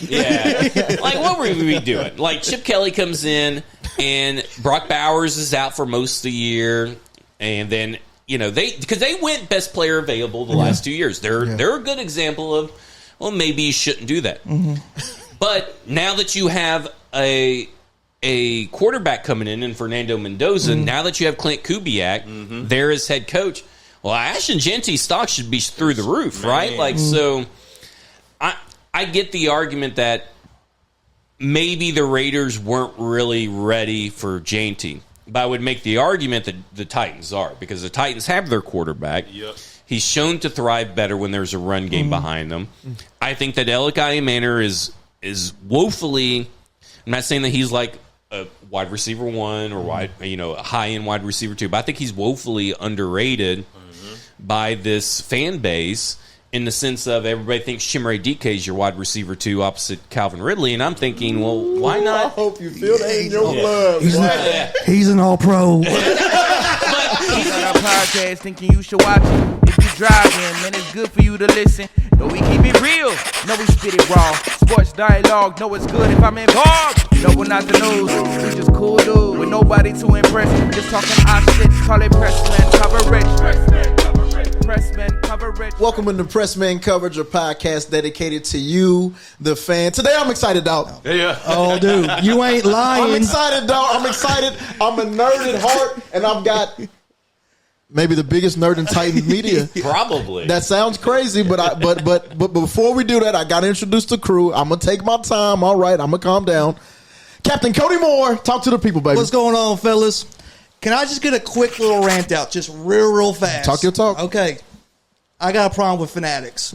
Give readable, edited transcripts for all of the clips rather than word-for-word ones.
Yeah. Like, what were we doing? Like, Chip Kelly comes in, and Brock Bowers is out for most of the year, and then, because they went best player available the last 2 years. They're a good example of, well, maybe you shouldn't do that. Mm-hmm. But now that you have a quarterback coming in Fernando Mendoza, now that you have Clint Kubiak there as head coach, well, Ashton Genty's stock should be through the roof, right? Like, so I get the argument that maybe the Raiders weren't really ready for Genty. But I would make the argument that the Titans are, because the Titans have their quarterback. Yep. He's shown to thrive better when there's a run game behind them. I think that Elikai Manor is woefully. I'm not saying that he's like a wide receiver 1 or a high end wide receiver 2, but I think he's woefully underrated by this fan base, in the sense of everybody thinks Chimere Dike is your wide receiver 2 opposite Calvin Ridley, and I'm thinking, well, why not? I hope you feel that in your blood. He's an all-pro. But he's on our podcast thinking you should watch it. If you driving, man, it's good for you to listen. No, we keep it real. No, we spit it raw. Sports dialogue. No, it's good if I'm involved. No, we're not the news. We just cool dude with nobody to impress. Just talking our shit. Call it Pressman Coverage. Pressman Coverage. Welcome into Pressman Coverage, a podcast dedicated to you, the fan. Today I'm excited, dog. Yeah. Oh, dude, you ain't lying. I'm excited, dog. I'm excited. I'm a nerd at heart, and I've got maybe the biggest nerd in Titan media. Probably. That sounds crazy, but before we do that, I got to introduce the crew. I'm gonna take my time. All right, I'm gonna calm down. Captain Cody Moore, talk to the people, baby. What's going on, fellas? Can I just get a quick little rant out, just real fast? Talk your talk. Okay. I got a problem with fanatics.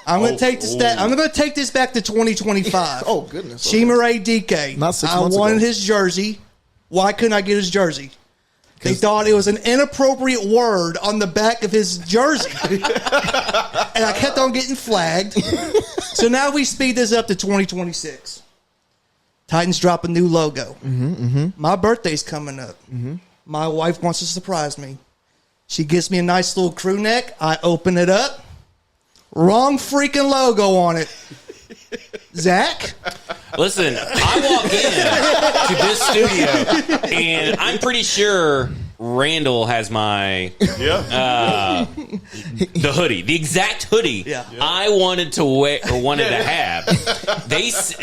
I'm going to take this. I'm going to take this back to 2025. Oh goodness. Chimere Dike. Not 6 I months wanted ago. his jersey. Why couldn't I get his jersey? They thought it was an inappropriate word on the back of his jersey. And I kept on getting flagged. So now we speed this up to 2026. Titans drop a new logo. My birthday's coming up. My wife wants to surprise me. She gives me a nice little crew neck. I open it up. Wrong freaking logo on it. Zach? Listen, I walk into this studio, and I'm pretty sure Randall has my the hoodie, the exact hoodie I wanted to wear or wanted to have.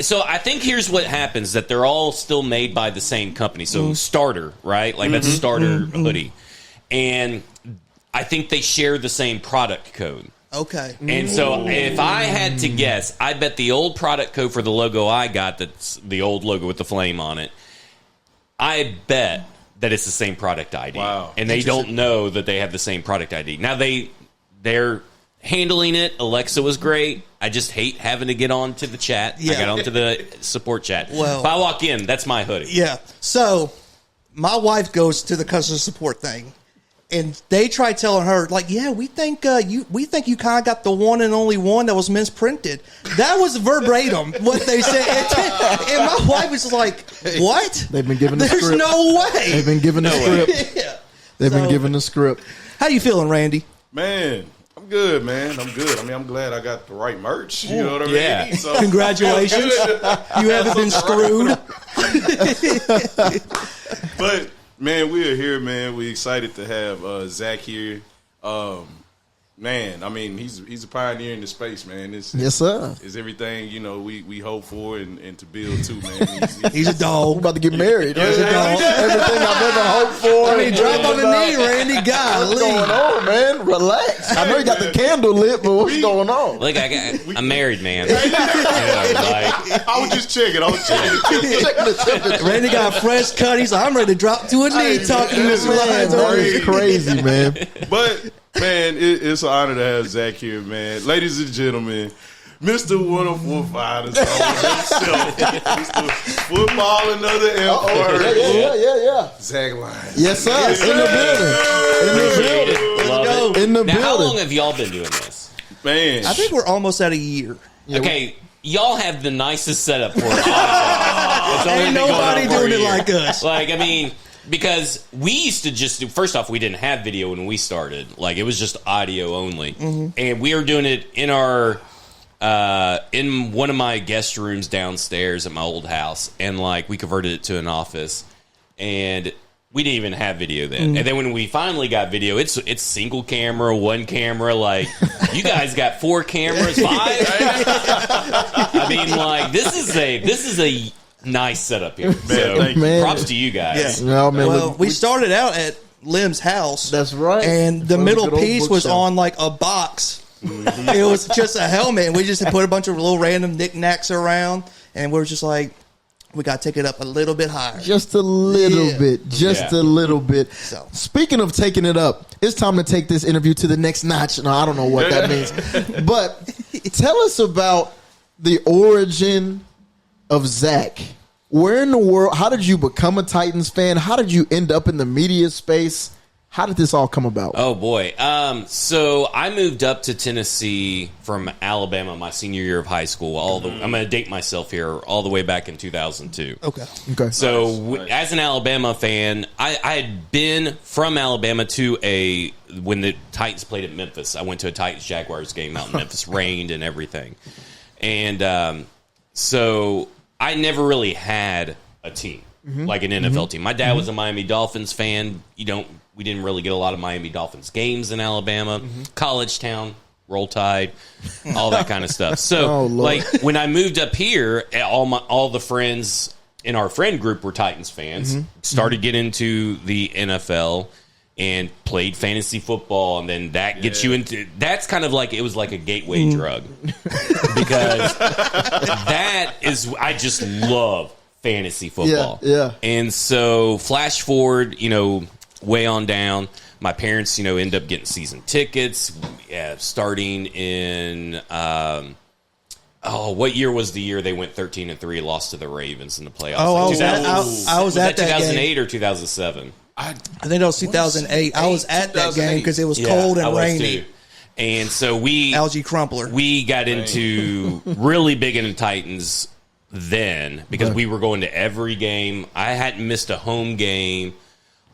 So I think here's what happens: that they're all still made by the same company. So Starter, right? Like that's a Starter hoodie, and I think they share the same product code. Okay. And so if I had to guess, I bet the old product code for the logo I got, that's the old logo with the flame on it, I bet that it's the same product ID. Wow. And they don't know that they have the same product ID. Now they're handling it. Alexa was great. I just hate having to get onto the chat. I got onto the support chat. Well, if I walk in, that's my hoodie. Yeah. So my wife goes to the customer support thing. And they try telling her, like, yeah, we think you kind of got the one and only one that was misprinted. That was verbatim what they said. And my wife was like, what? They've been given the There's script. no way. They've been given the script. They've been given the script. How you feeling, Randy? Man, I'm good, man. I'm good. I mean, I'm glad I got the right merch. You know what I mean? Yeah. So, Congratulations. You haven't been screwed. But, man, we are here, man. We're excited to have Zach here. Man, I mean, he's a pioneer in the space, man. Yes, sir. It's everything, we hope for and to build, too, man. He's a dog. We're about to get married. He's a dog. Everything I've ever hoped for. I mean, drop on the knee, Randy. What's Golly. going on, man? Relax. I know you got the candle lit, but what's going on? Look, I'm married, man. I was just checking. Randy got a fresh cut. He's like, I'm ready to drop to a knee talking to Mr. Lyons. That is crazy, man. But, man, it's an honor to have Zach here, man. Ladies and gentlemen, Mr. 104.5 himself, Mr. Football and other empire. Yeah. Zach Lyons. Yes, sir. In the building. Now, how long have y'all been doing this? Man. I think we're almost at a year. Okay, y'all have the nicest setup for it. Ain't nobody doing it like us. Like, I mean, because we used to just do, first off, we didn't have video when we started. Like, it was just audio only. And we were doing it in our in one of my guest rooms downstairs at my old house, and like we converted it to an office, and we didn't even have video then. And then when we finally got video, it's single camera, one camera. Like, you guys got 4 cameras, 5. I mean, like, this is a nice setup here. So props to you guys. Yeah. No, man, Well, we started out at Lim's house. That's right. And the From middle the good old piece was bookshelf. on like a box. It was just a helmet. And we just put a bunch of little random knickknacks around. And we were just like, we got to take it up a little bit higher. Just a little bit. Just a little bit. So. Speaking of taking it up, it's time to take this interview to the next notch. No, I don't know what that means. But tell us about the origin of Zach. Where in the world, how did you become a Titans fan? How did you end up in the media space? How did this all come about? Oh, boy. So I moved up to Tennessee from Alabama my senior year of high school. I'm going to date myself here, all the way back in 2002. Okay. So as an Alabama fan, I had been from Alabama to when the Titans played at Memphis. I went to a Titans-Jaguars game out in Memphis, rained and everything. And so I never really had a team, like an NFL team. My dad was a Miami Dolphins fan. We didn't really get a lot of Miami Dolphins games in Alabama. College town, Roll Tide, all that kind of stuff. So, like, when I moved up here, all the friends in our friend group were Titans fans. Started getting into the NFL and played fantasy football, and then that gets you into. That's kind of like it was like a gateway drug because I just love fantasy football. Yeah. And so, flash forward, way on down. My parents, end up getting season tickets. Starting in what year was the year they went 13-3, lost to the Ravens in the playoffs? Oh, I was at that 2008 game. or 2007? I think that was 2008. I was at that game because it was cold and I was rainy. too. And so Algae crumpler. we got into really big into Titans then because we were going to every game. I hadn't missed a home game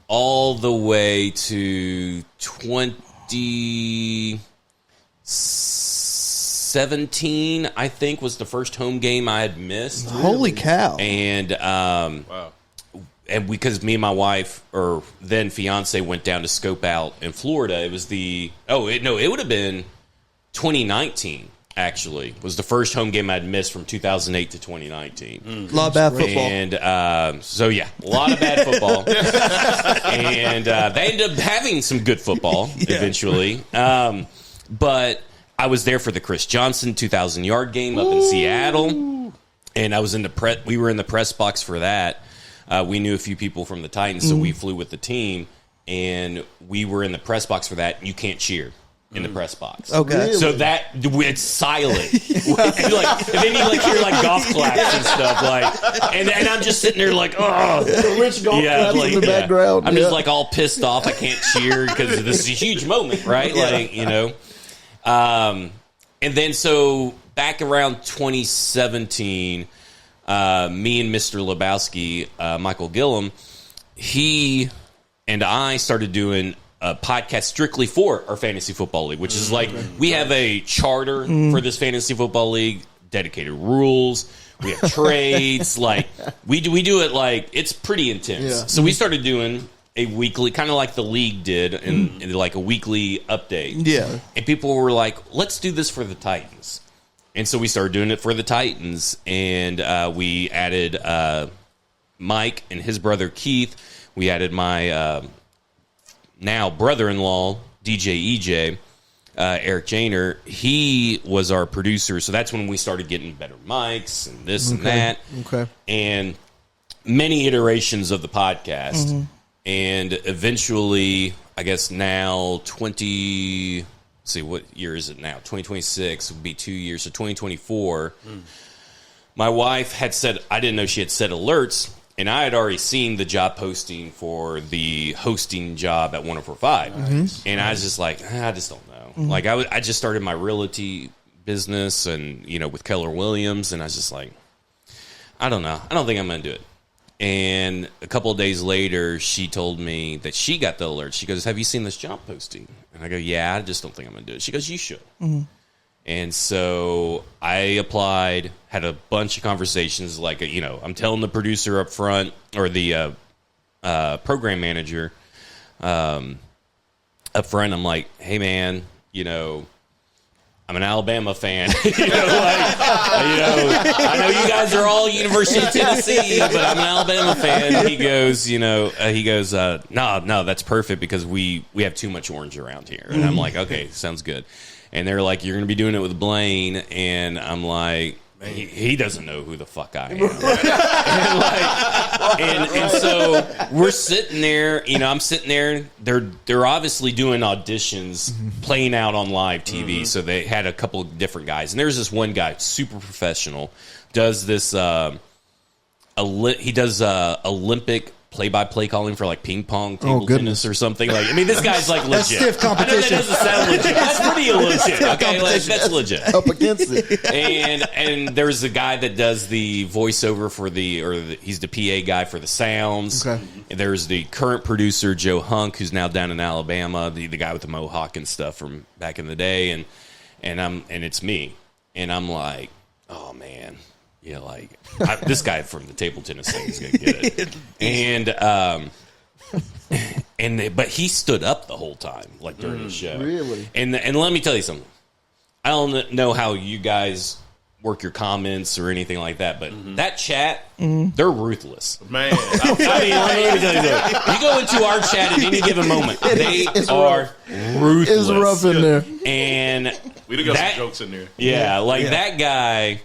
all the way to 2017, I think, was the first home game I had missed. Holy cow. And Wow. and because me and my wife, or then fiance, went down to scope out in Florida, it was it would have been 2019. Actually, was the first home game I'd missed from 2008 to 2019. A lot of bad football. And a lot of bad football. And they ended up having some good football eventually. But I was there for the Chris Johnson 2,000-yard game up in Seattle, and I was we were in the press box for that. We knew a few people from the Titans, so we flew with the team, and we were in the press box for that. You can't cheer in the press box. Okay. Really? So it's silent. and then you hear golf claps and stuff and I'm just sitting there The rich golf claps in the background. I'm just all pissed off. I can't cheer because this is a huge moment, right? And then so back around 2017, me and Mr. Lebowski, Michael Gillum, he and I started doing a podcast strictly for our fantasy football league, which is we have a charter for this fantasy football league, dedicated rules. We have trades. We do it it's pretty intense. Yeah. So we started doing a weekly, kind of like the league did, and a weekly update. Yeah. And people were like, let's do this for the Titans. And so we started doing it for the Titans, and we added Mike and his brother Keith. We added my now brother-in-law, DJ EJ, Eric Janer. He was our producer, so that's when we started getting better mics and this and that. Okay. And many iterations of the podcast. And eventually, I guess now what year is it now? 2026 would be 2 years. So 2024, my wife had said, I didn't know she had set alerts, and I had already seen the job posting for the hosting job at 104.5. And I was just like, I just don't know. I just started my realty business and, with Keller Williams, and I was just like, I don't know. I don't think I'm going to do it. And a couple of days later, she told me that she got the alert. She goes, have you seen this job posting? And I go, yeah, I just don't think I'm going to do it. She goes, you should. And so I applied, had a bunch of conversations. Like, I'm telling the producer up front, or the program manager up front, I'm like, hey, man, I'm an Alabama fan. I know you guys are all University of Tennessee, but I'm an Alabama fan. He goes, no, that's perfect because we have too much orange around here. And I'm like, okay, sounds good. And they're like, you're going to be doing it with Blaine. And I'm like, he doesn't know who the fuck I am. and so we're sitting there, I'm sitting there. They're obviously doing auditions, playing out on live TV. So they had a couple of different guys. And there's this one guy, super professional, does this, he does Olympic play-by-play calling for like ping pong, table tennis, or something. Like, this guy's like legit. That's stiff competition. I know that doesn't sound legit. That's pretty legit. Okay, that's legit. Up against it. And there's a guy that does the voiceover for he's the PA guy for the sounds. Okay. And there's the current producer Joe Hunk, who's now down in Alabama, the guy with the mohawk and stuff from back in the day, and it's me, and I'm like, oh man. This guy from the table tennis thing is going to get it. But he stood up the whole time, like during the show. Really? And let me tell you something. I don't know how you guys work your comments or anything like that, but that chat, they're ruthless. Man. Let me tell you something. You go into our chat at any given moment, they are ruthless. It's rough in there. And we done got some jokes in there. Yeah, that guy...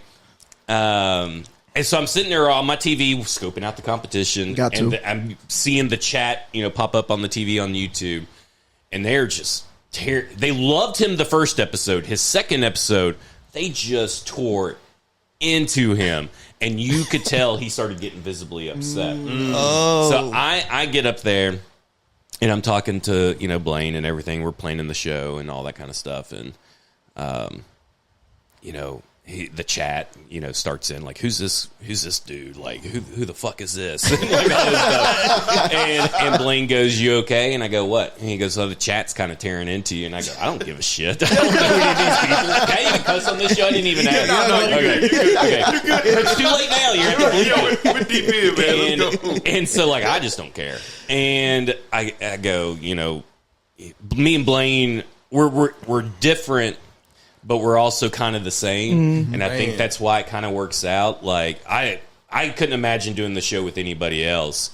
and so I'm sitting there on my TV scoping out the competition. I'm seeing the chat, pop up on the TV on YouTube, and they're just they loved him the first episode. His second episode, they just tore into him, and you could tell he started getting visibly upset. So I get up there, and I'm talking to Blaine and everything. We're planning the show and all that kind of stuff, and the chat, starts in like, who's this dude? Like, who the fuck is this? And, like, all this stuff. And Blaine goes, you okay? And I go, what? And he goes, the chat's kind of tearing into you. And I go, I don't give a shit. I don't know any of these people. Can I even cuss on this show? I didn't even ask. No, you're good. Okay. It's too late now. You're at the bleep. We're deep in, man. Let's go. And so, like, I just don't care. And I go, me and Blaine, we're different, but we're also kind of the same. And I think that's why it kind of works out. Like, I couldn't imagine doing the show with anybody else.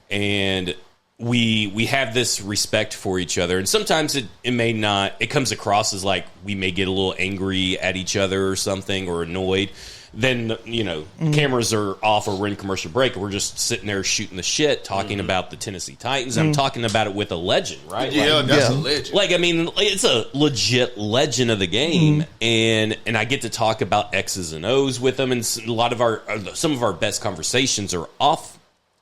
And we have this respect for each other. And sometimes it may not, it comes across as like we may get a little angry at each other or something, or annoyed. Then, cameras are off or we're in commercial break. We're just sitting there shooting the shit, talking about the Tennessee Titans. I'm talking about it with a legend, right? Yeah, that's a legend. Like, it's a legit legend of the game. And I get to talk about X's and O's with them. And a lot of some of our best conversations are off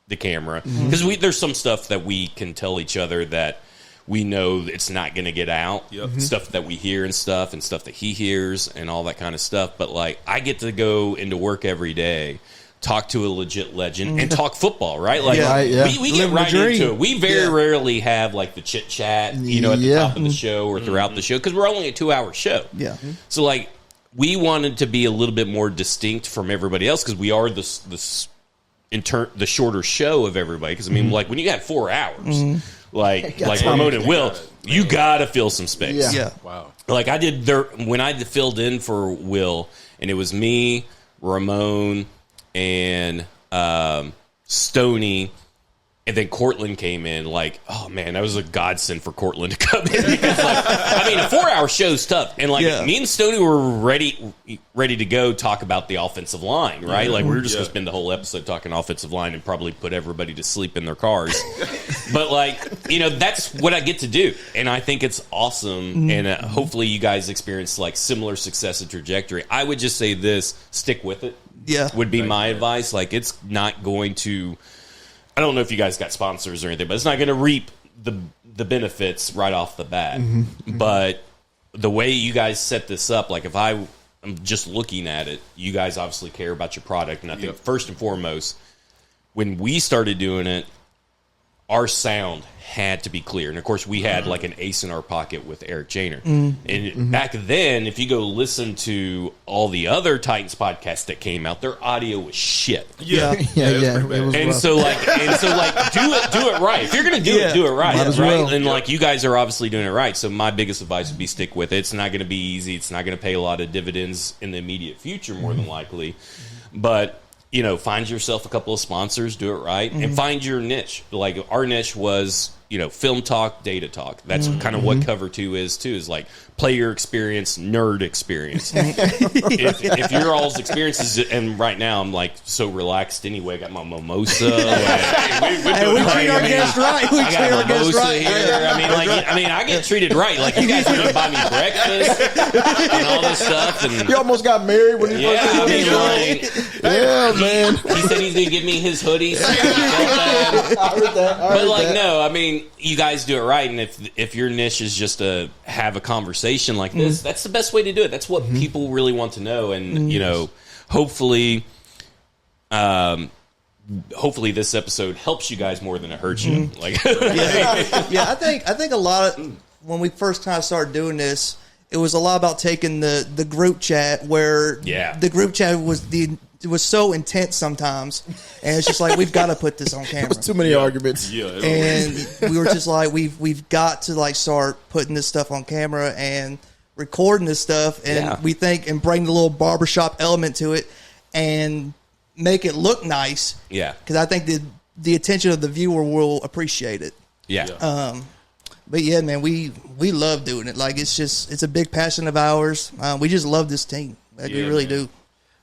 the camera. Because there's some stuff that we can tell each other that we know it's not going to get out. Stuff that we hear and stuff that he hears and all that kind of stuff. But, like, I get to go into work every day, talk to a legit legend, and talk football, right? Like, we get right into it. We very rarely have, like, the chit-chat, at the top of the show or throughout the show, because we're only a 2-hour show. So, like, we wanted to be a little bit more distinct from everybody else, because we are the shorter show of everybody. Because, like, when you have 4 hours... Like Ramon and Will, you gotta fill some space. Wow. Like I did there when I filled in for Will, and it was me, Ramon, and Stoney, and then Cortland came in. Like, oh man, that was a godsend for Cortland to come in because, like, a 4-hour show's tough, and like me and Stoney were ready to go talk about the offensive line, right? Like we were just gonna spend the whole episode talking offensive line and probably put everybody to sleep in their cars. But like, that's what I get to do, and I think it's awesome. And hopefully, you guys experience like similar success and trajectory. I would just say this: stick with it. Would be my advice. Like, it's not going to. I don't know if you guys got sponsors or anything, but it's not going to reap the benefits right off the bat. But the way you guys set this up, like if I'm just looking at it, you guys obviously care about your product. And I think first and foremost, when we started doing it, our sound had to be clear. And of course, we had like an ace in our pocket with Eric Janer. And back then, if you go listen to all the other Titans podcasts that came out, their audio was shit. Yeah. It was And rough. so like do it right. If you're gonna do it right, Might as right? well. And like you guys are obviously doing it right. So my biggest advice would be stick with it. It's not gonna be easy. It's not gonna pay a lot of dividends in the immediate future, more than likely. But find yourself a couple of sponsors, do it right, and find your niche. Like our niche was, film talk, data talk. That's kind of what Cover 2 is like player experience, nerd experience. if your all's experiences, and right now I'm like so relaxed anyway. I got my mimosa. We treat our guests right. We I treat got our guests mimosa right. here. I mean, I get treated right. Like you guys are gonna buy me breakfast and all this stuff. And You almost got married when you yeah, first I mean, came. Yeah, man. he said he's gonna give me his hoodie. So I I heard that. But like, no, I mean, you guys do it right, and if your niche is just to have a conversation like this, that's the best way to do it. That's what people really want to know, and hopefully, hopefully this episode helps you guys more than it hurts you. Like, Yeah, I think a lot of when we first kind of started doing this, it was a lot about taking the group chat where the group chat was so intense sometimes, and it's just like we've got to put this on camera. Too many arguments. Yeah, And we were just like we've got to like start putting this stuff on camera and recording this stuff, and we think and bring the little barbershop element to it and make it look nice. yeah, Because I think the attention of the viewer will appreciate it. yeah. But yeah, man, we love doing it. Like it's a big passion of ours. We just love this team. Like, we really do.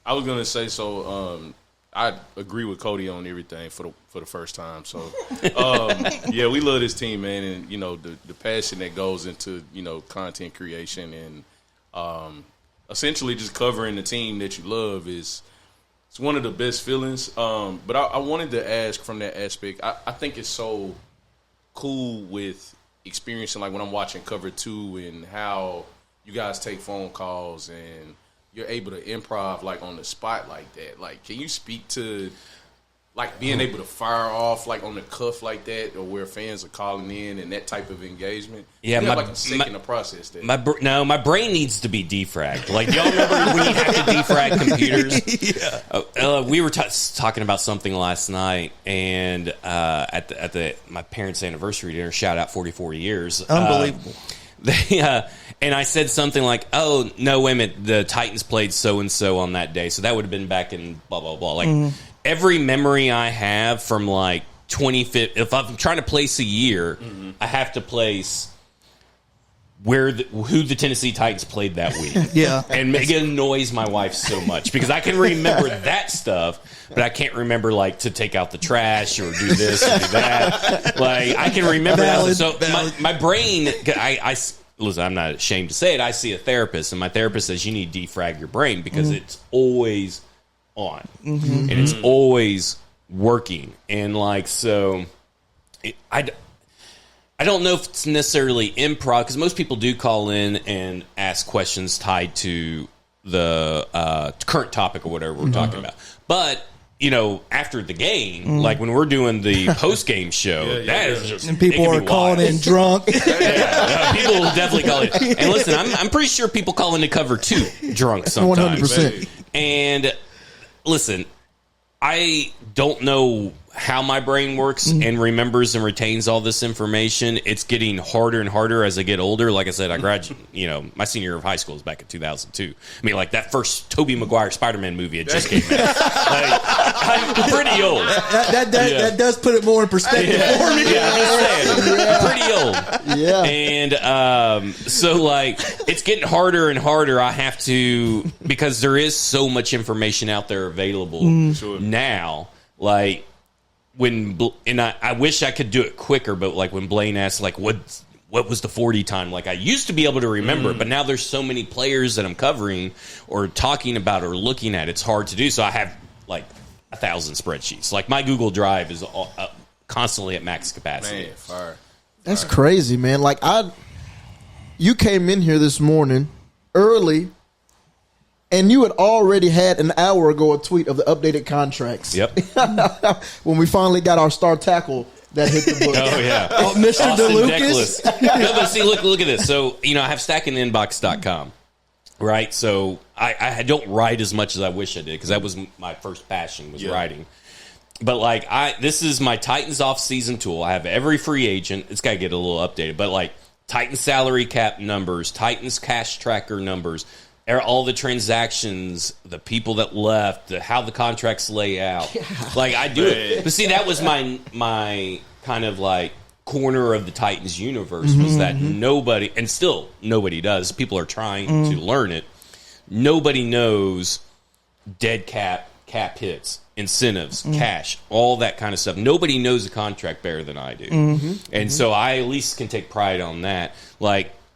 I was gonna say I agree with Cody on everything for the first time. So yeah, we love this team, man, and the passion that goes into content creation and essentially just covering the team that you love it's one of the best feelings. But I wanted to ask from that aspect. I think it's so cool with experiencing like when I'm watching Cover 2 and how you guys take phone calls and you're able to improv like on the spot like that. Like, can you speak to like being able to fire off like on the cuff like that, or where fans are calling in and that type of engagement? Yeah, you have like a second to process that. My brain needs to be defragged. Like, y'all remember when you have to defrag computers? We were talking about something last night, and at my parents' anniversary dinner, shout out 44 years. Unbelievable. And I said something like, "Oh no, wait a minute, the Titans played so and so on that day, so that would have been back in blah blah blah." Like every memory I have from like 25, if I'm trying to place a year, I have to place who the Tennessee Titans played that week. Yeah. And it annoys my wife so much because I can remember that stuff, but I can't remember like to take out the trash or do this or do that. Like I can remember that. So my brain, listen, I'm not ashamed to say it. I see a therapist, and my therapist says you need to defrag your brain because it's always on and it's always working. And like so, I don't know if it's necessarily improv because most people do call in and ask questions tied to the current topic or whatever we're talking about. But after the game, like when we're doing the post game show, that is just And people are calling in drunk. people will definitely call in. And listen, I'm pretty sure people call in to Cover 2 drunk sometimes. 100%. And listen, I don't know how my brain works and remembers and retains all this information. It's getting harder and harder as I get older. Like I said, I graduated, my senior year of high school was back in 2002. I mean, like that first Tobey Maguire Spider-Man movie had just came out. Like, I'm pretty old. That does put it more in perspective for me. Yeah, I'm just saying. I'm pretty old. Yeah. And so, like, it's getting harder and harder. I have to, because there is so much information out there available now. Like, I wish I could do it quicker, but like when Blaine asked, like, what was the 40 time? Like, I used to be able to remember, but now there's so many players that I'm covering or talking about or looking at, it's hard to do. So I have like 1,000 spreadsheets. Like my Google Drive is constantly at max capacity. Man, fire. That's crazy, man. Like you came in here this morning early, and you had already had an hour ago a tweet of the updated contracts. Yep. When we finally got our star tackle that hit the book. Oh yeah, Mr. Austin DeLucas. Deckless. No, but see, look at this. So I have stackinginbox.com, right? So I don't write as much as I wish I did because that was my first passion was writing. But this is my Titans off-season tool. I have every free agent. It's got to get a little updated, but Titans salary cap numbers, Titans cash tracker numbers, all the transactions, the people that left, how the contracts lay out. I do it. But see, that was my kind of corner of the Titans universe was that nobody, and still nobody does. People are trying to learn it. Nobody knows dead cap hits, incentives, cash, all that kind of stuff. Nobody knows the contract better than I do. And so I at least can take pride on that.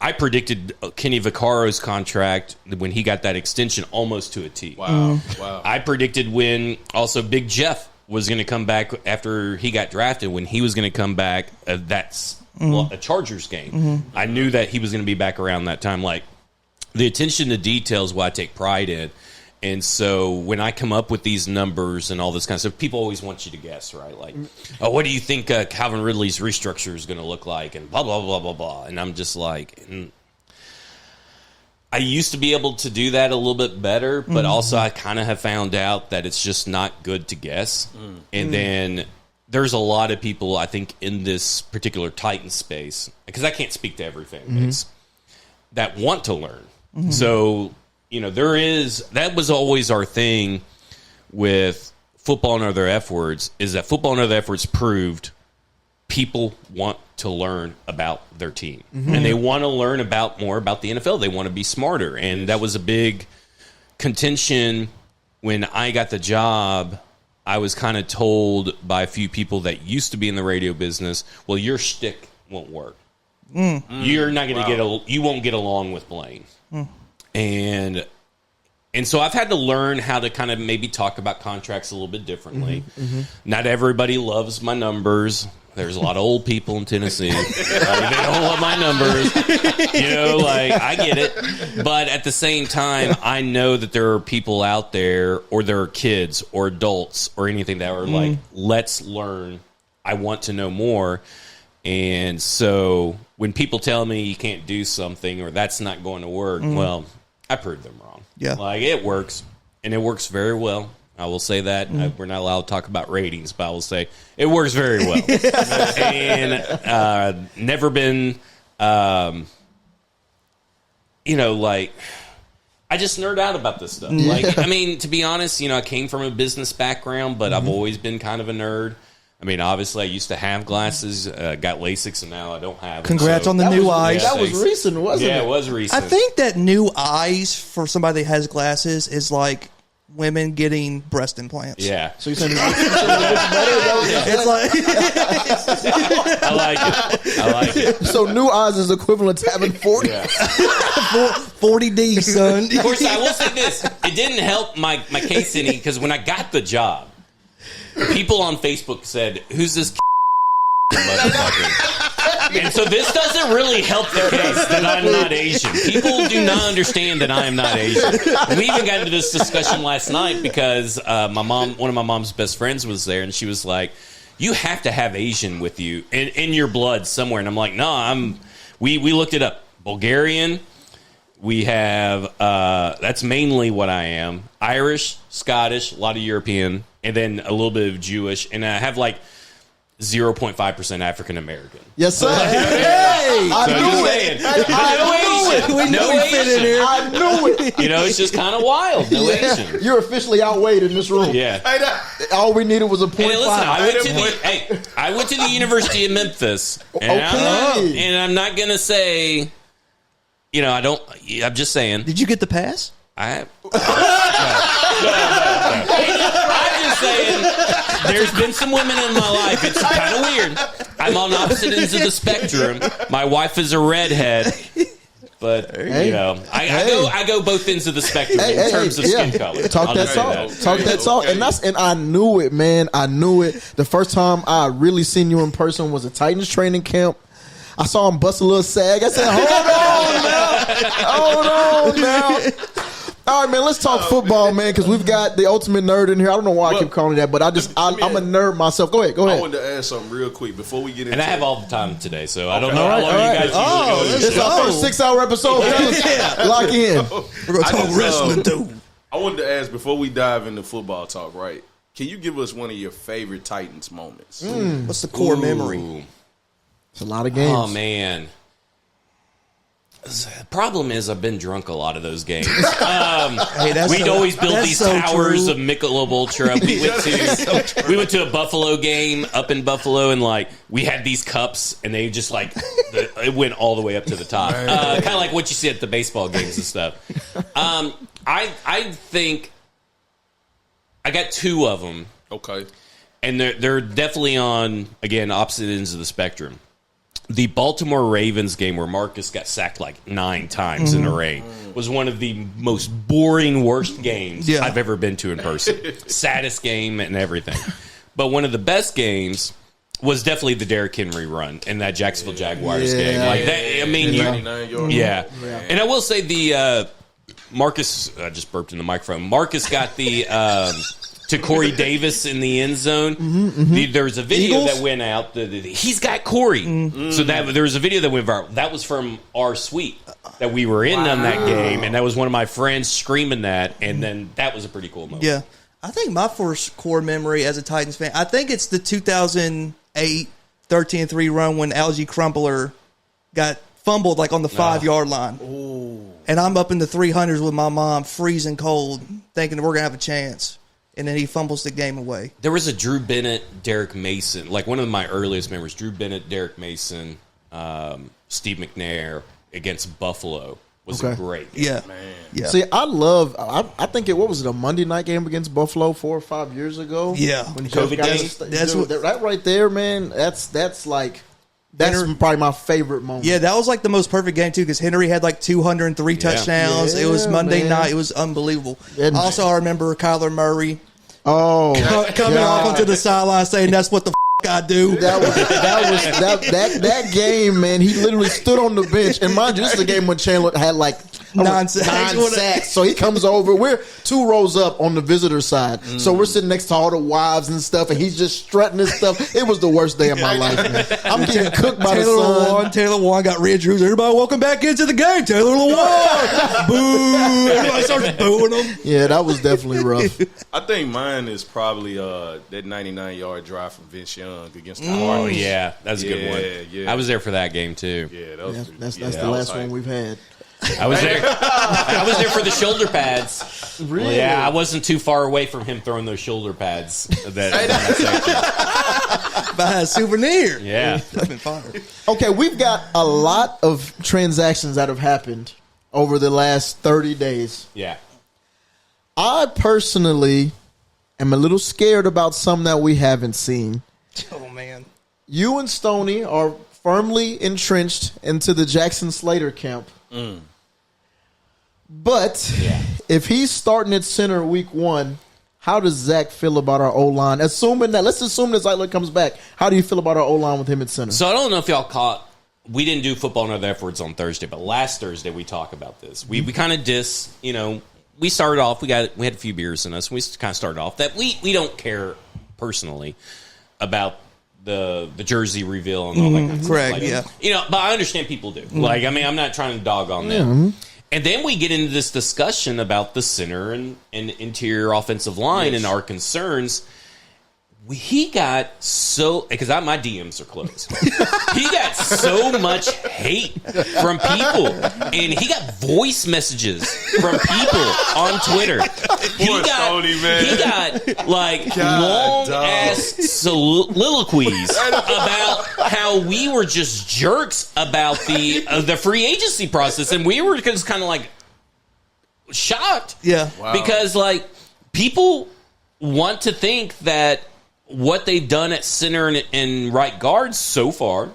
I predicted Kenny Vaccaro's contract when he got that extension almost to a T. Wow. I predicted when also Big Jeff was going to come back after he got drafted, when he was going to come back. That's a Chargers game. I knew that he was going to be back around that time. The attention to detail is what I take pride in. And so when I come up with these numbers and all this kind of stuff, people always want you to guess, right? What do you think Calvin Ridley's restructure is going to look like? And blah, blah, blah, blah, blah. And I'm just I used to be able to do that a little bit better, but also I kind of have found out that it's just not good to guess. And then there's a lot of people, I think, in this particular Titan space, because I can't speak to every fan base, that want to learn. So... that was always our thing with football and other F words, is that football and other F words proved people want to learn about their team. And they want to learn more about the NFL. They want to be smarter. And that was a big contention when I got the job. I was kind of told by a few people that used to be in the radio business, well, your shtick won't work. You're not going to you won't get along with Blaine. And so I've had to learn how to kind of maybe talk about contracts a little bit differently. Not everybody loves my numbers. There's a lot of old people in Tennessee. They don't love my numbers. I get it. But at the same time, I know that there are people out there, or there are kids or adults or anything that are let's learn. I want to know more. And so when people tell me you can't do something or that's not going to work, well, I proved them wrong. Yeah. It works, and it works very well. I will say that. We're not allowed to talk about ratings, but I will say it works very well. And never been, I just nerd out about this stuff. To be honest, I came from a business background, but I've always been kind of a nerd. Obviously, I used to have glasses, got LASIK, and now I don't have them. Congrats on the new eyes. That was recent, wasn't it? Yeah, it was recent. I think that new eyes for somebody that has glasses is like women getting breast implants. Yeah. So you're saying it looks better? It's like I like it. So new eyes is equivalent to having 40. 40D, son. Of course, I will say this. It didn't help my case any, because when I got the job, people on Facebook said, "Who's this motherfucker?" And so this doesn't really help the case that I'm not Asian. People do not understand that I am not Asian. We even got into this discussion last night because one of my mom's best friends was there, and she was like, "You have to have Asian with you in your blood somewhere." And I'm like, "No, we looked it up. Bulgarian. We have that's mainly what I am. Irish, Scottish, a lot of European." And then a little bit of Jewish, and I have 0.5% African American. Yes, sir. Hey, I knew it. We knew we fit in here. I knew it. It's just kind of wild. No Asian. You're officially outweighed in this room. Yeah. All we needed was a 0.5. Hey, listen, I went to the University of Memphis, and I'm not gonna say, I don't. I'm just saying. Did you get the pass? I'm just saying, there's been some women in my life. It's kind of weird. I'm on opposite ends of the spectrum. My wife is a redhead, but I go both ends of the spectrum in terms of skin color. Talk that talk, and I knew it, man. I knew it. The first time I really seen you in person was a Titans training camp. I saw him bust a little sag. I said, "Hold on now." All right, man. Let's talk football, man, because we've got the ultimate nerd in here. I don't know why I keep calling it that, but I'm a nerd myself. Go ahead. I wanted to ask something real quick before we get into. And I have all the time today, so I don't know how long you guys usually go. It's our first 6-hour episode. Lock in. We're going to talk wrestling, too. I wanted to ask before we dive into football talk, right? Can you give us one of your favorite Titans moments? What's the core memory? It's a lot of games. Oh, man. The problem is I've been drunk a lot of those games. We'd always build these towers of Michelob Ultra. We went to a Buffalo game up in Buffalo, and like we had these cups, and they just like it went all the way up to the top, kind of like what you see at the baseball games and stuff. I think I got two of them. Okay, and they're definitely on again opposite ends of the spectrum. The Baltimore Ravens game where Marcus got sacked like 9 times in a rain was one of the most boring, worst games I've ever been to in person. Saddest game and everything. But one of the best games was definitely the Derrick Henry run in that Jacksonville Jaguars game. Like that, I mean, 99 yards. Yeah. And I will say the Marcus, I just burped in the microphone. Marcus got the to Corey Davis in the end zone. There was a video that went out. He's got Corey. So there was a video that went viral. That was from our suite that we were in on that game, and that was one of my friends screaming that, and then that was a pretty cool moment. Yeah. I think my first core memory as a Titans fan, I think it's the 2008 13-3 run when Algie Crumpler got fumbled like on the 5-yard line. And I'm up in the 300s with my mom, freezing cold, thinking we're going to have a chance. And then he fumbles the game away. There was a Drew Bennett, Derek Mason, like one of my earliest memories. Drew Bennett, Derek Mason, Steve McNair against Buffalo was a great game. Yeah. Man. Yeah. See, I think what was it, a Monday night game against Buffalo 4 or 5 years ago? Yeah. When he COVID got game. that right there, man, that's probably my favorite moment. Yeah, that was like the most perfect game, too, because Henry had like 203 touchdowns. It was Monday night. It was unbelievable. And also, I remember Kyler Murray coming God. off onto the sideline saying, "That's what the I do." That game, man. He literally stood on the bench, and mind you, this is a game when Chandler had like 9 sacks. So he comes over. We're 2 rows up on the visitor side, so we're sitting next to all the wives and stuff, and he's just strutting his stuff. It was the worst day of my life, man. I'm getting cooked by the sun. Taylor Lewan got red jerseys. Everybody, welcome back into the game. Taylor Lewan. Boo! Everybody starts booing him. Yeah, that was definitely rough. I think mine is probably that 99-yard drive from Vince Young against the Oh, Cardinals. yeah. That's a good one. Yeah. I was there for that game, too. Yeah, that was, That's that the was last one we've had. I was there. I was there for the shoulder pads. Really? Yeah, I wasn't too far away from him throwing those shoulder pads. That Buy a souvenir. yeah. That's been fire. Okay, we've got a lot of transactions that have happened over the last 30 days. Yeah. I personally am a little scared about some that we haven't seen. Oh, man. You and Stoney are firmly entrenched into the Jackson Slater camp. But if he's starting at center week 1, how does Zach feel about our O-line? Let's assume that Zeitler comes back. How do you feel about our O-line with him at center? So I don't know if y'all caught. We didn't do football and other efforts on Thursday, but last Thursday we talked about this. We kind of we started off. We had a few beers in us. We kind of started off that we don't care personally about the jersey reveal and all that kind of correct, stuff. Like, yeah. But I understand people do. Like, I mean, I'm not trying to dog on them. And then we get into this discussion about the center and interior offensive line and our concerns. He got because my DMs are closed. He got so much hate from people, and he got voice messages from people on Twitter. He got like long ass soliloquies about how we were just jerks about the free agency process, and we were just kind of like shocked, because like people want to think that what they've done at center and right guard so far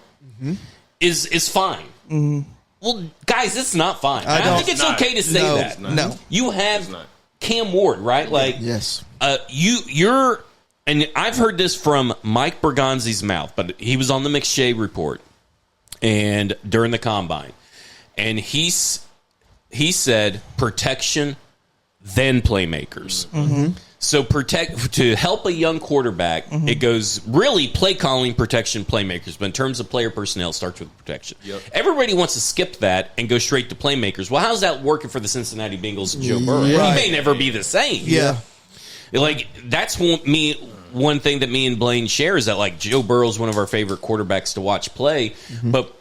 is fine. Well, guys, it's not fine. I think it's okay to say that. No. You have Cam Ward, right? Like, yes. You're, and I've heard this from Mike Bergonzi's mouth, but he was on the McShay report and during the combine, and he said protection then playmakers. So to help a young quarterback, it goes really play calling, protection, playmakers. But in terms of player personnel, it starts with protection. Yep. Everybody wants to skip that and go straight to playmakers. Well, how's that working for the Cincinnati Bengals and Joe Burrow? He may never be the same. Yeah. Like, that's one thing that me and Blaine share is that, like, Joe Burrow's one of our favorite quarterbacks to watch play, but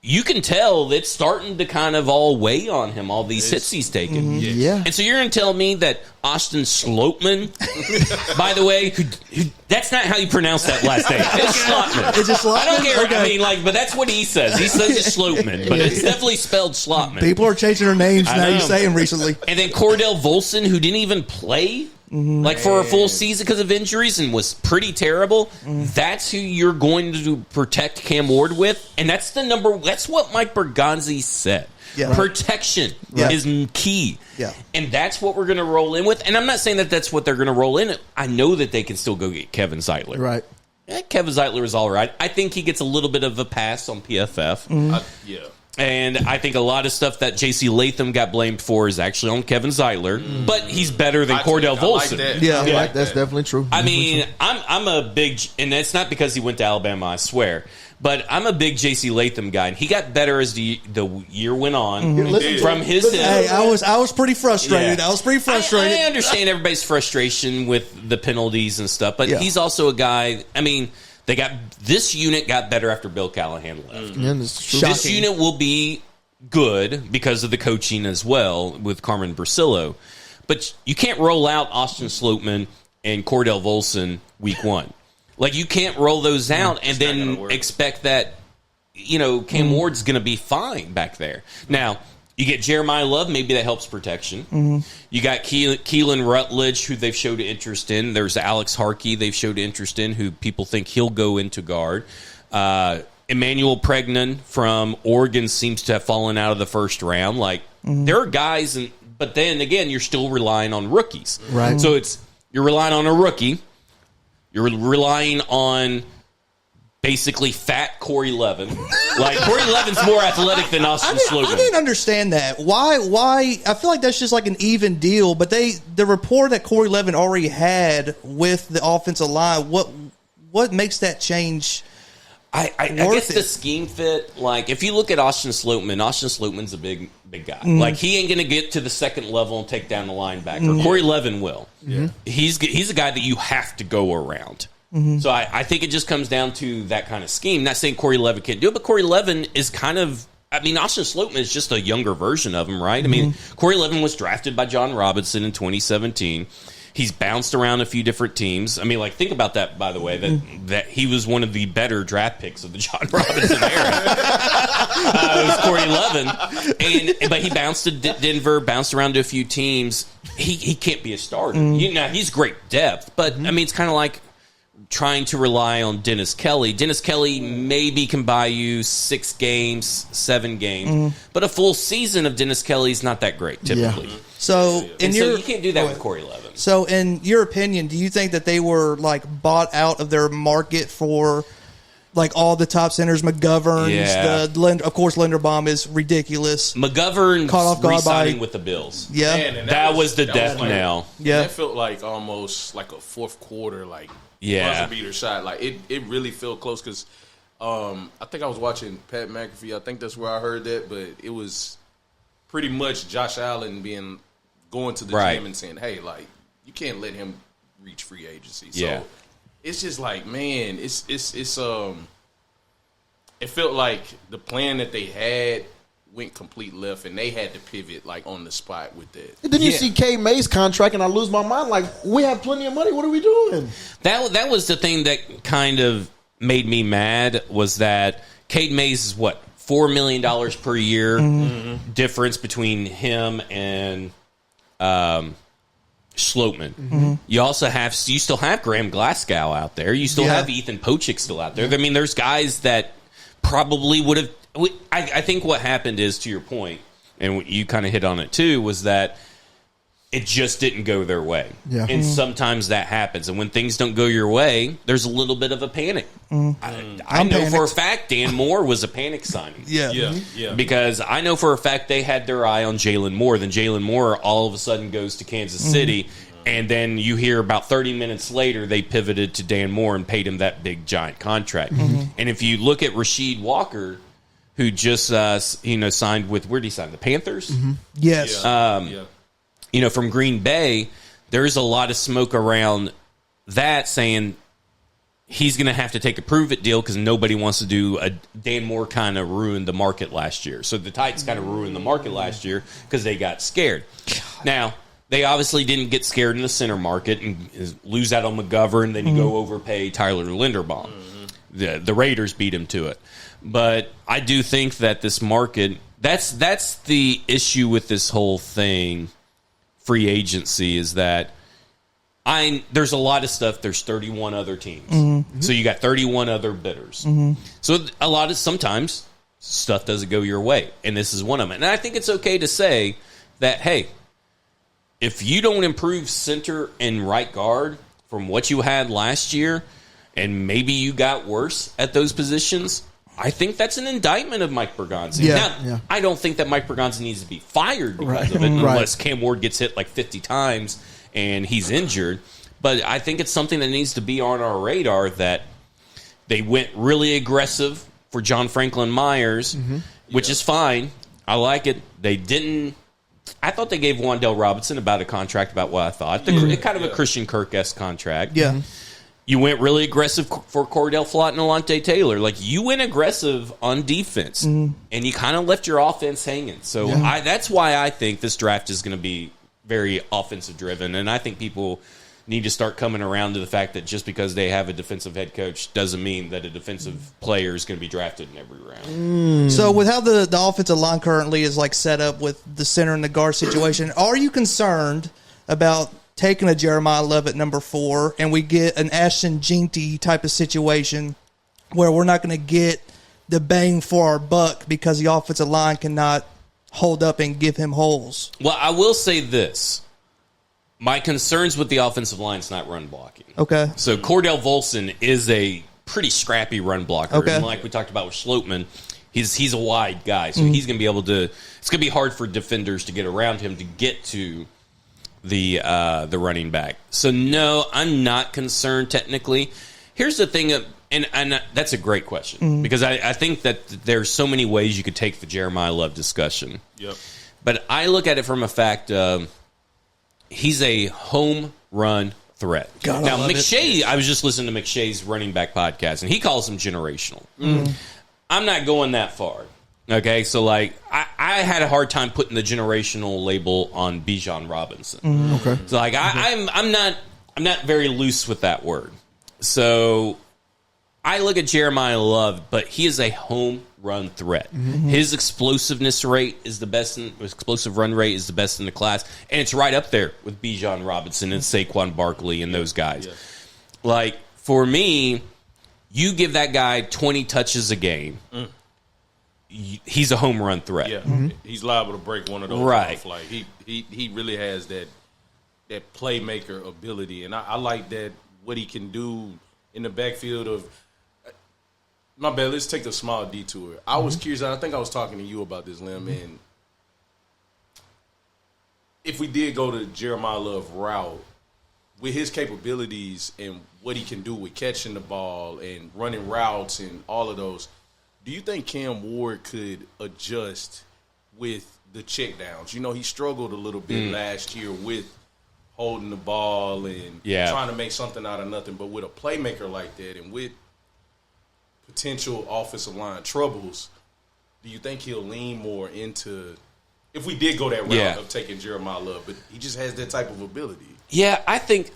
you can tell it's starting to kind of all weigh on him, all these hits he's taking. Yeah. And so you're going to tell me that Austin Sloatman, by the way, who that's not how you pronounce that last name. It's Slotman. Is it Slotman? I don't care. Okay. I mean, but that's what he says. He says it's Sloatman, but it's definitely spelled Slotman. People are changing their names now. You say them recently. And then Cordell Volson, who didn't even play for a full season because of injuries and was pretty terrible. That's who you're going to protect Cam Ward with, and that's what Mike Bergonzi said. Yeah. Protection is key. Yeah. And that's what we're going to roll in with. And I'm not saying that that's what they're going to roll in. I know that they can still go get Kevin Zeitler. Right. Kevin Zeitler is all right. I think he gets a little bit of a pass on PFF. Yeah. And I think a lot of stuff that J.C. Latham got blamed for is actually on Kevin Zeitler, but he's better than Cordell Volson. That's definitely true. I mean, I'm a big, and that's not because he went to Alabama, I swear, but I'm a big J.C. Latham guy, and he got better as the year went on. From his Hey, I was pretty frustrated. Yeah. I was pretty frustrated. I understand everybody's frustration with the penalties and stuff, but he's also a guy. I mean, this unit got better after Bill Callahan left. This unit will be good because of the coaching as well with Carmen Brasillo. But you can't roll out Austin Sloatman and Cordell Volson week one. Like, you can't roll those out and then expect that, Cam Ward's going to be fine back there. Now, you get Jeremiah Love, maybe that helps protection. You got Keelan Rutledge, who they've showed interest in. There's Alex Harkey they've showed interest in, who people think he'll go into guard. Emmanuel Pregnon from Oregon seems to have fallen out of the first round. Like, there are guys, but then again, you're still relying on rookies. Right. So you're relying on a rookie. You're relying on basically fat Corey Levin. Like, Corey Levin's more athletic than Austin Sloatman. I didn't understand that. Why? I feel like that's just like an even deal. But the report that Corey Levin already had with the offensive line, what makes that change? I guess the scheme fit. Like, if you look at Austin Sloatman's a big guy. Like, he ain't going to get to the second level and take down the linebacker. Corey Levin will. He's a guy that you have to go around. So I think it just comes down to that kind of scheme. Not saying Corey Levin can't do it, but Corey Levin is kind of, Austin Sloatman is just a younger version of him, right? I mean, Corey Levin was drafted by John Robinson in 2017. He's bounced around a few different teams. I mean, like, think about that, by the way, that he was one of the better draft picks of the John Robinson era. It was Corey Levin. But he bounced to Denver, bounced around to a few teams. He can't be a starter. He's great depth, but, it's kind of like trying to rely on Dennis Kelly. Dennis Kelly maybe can buy you 6 games, 7 games, but a full season of Dennis Kelly is not that great, typically. Yeah. So you can't do that with Corey Levin. So, in your opinion, do you think that they were like bought out of their market for like all the top centers? McGovern, of course, Linderbaum is ridiculous. McGovern caught off guard re-signing with the Bills. Yeah, Man, that was the death knell. Yeah, that felt like almost like a fourth quarter, buzzer beater shot. Like, it really felt close because I think I was watching Pat McAfee. I think that's where I heard that, but it was pretty much Josh Allen going to the gym and saying, "Hey, like, you can't let him reach free agency." So it's just like, man, it's it felt like the plan that they had went complete left, and they had to pivot like on the spot with that. And then you see K. May's contract, and I lose my mind. Like, we have plenty of money. What are we doing? That was the thing that kind of made me mad, was that Cade Mays is $4 million per year difference between him and Sloatman. You still have Graham Glasgow out there. You still have Ethan Pochik still out there. I mean, there's guys that probably would have. I think what happened is, to your point, and you kind of hit on it too, was that it just didn't go their way. Yeah. And sometimes that happens. And when things don't go your way, there's a little bit of a panic. I know for a fact Dan Moore was a panic signing. Yeah. Because I know for a fact they had their eye on Jalen Moore. Then Jalen Moore all of a sudden goes to Kansas City. And then you hear about 30 minutes later they pivoted to Dan Moore and paid him that big giant contract. And if you look at Rasheed Walker, who just signed with, where did he sign? The Panthers? Yes. From Green Bay, there's a lot of smoke around that saying he's going to have to take a prove-it deal because nobody wants to do a Dan Moore kind of ruined the market last year. So the Titans kind of ruined the market last year because they got scared. Now, they obviously didn't get scared in the center market and lose out on McGovern. Then you go overpay Tyler Linderbaum. The Raiders beat him to it. But I do think that this market, that's the issue with this whole thing, free agency, is that there's a lot of stuff. There's 31 other teams. So you got 31 other bidders. So sometimes stuff doesn't go your way. And this is one of them. And I think it's okay to say that, hey, if you don't improve center and right guard from what you had last year, and maybe you got worse at those positions, I think that's an indictment of Mike Bergonzi. Now, I don't think that Mike Bergonzi needs to be fired because of it, unless Cam Ward gets hit like 50 times and he's injured. But I think it's something that needs to be on our radar that they went really aggressive for John Franklin Myers, which is fine. I like it. They didn't. I thought they gave Wan'Dale Robinson about a contract about what I thought. Kind of a Christian Kirk-esque contract. Yeah. You went really aggressive for Cordell Flott and Alontae Taylor. Like, you went aggressive on defense, and you kind of left your offense hanging. So that's why I think this draft is going to be very offensive-driven, and I think people need to start coming around to the fact that just because they have a defensive head coach doesn't mean that a defensive player is going to be drafted in every round. So with how the offensive line currently is like set up with the center and the guard situation, are you concerned about taking a Jeremiah Love at number 4 and we get an Ashton Jeanty type of situation where we're not going to get the bang for our buck because the offensive line cannot hold up and give him holes? Well, I will say this. My concerns with the offensive line is not run blocking. Okay. So Cordell Volson is a pretty scrappy run blocker. Okay. And like we talked about with Schlotman, he's a wide guy, so he's going to be able to. It's going to be hard for defenders to get around him to get to the running back. So no, I'm not concerned technically. Here's the thing, and that's a great question because I think that there's so many ways you could take the Jeremiah Love discussion. Yep. But I look at it from a fact of he's a home run threat. God, now, McShay, I was just listening to McShay's running back podcast, and he calls him generational. I'm not going that far. Okay, so like I had a hard time putting the generational label on Bijan Robinson. Okay. So like I'm not very loose with that word. So I look at Jeremiah Love, but he is a home run threat. His explosiveness rate is the best. Explosive run rate is the best in the class, and it's right up there with Bijan Robinson and Saquon Barkley and those guys. Like for me, you give that guy 20 touches a game. He's a home run threat. Yeah, he's liable to break one of those right. off. Like he really has that playmaker ability, and I like that what he can do in the backfield of. My bad. Let's take a small detour. I was curious. I think I was talking to you about this, Lim, and if we did go the Jeremiah Love route with his capabilities and what he can do with catching the ball and running routes and all of those. Do you think Cam Ward could adjust with the checkdowns? You know, he struggled a little bit last year with holding the ball and trying to make something out of nothing. But with a playmaker like that and with potential offensive line troubles, do you think he'll lean more into – if we did go that route of taking Jeremiah Love, but he just has that type of ability? Yeah, I think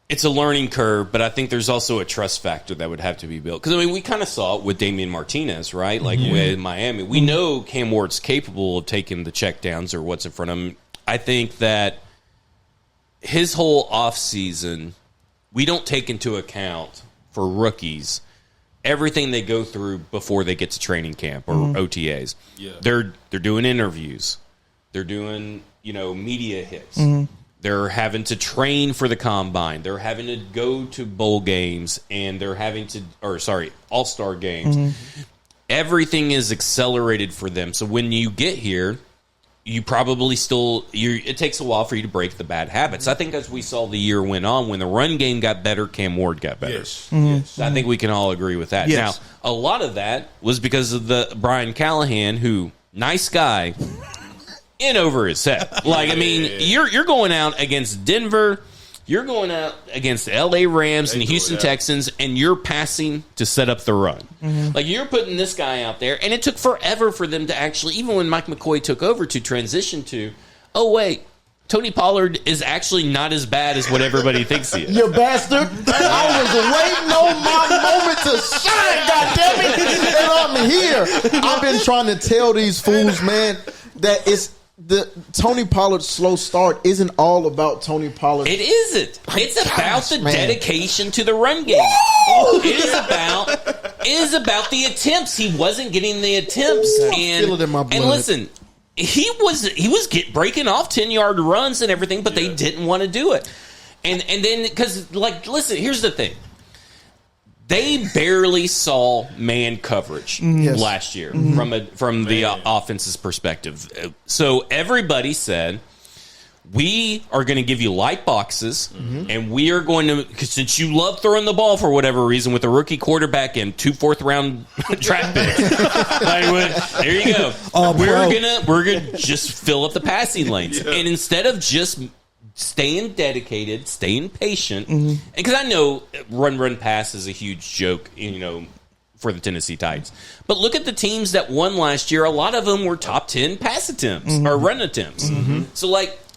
it's a learning curve, but I think there's also a trust factor that would have to be built. Because, I mean, we kind of saw it with Damian Martinez, right? Like with Miami. We know Cam Ward's capable of taking the checkdowns or what's in front of him. I think that his whole offseason, we don't take into account for rookies everything they go through before they get to training camp or OTAs. Yeah. They're doing interviews. They're doing, media hits. They're having to train for the combine. They're having to go to bowl games, and they're having to, all-star games. Everything is accelerated for them. So when you get here, you probably it takes a while for you to break the bad habits. I think as we saw the year went on, when the run game got better, Cam Ward got better. Yes. I think we can all agree with that. Yes. Now, a lot of that was because of the Brian Callahan, who, nice guy, in over his head. You're going out against Denver, you're going out against the LA Rams and the Houston Texans, and you're passing to set up the run. You're putting this guy out there, and it took forever for them to actually, even when Mike McCoy took over, to transition to, oh, wait, Tony Pollard is actually not as bad as what everybody thinks he is. You bastard. I was waiting on my moment to shine, goddammit. And I'm here. I've been trying to tell these fools, man, that it's the Tony Pollard slow start isn't all about Tony Pollard. It isn't. It's about the dedication to the run game. It is about the attempts. He wasn't getting the attempts. I feel it in my blood. And listen, he was breaking off 10-yard runs and everything, but they didn't want to do it. And then because listen, here's the thing. They barely saw man coverage last year from the offense's perspective. So everybody said, we are going to give you light boxes, and we are going to, since you love throwing the ball for whatever reason with a rookie quarterback and 2 4th-round draft picks. There you go. We're gonna just fill up the passing lanes, and instead of just staying dedicated, staying patient, and because I know run pass is a huge joke, for the Tennessee Titans. But look at the teams that won last year. A lot of them were top 10 pass attempts or run attempts. So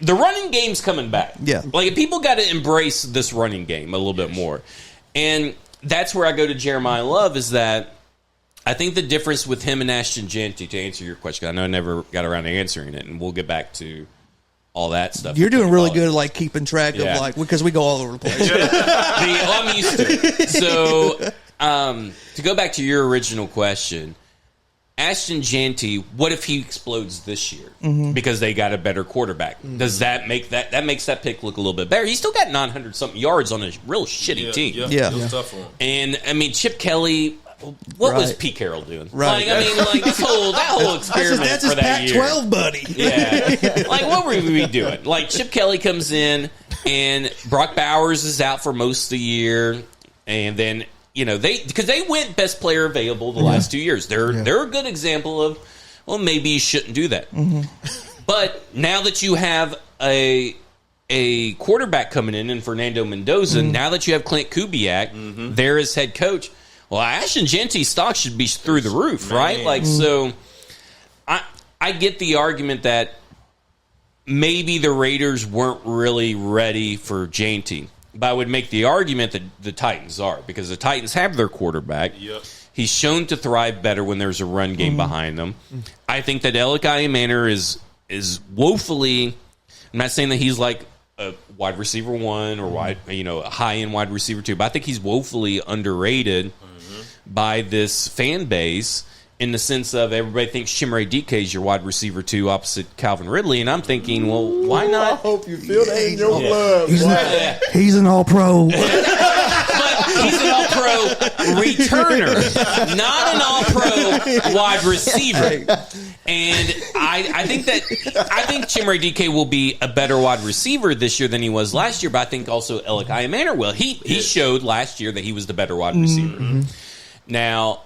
the running game's coming back. Yeah, people got to embrace this running game a little bit more, and that's where I go to Jeremiah Love. Is that I think the difference with him and Ashton Jeanty, to answer your question, I know I never got around to answering it, and we'll get back to all that stuff. You're doing really good at keeping track of because we go all over the place. I'm used to it. So to go back to your original question, Ashton Jeanty, what if he explodes this year because they got a better quarterback? Does that make that makes that pick look a little bit better? He still got 900 something yards on a real shitty team. Yeah. It was tough for him. And Chip Kelly. What was Pete Carroll doing? Right. That whole experiment that's his for that year. Pac-12 buddy. Yeah. What were we doing? Chip Kelly comes in, and Brock Bowers is out for most of the year, and then because they went best player available the last 2 years. They're a good example of maybe you shouldn't do that. But now that you have a quarterback coming in Fernando Mendoza, now that you have Clint Kubiak there as head coach. Well, Ashton Jeanty's stock should be through the roof, right? So I get the argument that maybe the Raiders weren't really ready for Jeanty. But I would make the argument that the Titans are, because the Titans have their quarterback. Yep. He's shown to thrive better when there's a run game behind them. I think that Alec Manor is woefully, I'm not saying that he's like a wide receiver 1 or a high-end wide receiver 2, but I think he's woefully underrated by this fan base in the sense of everybody thinks Chimere Dike is your wide receiver 2 opposite Calvin Ridley, and I'm thinking, well, why not? I hope you feel that in your blood. He's an all-pro. But he's an all-pro returner, not an all-pro wide receiver. And I think Chimere Dike will be a better wide receiver this year than he was last year, but I think also Alec Manor will. He showed last year that he was the better wide receiver. Now,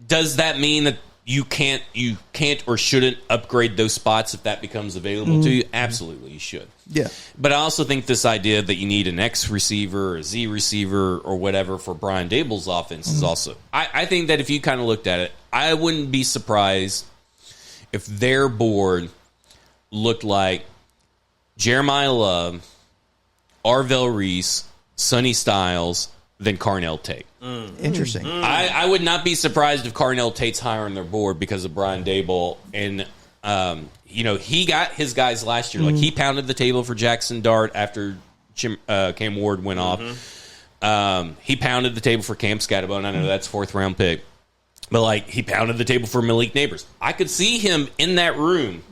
does that mean that you can't or shouldn't upgrade those spots if that becomes available to you? Absolutely, you should. Yeah. But I also think this idea that you need an X receiver or a Z receiver or whatever for Brian Daboll's offense is also... I think that if you kind of looked at it, I wouldn't be surprised if their board looked like Jeremiah Love, Arvell Reese, Sonny Styles, then Carnell Tate. Interesting. I would not be surprised if Carnell Tate's higher on their board because of Brian Daboll. And, he got his guys last year. He pounded the table for Jackson Dart after Cam Ward went off. He pounded the table for Cam Scatterbo. I know that's 4th-round pick. But, like, he pounded the table for Malik Neighbors. I could see him in that room.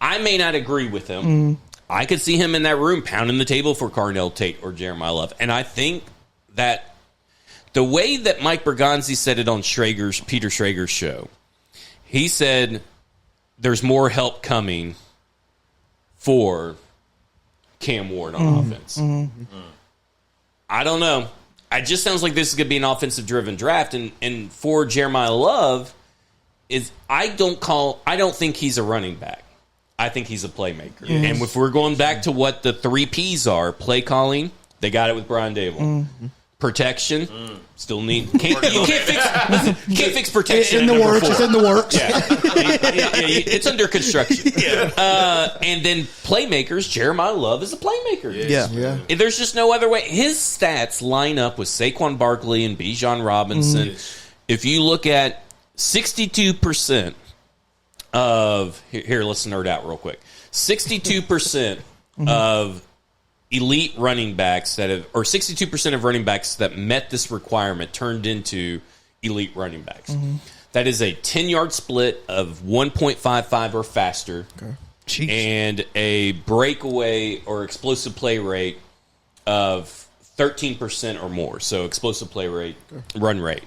I may not agree with him. I could see him in that room pounding the table for Carnell Tate or Jeremiah Love. And I think that the way that Mike Bergonzi said it on Peter Schrager's show, he said there's more help coming for Cam Ward on offense. I don't know. It just sounds like this is going to be an offensive-driven draft. And for Jeremiah Love, I don't think he's a running back. I think he's a playmaker. And if we're going back to what the 3 Ps are, play calling, they got it with Brian Daboll. Protection, still need. You can't fix protection. In the works. It's in the works. Yeah. It's under construction. And then playmakers, Jeremiah Love is a playmaker. Yeah. There's just no other way. His stats line up with Saquon Barkley and Bijan Robinson. If you look at 62% of here, let's nerd out real quick. 62% of elite running backs or 62% of running backs that met this requirement turned into elite running backs. That is a 10-yard split of 1.55 or faster, and a breakaway or explosive play rate of 13% or more. So explosive play rate, run rate.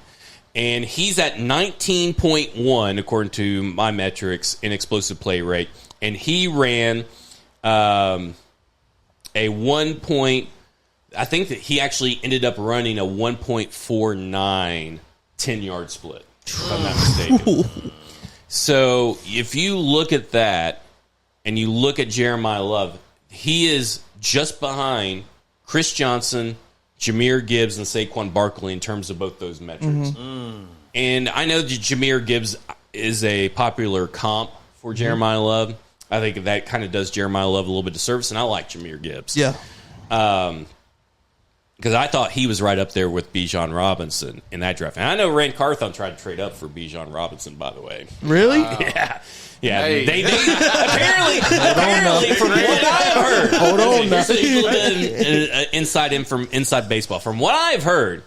And he's at 19.1 according to my metrics in explosive play rate, and he ran a 1 I think that he actually ended up running a 1.49 10-yard split, if I'm not mistaken. So if you look at that and you look at Jeremiah Love, he is just behind Chris Johnson, Jahmyr Gibbs, and Saquon Barkley in terms of both those metrics. And I know that Jahmyr Gibbs is a popular comp for Jeremiah Love. I think that kind of does Jeremiah Love a little bit of service, and I like Jahmyr Gibbs. Yeah. Because I thought he was right up there with Bijan Robinson in that draft. And I know Rand Carthon tried to trade up for Bijan Robinson, by the way. Really? Yeah. Hey. They apparently from what I've heard. Hold on now. Here's a little bit inside baseball. From what I've heard,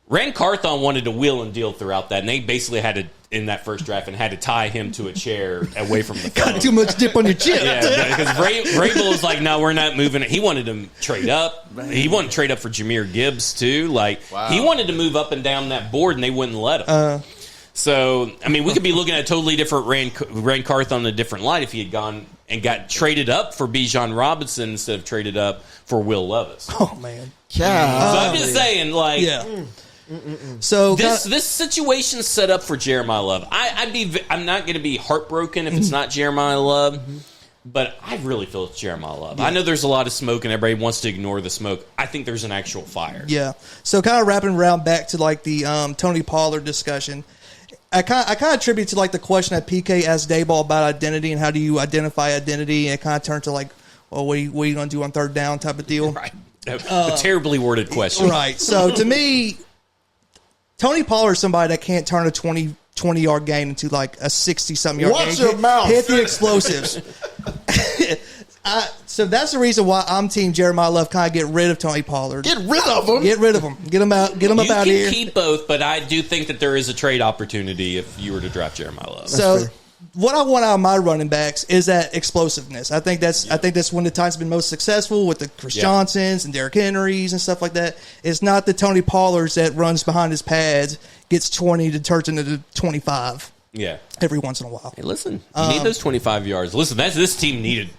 Rand Carthon wanted to wheel and deal throughout that, and they basically had to, in that first draft, and had to tie him to a chair away from the phone. Got too much dip on your chip. Yeah, because Vrabel was like, no, we're not moving it. He wanted to trade up. He wanted to trade up for Jahmyr Gibbs, too. Like, he wanted to move up and down that board, and they wouldn't let him. So, I mean, we could be looking at a totally different Rand Carthon in a different light if he had gone and got traded up for Bijan Robinson instead of traded up for Will Levis. Oh, man. So I'm just saying, like... Yeah. So this situation's set up for Jeremiah Love. I'm not going to be heartbroken if it's not Jeremiah Love, but I really feel it's Jeremiah Love. I know there's a lot of smoke and everybody wants to ignore the smoke. I think there's an actual fire. Yeah. So kind of wrapping around back to like the Tony Pollard discussion. I kind of attribute to like the question that PK asked Daboll about identity and how do you identify identity, and it kind of turned to like, well, what are you going to do on third down type of deal. Right. A terribly worded question. Right. So to me, Tony Pollard is somebody that can't turn a 20-yard gain into like a 60-something yard gain. Watch your mouth. Hit the explosives. So that's the reason why I'm team Jeremiah Love. Kind of get rid of Tony Pollard. Get rid of him. Get rid of him. Get him out. Get him up out of here. You can keep both, but I do think that there is a trade opportunity if you were to draft Jeremiah Love. So fair. what I want out of my running backs is that explosiveness. I think that's when the Titans have been most successful with the Chris Johnsons and Derrick Henrys and stuff like that. It's not the Tony Pollards that runs behind his pads, gets 20 to turn into 25. Yeah. Every once in a while. Hey, listen, you need those 25 yards. Listen, this team needed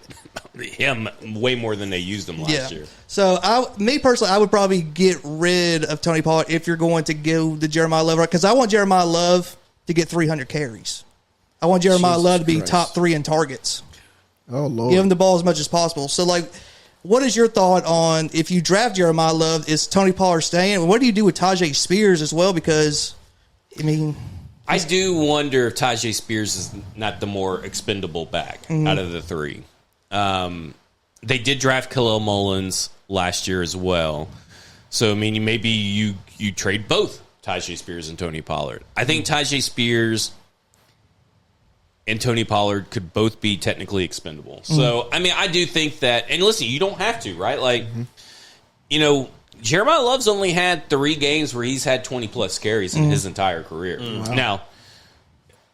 him way more than they used him last year. So, me personally, I would probably get rid of Tony Pollard if you're going to go the Jeremiah Love, because I want Jeremiah Love to get 300 carries. I want Jeremiah Love to be top 3 in targets. Oh, Lord. Give him the ball as much as possible. So, like, what is your thought on if you draft Jeremiah Love, is Tony Pollard staying? What do you do with Tajay Spears as well? Because, I mean... I do wonder if Tajay Spears is not the more expendable back out of the 3. They did draft Khalil Mullins last year as well. So, I mean, maybe you trade both Tajay Spears and Tony Pollard. I think Tajay Spears and Tony Pollard could both be technically expendable. So, I mean, I do think that, and listen, you don't have to, right? Like, you know, Jeremiah Love's only had 3 games where he's had 20-plus carries in his entire career. Wow. Now,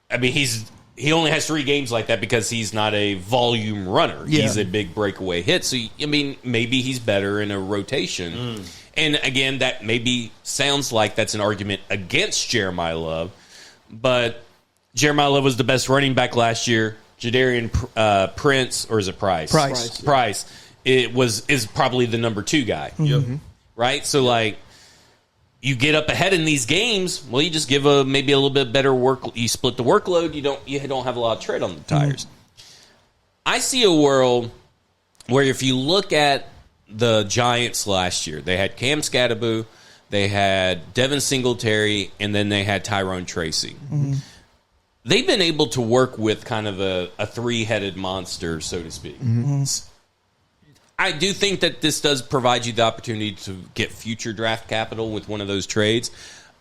I mean, he only has 3 games like that because he's not a volume runner. Yeah. He's a big breakaway hit. So, I mean, maybe he's better in a rotation. And, again, that maybe sounds like that's an argument against Jeremiah Love. But Jeremiah Love was the best running back last year. Jadarian Prince, or is it Price? Price. Is probably the number 2 guy. Right? So, like, you get up ahead in these games, well, you just give maybe a little bit better work. You split the workload. You don't have a lot of tread on the tires. I see a world where if you look at the Giants last year, they had Cam Scatterbo, they had Devin Singletary, and then they had Tyrone Tracy. They've been able to work with kind of a 3-headed monster, so to speak. I do think that this does provide you the opportunity to get future draft capital with one of those trades.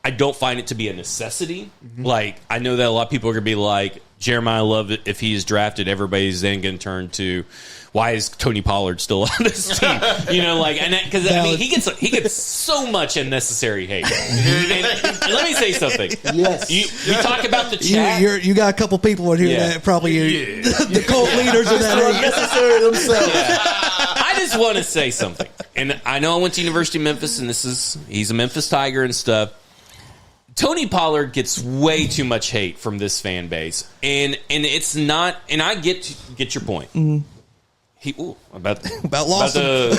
I don't find it to be a necessity. Like, I know that a lot of people are going to be like, Jeremiah Love, if he is drafted, everybody's then going to turn to, why is Tony Pollard still on this team? Because I mean, he gets so much unnecessary hate. And let me say something. Yes, you talk about the chat. You got a couple people in here that probably the cult leaders of that are unnecessary themselves. I just want to say something, and I know I went to University of Memphis, and he's a Memphis Tiger and stuff. Tony Pollard gets way too much hate from this fan base, and it's not. And I get your point. About Lawson.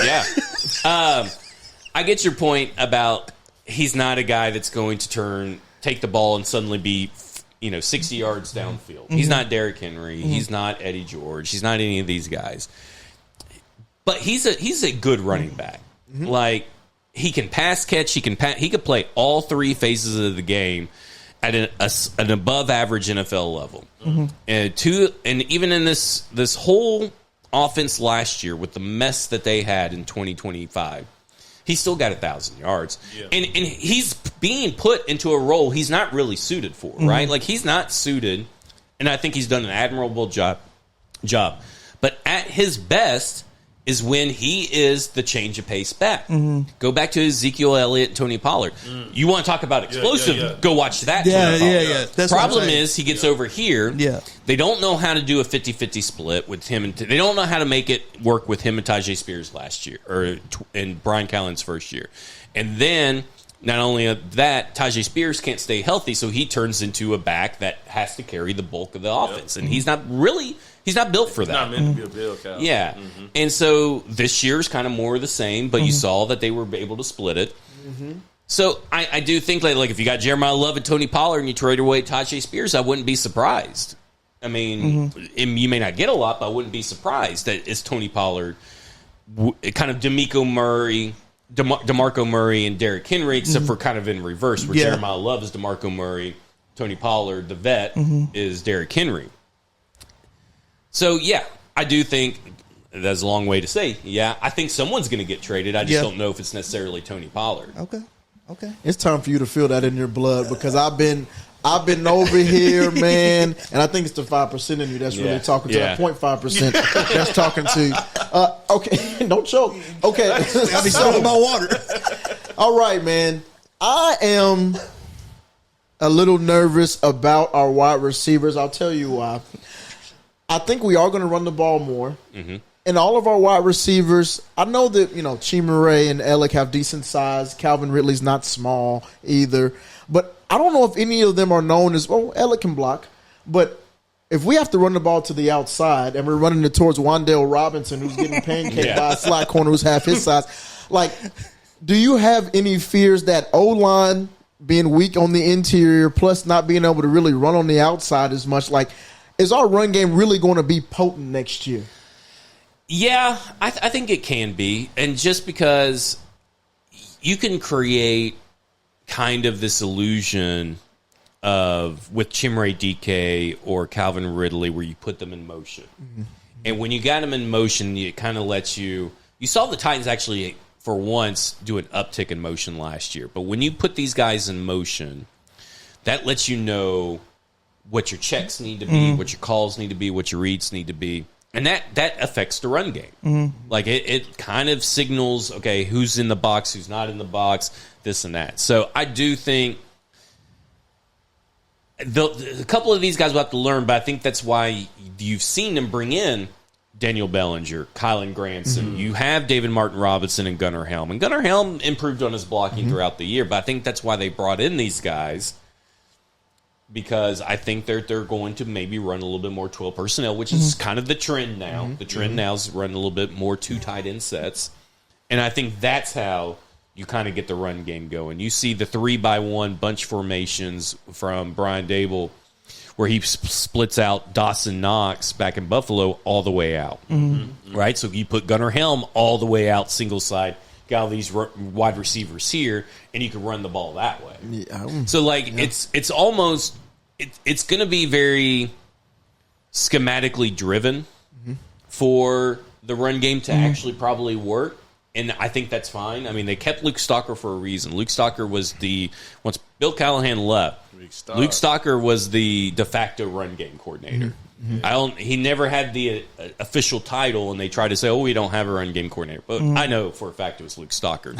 I get your point about he's not a guy that's going to take the ball and suddenly be 60 yards downfield. He's not Derrick Henry. He's not Eddie George. He's not any of these guys. But he's a good running back. Like, he can pass catch. He could play all 3 phases of the game at an above average NFL level. And even in this whole offense last year with the mess that they had in 2025, he still got 1,000 yards. And he's being put into a role he's not really suited for, right? Like, he's not suited, and I think he's done an admirable job. But at his best is when he is the change of pace back. Go back to Ezekiel Elliott, Tony Pollard. You want to talk about explosive? Go watch that. That's problem is he gets over here. They don't know how to do a 50-50 split with him. They don't know how to make it work with him and Tajay Spears last year, or in Brian Callen's first year. And then not only that, Tajay Spears can't stay healthy, so he turns into a back that has to carry the bulk of the offense, and he's not built for that. Not meant to be a bell cow. Yeah. And so this year's kind of more of the same, but you saw that they were able to split it. So I do think like if you got Jeremiah Love and Tony Pollard and you trade away Tajay Spears, I wouldn't be surprised. I mean, you may not get a lot, but I wouldn't be surprised that it's Tony Pollard, kind of DeMarco Murray and Derrick Henry, except for kind of in reverse, where Jeremiah Love is DeMarco Murray, Tony Pollard, the vet, is Derrick Henry. So, I do think that's a long way to say. I think someone's going to get traded. I just don't know if it's necessarily Tony Pollard. Okay. It's time for you to feel that in your blood, because I've been over here, man, and I think it's the 5% in you that's really talking to that 0.5% that's talking to you. Okay, don't choke. Okay. I'll be talking about water. All right, man. I am a little nervous about our wide receivers. I'll tell you why. I think we are going to run the ball more. And all of our wide receivers, I know that, Chimere and Ellick have decent size. Calvin Ridley's not small either. But I don't know if any of them are known as, Ellick can block. But if we have to run the ball to the outside and we're running it towards Wan'Dale Robinson, who's getting pancaked by a slot corner who's half his size, do you have any fears that O-line being weak on the interior plus not being able to really run on the outside as much, is our run game really going to be potent next year? Yeah, I think it can be. And just because you can create kind of this illusion of with Chimere DK or Calvin Ridley where you put them in motion. And when you got them in motion, it kind of lets you saw the Titans actually for once do an uptick in motion last year. But when you put these guys in motion, that lets you know what your checks need to be, what your calls need to be, what your reads need to be. And that affects the run game. Like it kind of signals, okay, who's in the box, who's not in the box, this and that. So I do think a couple of these guys will have to learn, but I think that's why you've seen them bring in Daniel Bellinger, Kylan Granson. You have David Martin Robinson and Gunnar Helm. And Gunnar Helm improved on his blocking throughout the year, but I think that's why they brought in these guys, because I think they're going to maybe run a little bit more 12 personnel, which is kind of the trend now. The trend now is running a little bit more 2 tight end sets. And I think that's how you kind of get the run game going. You see the 3-by-1 bunch formations from Brian Daboll, where he splits out Dawson Knox back in Buffalo all the way out. Right? So you put Gunnar Helm all the way out, single side, got all these wide receivers here, and you can run the ball that way. So, it's almost... It's going to be very schematically driven for the run game to actually probably work. And I think that's fine. I mean, they kept Luke Stalker for a reason. Luke Stalker was once Bill Callahan left, Luke Stalker was the de facto run game coordinator. He never had the official title, and they tried to say, we don't have a run game coordinator. But I know for a fact it was Luke Stalker.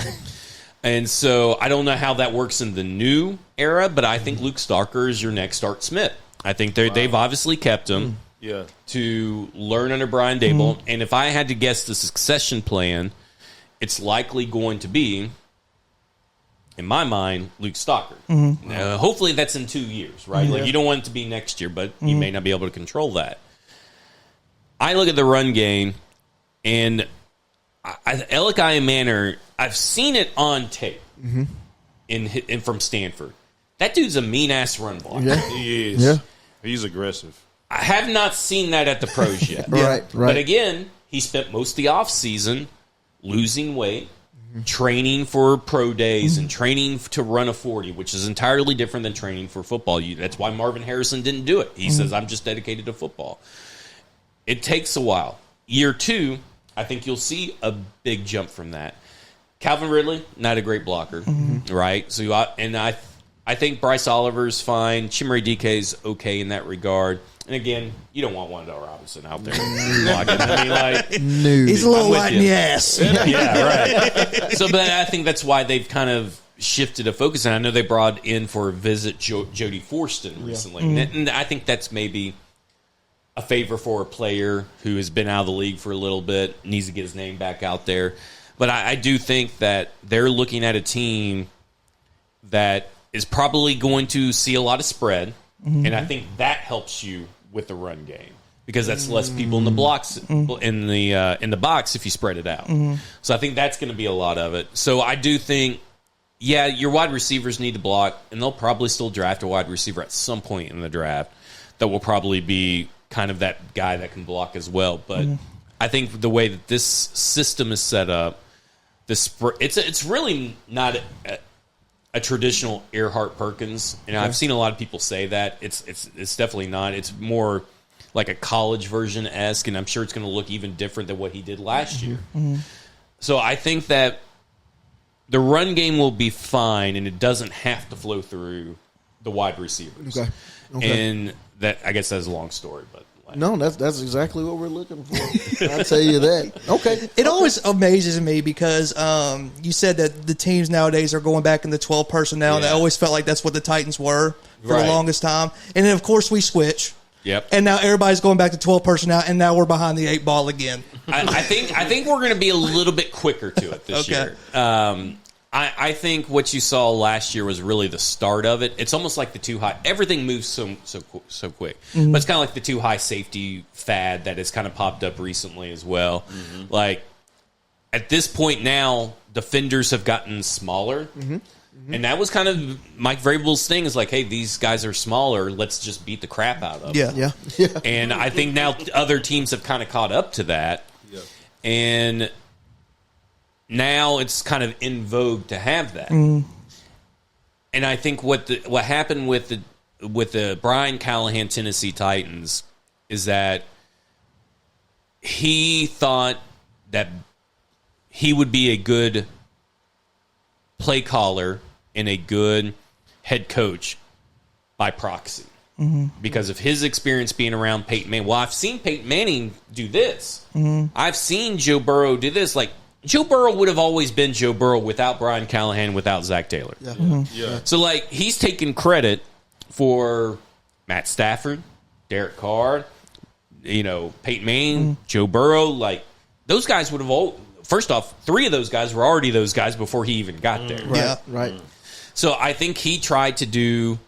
And so I don't know how that works in the new era, but I think Luke Stalker is your next Art Smith. I think they've obviously kept him to learn under Brian Daboll. And if I had to guess the succession plan, it's likely going to be, in my mind, Luke Stalker. Hopefully that's in 2 years, right? Like, you don't want it to be next year, but you may not be able to control that. I look at the run game, and Elikai Manor, I've seen it on tape in from Stanford. That dude's a mean-ass run blocker. He is. Yeah. He's aggressive. I have not seen that at the pros yet. Right. But again, he spent most of the offseason losing weight, training for pro days, and training to run a 40, which is entirely different than training for football. That's why Marvin Harrison didn't do it. He says, I'm just dedicated to football. It takes a while. Year 2, I think you'll see a big jump from that. Calvin Ridley, not a great blocker, right? So, I think Bryce Oliver's fine. Chimere DK's okay in that regard. And again, you don't want Wandale Robinson out there blocking. I mean, he's a little light in the ass. Right. So, but I think that's why they've kind of shifted a focus. And I know they brought in for a visit Jody Forston recently. And I think that's maybe a favor for a player who has been out of the league for a little bit, needs to get his name back out there. But I do think that they're looking at a team that is probably going to see a lot of spread, and I think that helps you with the run game because that's less people in the blocks in the box if you spread it out. So I think that's going to be a lot of it. So I do think, your wide receivers need to block, and they'll probably still draft a wide receiver at some point in the draft that will probably be kind of that guy that can block as well. But I think the way that this system is set up, it's really not a traditional Earhart Perkins, and I've seen a lot of people say that it's definitely not. It's more like a college version esque, and I'm sure it's going to look even different than what he did last year. So I think that the run game will be fine, and it doesn't have to flow through the wide receivers. Okay. And that, I guess that's a long story, but. No, that's exactly what we're looking for. I'll tell you that. Okay. It always amazes me because you said that the teams nowadays are going back into 12 personnel, and I always felt like that's what the Titans were for the longest time. And then, of course, we switch. Yep. And now everybody's going back to 12 personnel, and now we're behind the 8 ball again. I think we're going to be a little bit quicker to it this year. I think what you saw last year was really the start of it. It's almost like the too high. Everything moves so quick. But it's kind of like the too high safety fad that has kind of popped up recently as well. Like, at this point now, defenders have gotten smaller. And that was kind of Mike Vrabel's thing is like, hey, these guys are smaller. Let's just beat the crap out of them. Yeah. And I think now other teams have kind of caught up to that. And now it's kind of in vogue to have that. And I think what happened with the Brian Callahan Tennessee Titans is that he thought that he would be a good play caller and a good head coach by proxy. because of his experience being around Peyton Manning. Well, I've seen Peyton Manning do this. I've seen Joe Burrow do this. Like, Joe Burrow would have always been Joe Burrow without Brian Callahan, without Zach Taylor. Yeah. So, like, he's taking credit for Matt Stafford, Derek Carr, Peyton Manning, Joe Burrow. Like, those guys would have all. First off, 3 of those guys were already those guys before he even got there. Right. So I think he tried to do.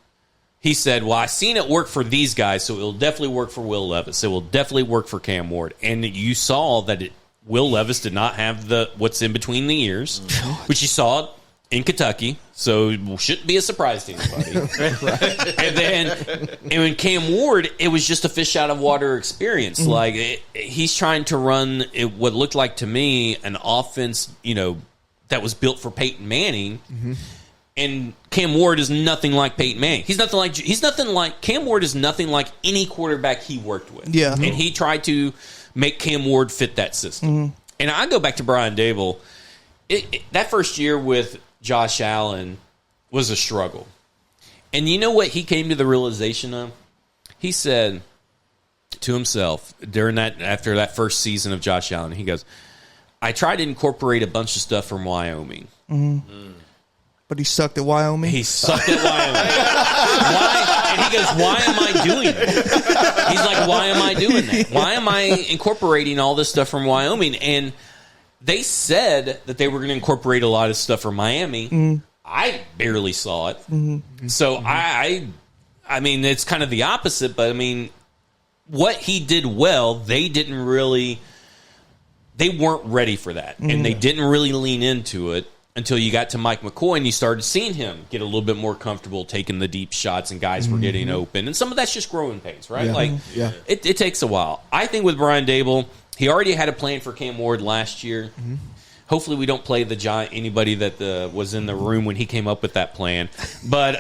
He said, "Well, I seen it work for these guys, so it will definitely work for Will Levis. It will definitely work for Cam Ward." And you saw that Will Levis did not have the what's in between the ears, which you saw in Kentucky. So it shouldn't be a surprise to anybody. And when Cam Ward, it was just a fish out of water experience. Like he's trying to run what looked like to me an offense, that was built for Peyton Manning. And Cam Ward is nothing like Peyton Manning. Cam Ward is nothing like any quarterback he worked with. Yeah. And he tried to make Cam Ward fit that system. And I go back to Brian Daboll. That first year with Josh Allen was a struggle. And you know what he came to the realization of? He said to himself after that first season of Josh Allen, he goes, I tried to incorporate a bunch of stuff from Wyoming. But he sucked at Wyoming? He sucked at Wyoming. Why? And he goes, why am I doing that? He's like, why am I doing that? Why am I incorporating all this stuff from Wyoming? And they said that they were going to incorporate a lot of stuff from Miami. I barely saw it. So I mean, it's kind of the opposite, but I mean, what he did well, they weren't ready for that. And they didn't really lean into it until you got to Mike McCoy and you started seeing him get a little bit more comfortable taking the deep shots and guys were getting open. And some of that's just growing pains, right? It takes a while. I think with Brian Daboll, he already had a plan for Cam Ward last year. Hopefully we don't play anybody that was in the room when he came up with that plan. But,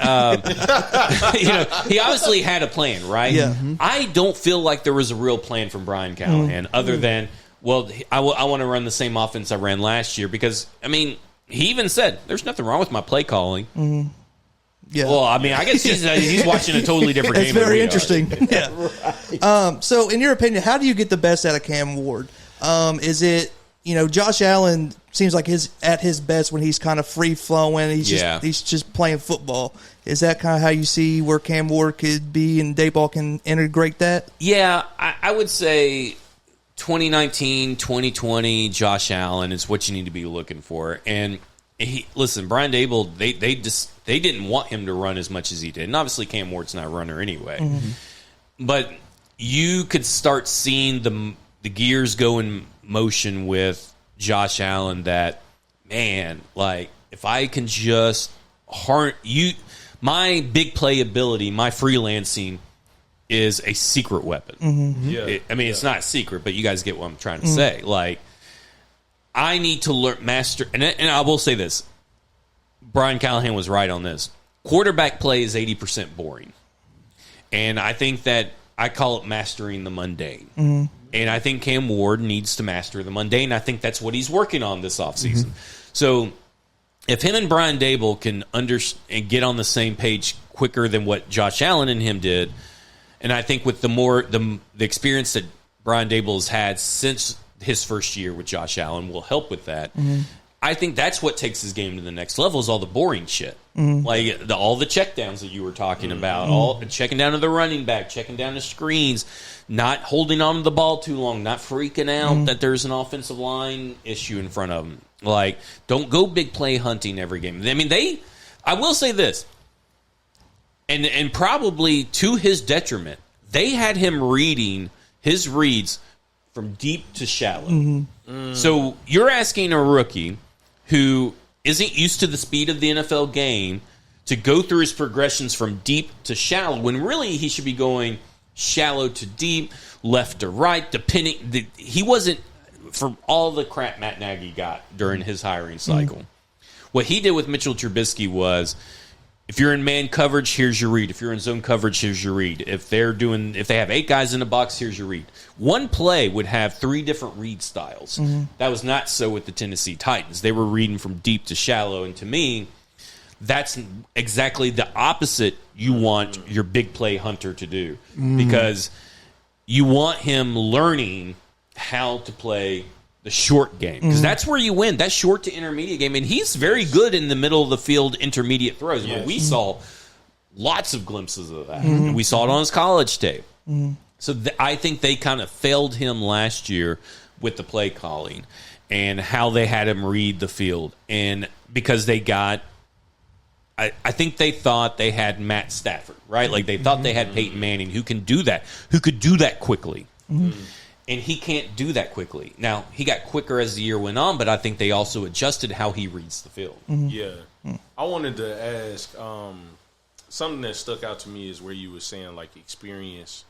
he obviously had a plan, right? Yeah. I don't feel like there was a real plan from Brian Callahan other than, well, I want to run the same offense I ran last year because, I mean, he even said, there's nothing wrong with my play calling. Yeah. Well, I mean, I guess he's watching a totally different game. It's very than we are. interesting. Yeah. So, in your opinion, how do you get the best out of Cam Ward? Is it, Josh Allen seems like at his best when he's kind of free flowing. He's just playing football. Is that kind of how you see where Cam Ward could be and Daboll can integrate that? Yeah, I would say 2019, 2020, Josh Allen is what you need to be looking for. And Brian Daboll, they didn't want him to run as much as he did. And obviously Cam Ward's not a runner anyway. But you could start seeing the gears go in motion with Josh Allen that, man, like if I can just my big play ability, my freelancing is a secret weapon. It's not secret, but you guys get what I'm trying to say. Like, I need to master, and I will say this. Brian Callahan was right on this. Quarterback play is 80% boring. And I think that I call it mastering the mundane. And I think Cam Ward needs to master the mundane. I think that's what he's working on this offseason. So if him and Brian Daboll can and get on the same page quicker than what Josh Allen and him did, and I think with the experience that Brian Daboll has had since his first year with Josh Allen will help with that. I think that's what takes his game to the next level is all the boring shit. Like all the checkdowns that you were talking about, all checking down to the running back, checking down the screens, not holding on to the ball too long, not freaking out that there's an offensive line issue in front of them. Like, don't go big play hunting every game. I mean, I will say this, and probably to his detriment, they had him reading his reads from deep to shallow. So you're asking a rookie who isn't used to the speed of the NFL game to go through his progressions from deep to shallow when really he should be going shallow to deep, left to right, depending. He wasn't, for all the crap Matt Nagy got during his hiring cycle. What he did with Mitchell Trubisky was, if you're in man coverage, here's your read. If you're in zone coverage, here's your read. If they have 8 guys in the box, here's your read. One play would have 3 different read styles. That was not so with the Tennessee Titans. They were reading from deep to shallow. And to me, that's exactly the opposite you want your big play hunter to do, because you want him learning how to play the short game, because that's where you win, that short to intermediate game. And he's very good in the middle of the field intermediate throws. Yes. But we saw lots of glimpses of that. And we saw it on his college tape. So I think they kind of failed him last year with the play calling and how they had him read the field. And because they got, I think they thought they had Matt Stafford, right? Like they thought they had Peyton Manning, who can do that, who could do that quickly. And he can't do that quickly. Now, he got quicker as the year went on, but I think they also adjusted how he reads the field. Yeah. I wanted to ask, something that stuck out to me is where you were saying, like, experience,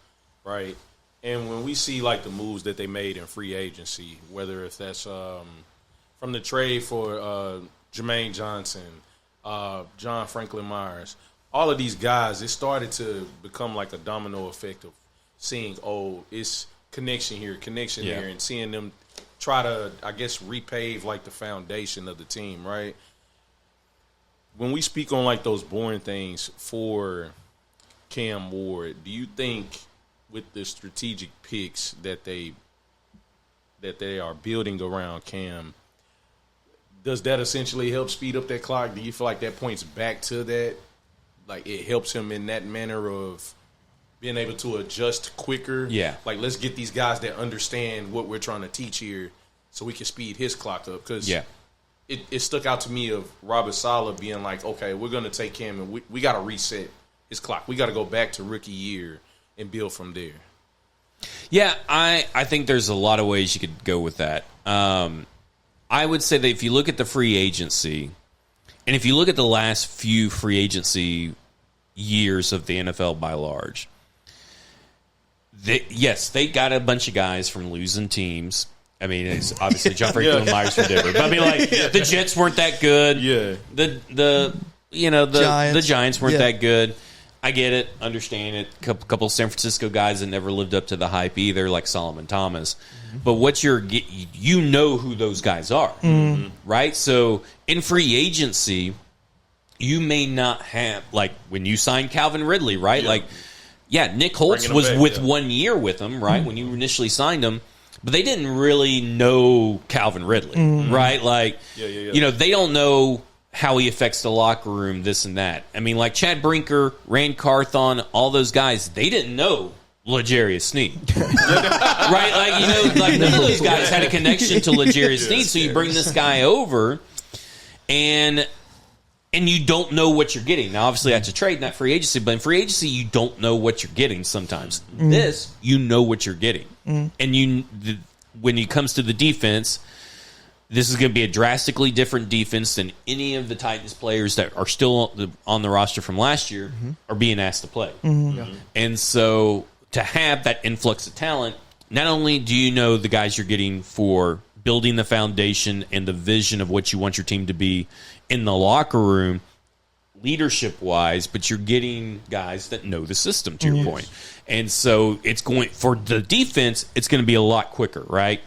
right? And when we see, like, the moves that they made in free agency, whether if that's from the trade for Jermaine Johnson, John Franklin Myers, all of these guys, it started to become like a domino effect of seeing, it's connection here, and seeing them try to, I guess, repave like the foundation of the team, right? When we speak on like those boring things for Cam Ward, do you think with the strategic picks that they are building around Cam, does that essentially help speed up that clock? Do you feel like that points back to that? Like it helps him in that manner of being able to adjust quicker. Yeah. Like, let's get these guys that understand what we're trying to teach here so we can speed his clock up. Because it stuck out to me of Robert Saleh being like, okay, we're going to take him and we got to reset his clock. We got to go back to rookie year and build from there. Yeah, I think there's a lot of ways you could go with that. I would say that if you look at the free agency, and if you look at the last few free agency years of the NFL by large, they got a bunch of guys from losing teams. I mean, it's obviously John Franklin Myers for Denver, but I mean, like the Jets weren't that good. Yeah, the Giants weren't that good. I get it, understand it. Couple San Francisco guys that never lived up to the hype either, like Solomon Thomas. But what you know who those guys are, right? So in free agency, you may not have, like when you signed Calvin Ridley, right? Yeah. Like, Nick Holtz was with 1 year with him, right? When you initially signed him, but they didn't really know Calvin Ridley, right? Like, they don't know how he affects the locker room, this and that. I mean, like Chad Brinker, Rand Carthon, all those guys, they didn't know L'Jarius Sneed. Right? Like, none of those guys had a connection to L'Jarius Sneed, so you bring this guy over, and you don't know what you're getting. Now, obviously, that's a trade, not free agency, but in free agency, you don't know what you're getting sometimes. This, you know what you're getting. And when it comes to the defense, this is going to be a drastically different defense than any of the Titans players that are still on the roster from last year are being asked to play. And so to have that influx of talent, not only do you know the guys you're getting for building the foundation and the vision of what you want your team to be in the locker room, leadership-wise, but you're getting guys that know the system, to your point. And so it's going, for the defense, it's going to be a lot quicker, right?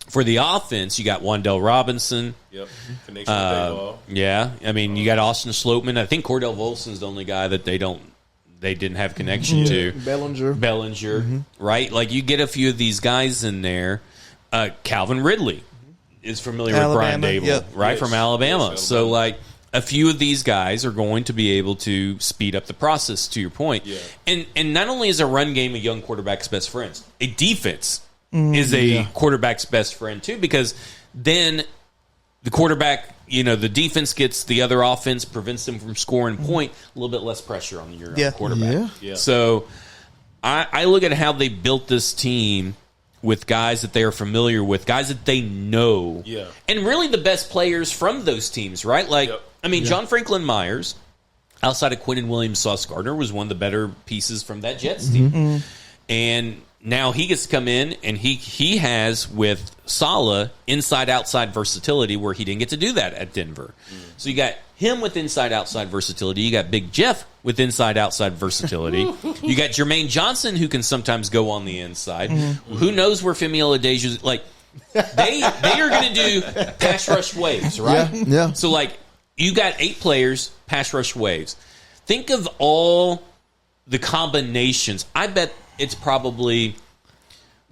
For the offense, you got Wan'Dale Robinson. Yep. Connection with Daboll. Yeah. I mean, you got Austin Slopeman. I think Cordell Volson's the only guy that they didn't have connection to. Bellinger. Right? Like, you get a few of these guys in there. Calvin Ridley is familiar with Brian Daboll, right? Yes. From Alabama. Yes, so, like, a few of these guys are going to be able to speed up the process, to your point. Yeah. And not only is a run game a young quarterback's best friend, a defense is a quarterback's best friend too, because then the quarterback, the defense gets the other offense, prevents them from scoring point, a little bit less pressure on your quarterback. Yeah. So I look at how they built this team with guys that they are familiar with, guys that they know, and really the best players from those teams, right? Like, I mean, John Franklin Myers, outside of Quinnen Williams-Sauce Gardner, was one of the better pieces from that Jets team. And now he gets to come in, and he has, with Saleh, inside-outside versatility, where he didn't get to do that at Denver. So you got him with inside-outside versatility. You got Big Jeff with inside-outside versatility. You got Jermaine Johnson, who can sometimes go on the inside. Who knows where Femi Oladejo, like, they are going to do pass rush waves, right? Yeah. So, like, you got 8 players, pass rush waves. Think of all the combinations. I bet it's probably,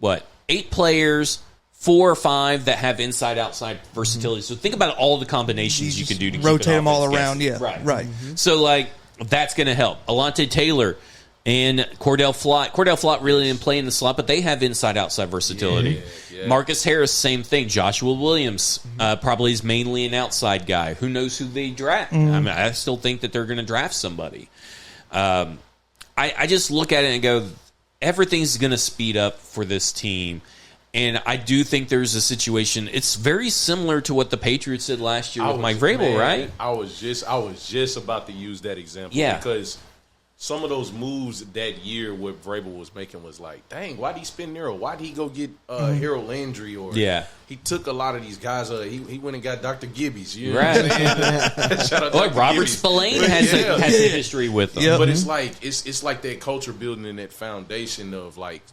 8 players, 4 or 5 that have inside-outside versatility. So think about all the combinations you can do to rotate keep an them all offense around. guessing. Yeah, right. So, like, that's going to help. Alontae Taylor and Cordell Flott really didn't play in the slot, but they have inside-outside versatility. Yeah. Marcus Harris, same thing. Joshua Williams probably is mainly an outside guy. Who knows who they draft? I mean, I still think that they're going to draft somebody. I just look at it and go, everything's going to speed up for this team. And I do think there's a situation. It's very similar to what the Patriots did last year with Mike Vrabel, right? I was just about to use that example. Yeah. Because some of those moves that year what Vrabel was making was like, dang, why'd he spend Nero? Why'd he go get Harold Landry? Or he took a lot of these guys. He went and got Dr. Gibbies. You know what I'm saying? Shout out Dr. Robert Gibbies. Spillane has a history with them. But it's like that culture building and that foundation of like,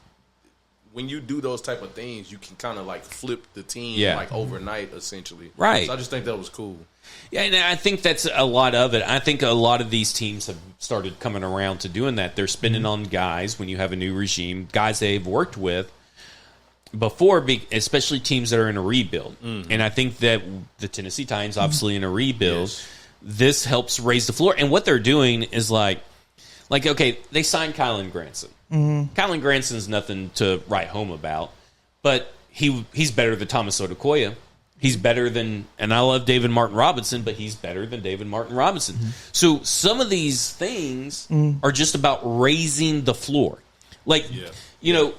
when you do those type of things, you can kind of like flip the team like overnight, essentially. Right. So I just think that was cool. Yeah, and I think that's a lot of it. I think a lot of these teams have started coming around to doing that. They're spending on guys when you have a new regime, guys they've worked with before, especially teams that are in a rebuild. And I think that the Tennessee Titans, obviously in a rebuild, this helps raise the floor. And what they're doing is like okay, they signed Kylan Granson. Kylan Granson's nothing to write home about, but he's better than Thomas Odukoya. He's better than, and I love David Martin Robinson, but he's better than David Martin Robinson. So some of these things are just about raising the floor. Like, you know,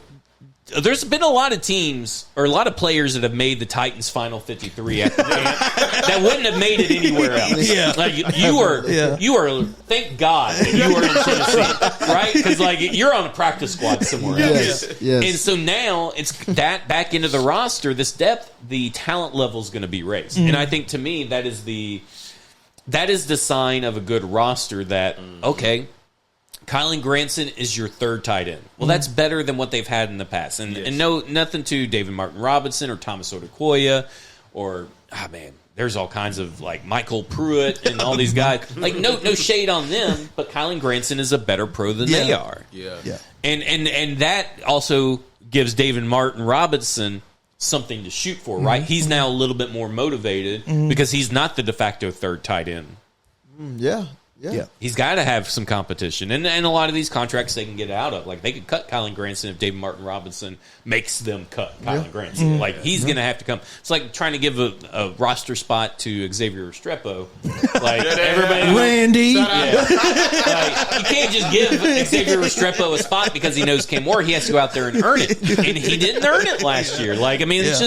there's been a lot of teams or a lot of players that have made the Titans final 53 at the camp that wouldn't have made it anywhere else. Yeah. Like you are, thank God that you are in Tennessee, right? Because like you're on a practice squad somewhere else. Yes. And so now it's that back into the roster, this depth, the talent level is going to be raised. And I think to me that is the sign of a good roster that, okay, Kylan Granson is your third tight end. Well, that's better than what they've had in the past. And nothing to David Martin Robinson or Thomas Odukoya or, there's all kinds of, like, Michael Pruitt and all these guys. Like, no shade on them, but Kylan Granson is a better pro than they are. Yeah. And that also gives David Martin Robinson something to shoot for, right? He's now a little bit more motivated because he's not the de facto third tight end. Yeah. He's got to have some competition. And a lot of these contracts they can get out of. Like, they could cut Kylan Granson if David Martin Robinson makes them cut Kylan Granson. Like, he's going to have to come. It's like trying to give a roster spot to Xavier Restrepo. Like, everybody... Randy. Like, you can't just give Xavier Restrepo a spot because he knows Cam Moore. He has to go out there and earn it. And he didn't earn it last year. Like, I mean, it's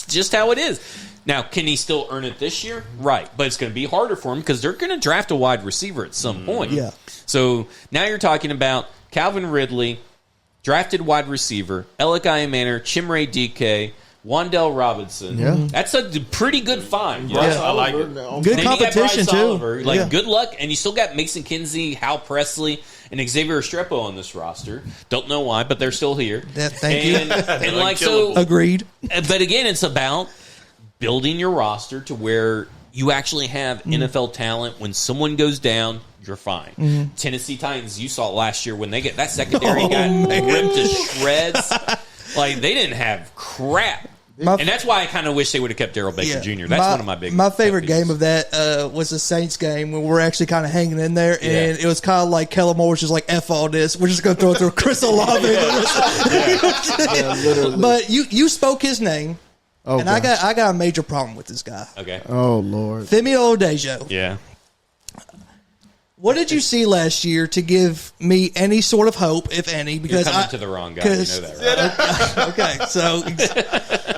just how it is. Now, can he still earn it this year? Right. But it's going to be harder for him because they're going to draft a wide receiver at some point. Yeah. So now you're talking about Calvin Ridley, drafted wide receiver, Elikai Manor, Chimere Dike, Wan'Dale Robinson. Yeah. That's a pretty good find. Bryce I like it. Good Then you got competition, Bryce too. Oliver. Like, good luck. And you still got Mason Kinsey, Hal Presley, and Xavier Restrepo on this roster. Don't know why, but they're still here. Thank you. And like, so... Agreed. But again, it's about building your roster to where you actually have NFL talent. When someone goes down, you're fine. Tennessee Titans, you saw it last year when they get that secondary got ripped to shreds. Like, they didn't have crap. And that's why I kind of wish they would have kept Darrell Baker Jr. That's one of my big. My favorite game of that was the Saints game when we're actually kind of hanging in there, and it was kind of like Kellen Moore was just like, "F all this, we're just going to throw it through Chris Olave." But you spoke his name. Oh, and gosh. I got a major problem with this guy. Okay. Oh, Lord. Femi Oladejo. Yeah. What did you see last year to give me any sort of hope, if any? Because You're coming to the wrong guy. You know that, right? Okay, so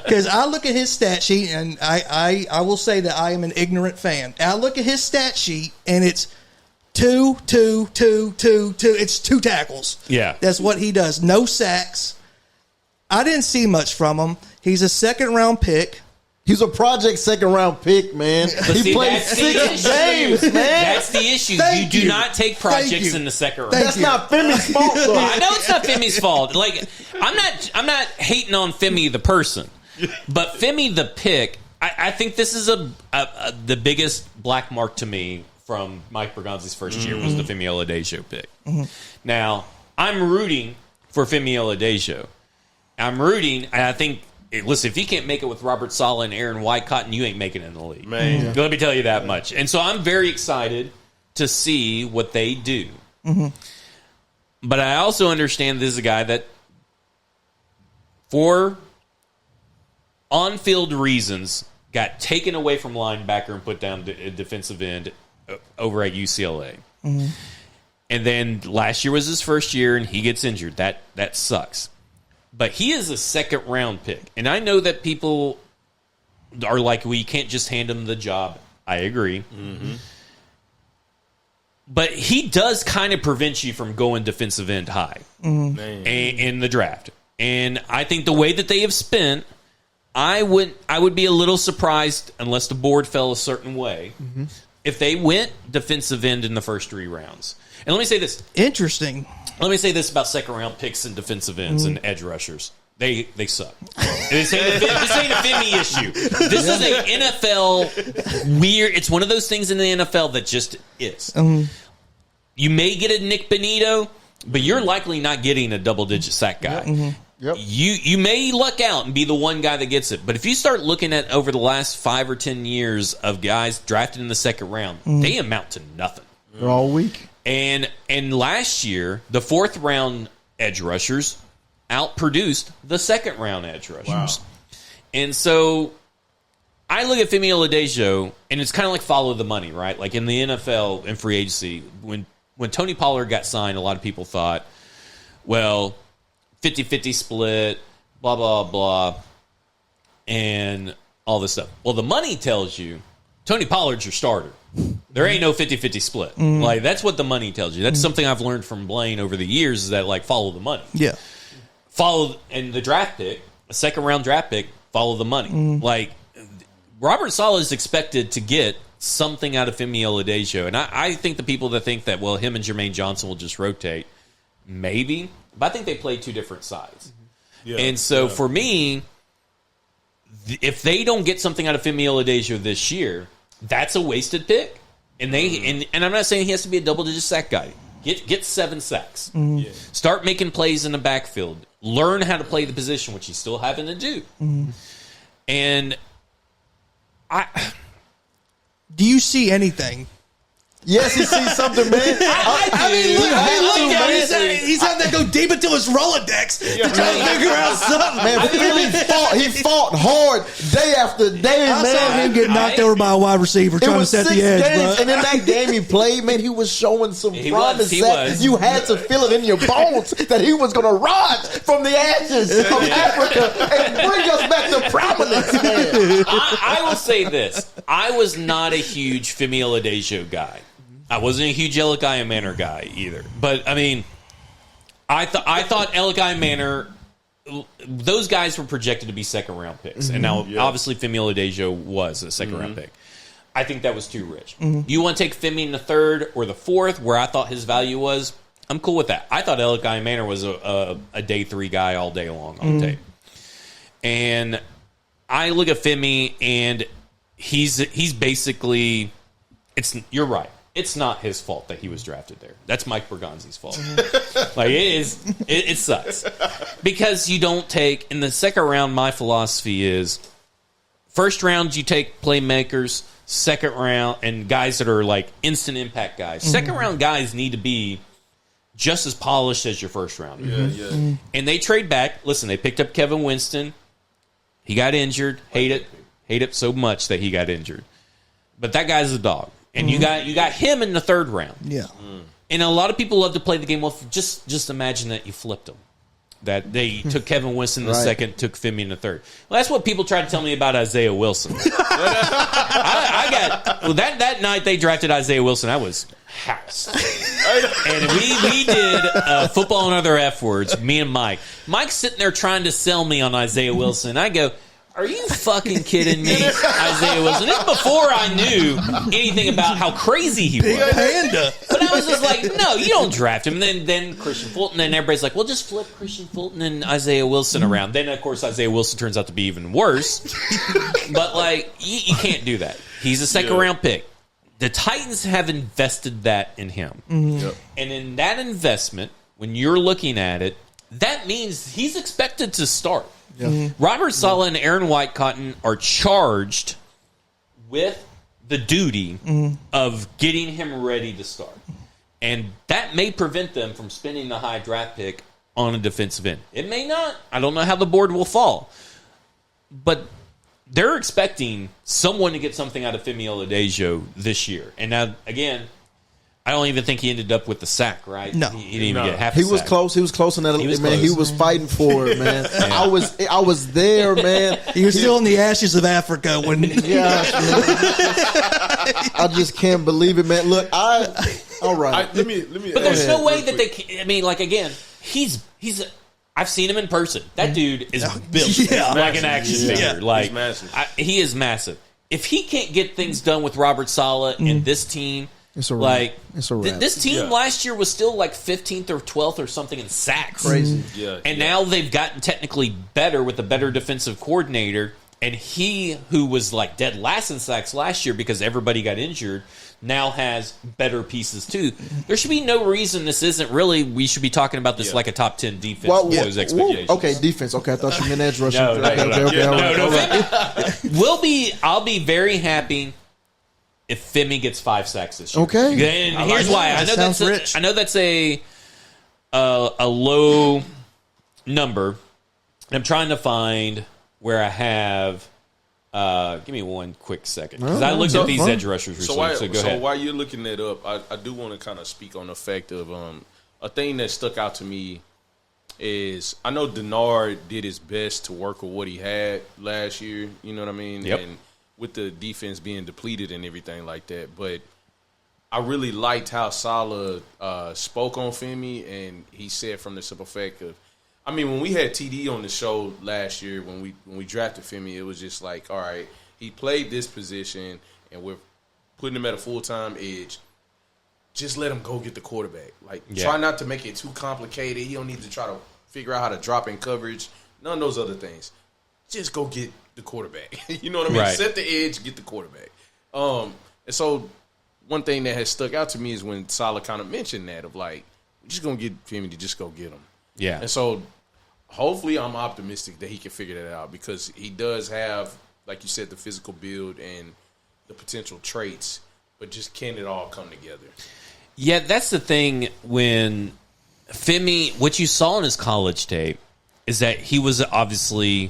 because I look at his stat sheet, and I will say that I am an ignorant fan. I look at his stat sheet, and it's 2, 2, 2, 2, 2. It's 2 tackles. Yeah. That's what he does. No sacks. I didn't see much from him. He's a second-round pick. He's a project second-round pick, man. But He see, played that's the 6 issue. games, man. That's the issue. Thank you do you. not take Thank projects you. in the second round. That's not Femi's fault, though. I know it's not Femi's fault. Like, I'm not hating on Femi the person, but Femi the pick, I think this is the biggest black mark to me from Mike Bergonzi's first year was the Femi Oladejo pick. Now, I'm rooting for Femi Oladejo. I'm rooting, and I think, listen, if you can't make it with Robert Saleh and Aaron Whitecotton, you ain't making it in the league. Man. Let me tell you that much. And so I'm very excited to see what they do. But I also understand this is a guy that, for on-field reasons, got taken away from linebacker and put down a defensive end over at UCLA. And then last year was his first year, and he gets injured. That sucks. But he is a second-round pick. And I know that people are like, well, you can't just hand him the job. I agree. But he does kind of prevent you from going defensive end high in the draft. And I think the way that they have spent, I would be a little surprised, unless the board fell a certain way, if they went defensive end in the first 3 rounds. And let me say this. Interesting. Let me say this about second-round picks and defensive ends and edge rushers. They suck. This ain't a Femi issue. This is an NFL weird. It's one of those things in the NFL that just is. You may get a Nick Benito, but you're likely not getting a double-digit sack guy. You may luck out and be the one guy that gets it. But if you start looking at over the last 5 or 10 years of guys drafted in the second round, they amount to nothing. They're all weak. And last year, the 4th-round edge rushers outproduced the 2nd-round edge rushers. Wow. And so I look at Femi Oladejo, and it's kind of like follow the money, right? Like in the NFL, in free agency, when Tony Pollard got signed, a lot of people thought, well, 50-50 split, blah, blah, blah, and all this stuff. Well, the money tells you Tony Pollard's your starter. There ain't no 50-50 split. Like, that's what the money tells you. That's something I've learned from Blaine over the years, is that, like, follow the money. Yeah. And the draft pick, a 2nd-round draft pick, follow the money. Like, Robert Saleh is expected to get something out of Femi Oladejo. And I think the people that think that, well, him and Jermaine Johnson will just rotate, maybe. But I think they play 2 different sides. And so for me, if they don't get something out of Femi Oladejo this year, that's a wasted pick. And and I'm not saying he has to be a double-digit sack guy. Get 7 sacks. Start making plays in the backfield. Learn how to play the position, which he's still having to do. And do you see anything? Yes, he sees something, man. I mean, look, he's having to go deep into his Rolodex to try to figure out something. Man, he fought hard day after day, I man. saw him get knocked over by a wide receiver trying to set 6 the edge, games, bro. and in that game he played, man, he was showing some promise. He was. You had to feel it in your bones that he was going to rise from the ashes of Africa and bring us back to prominence, man. I will say this. I was not a huge Femi Oladejo guy. I wasn't a huge Elikai Manor guy either. But, I mean, I thought Elikai Manor, those guys were projected to be 2nd-round picks. And now, obviously, Femi Oladejo was a 2nd-round pick. I think that was too rich. You want to take Femi in the 3rd or the 4th, where I thought his value was, I'm cool with that. I thought Elikai Manor was a day 3 guy all day long on tape. And I look at Femi, and he's basically, you're right. It's not his fault that he was drafted there. That's Mike Bergonzi's fault. Like, it sucks. Because you don't take, in the 2nd round, my philosophy is, 1st round, you take playmakers, 2nd round, and guys that are like instant impact guys. 2nd round guys need to be just as polished as your 1st round. And they trade back. Listen, they picked up Kevin Winston. He got injured. Hate it so much that he got injured. But that guy's a dog. And you got him in the 3rd round. Yeah. And a lot of people love to play the game. Well, just imagine that you flipped them. That they took Kevin Winston in the 2nd, took Femi in the 3rd. Well, that's what people try to tell me about Isaiah Wilson. That night they drafted Isaiah Wilson, I was housed. And we did Football and Other F Words, me and Mike. Mike's sitting there trying to sell me on Isaiah Wilson. I go, Are you fucking kidding me? Isaiah Wilson. This before I knew anything about how crazy he was. Panda. But I was just like, no, you don't draft him. And then Christian Fulton, and everybody's like, well, just flip Christian Fulton and Isaiah Wilson around. Then, of course, Isaiah Wilson turns out to be even worse. But, like, you can't do that. He's a second-round pick. The Titans have invested that in him. Yep. And in that investment, when you're looking at it, that means he's expected to start. Robert Saleh and Aaron White-Cotton are charged with the duty of getting him ready to start. And that may prevent them from spending the high draft pick on a defensive end. It may not. I don't know how the board will fall. But they're expecting someone to get something out of Femi Oladejo this year. And now, again, I don't even think he ended up with the sack, right? No. He didn't even get half a He was sack. close. He was close in that. He was man, close. he was fighting for it, man. I was there, man. He was still in the ashes of Africa when. Gosh, man. I just can't believe it, man. Look, all right. Let me. But there's no way real that quick. they. I mean, like again, he's. I've seen him in person. That dude is built Yeah. like an action figure. Yeah. Like He's massive. he is massive. If he can't get things done with Robert Saleh and this team, It's a wrap. like It's a wrap. this team Yeah. last year was still like 15th or 12th or something in sacks. Crazy. Yeah, And yeah. now they've gotten technically better with a better defensive coordinator. And he, who was like dead last in sacks last year because everybody got injured, now has better pieces too. There should be no reason this isn't really. We should be talking about this Yeah. like a top 10 defense Well, with those expectations. okay, defense. Okay, I thought you meant edge rushing. No, no, Okay, no, okay, Yeah, okay. no, I'll be very happy if Femi gets 5 sacks this year. Okay. And here's why. I know Sounds that's rich. I know that's a low number. I'm trying to find where I have. Give me one quick second because I looked at these edge rushers recently. So go ahead. While you're looking that up, I do want to kind of speak on the fact of a thing that stuck out to me is I know Denard did his best to work with what he had last year. You know what I mean? Yep. And with the defense being depleted and everything like that, but I really liked how Saleh spoke on Femi, and he said from the simple fact of, I mean, when we had TD on the show last year, when we drafted Femi, it was just like, all right, he played this position, and we're putting him at a full-time edge. Just let him go get the quarterback. Like, try not to make it too complicated. He don't need to try to figure out how to drop in coverage. None of those other things. Just go get the quarterback. You know what I mean? Right. Set the edge, get the quarterback. And so one thing that has stuck out to me is when Saleh kind of mentioned that of like, we're just going to get Femi to just go get him. Yeah. And so hopefully I'm optimistic that he can figure that out because he does have, like you said, the physical build and the potential traits, but just can it all come together? Yeah, that's the thing when Femi, what you saw in his college tape is that he was obviously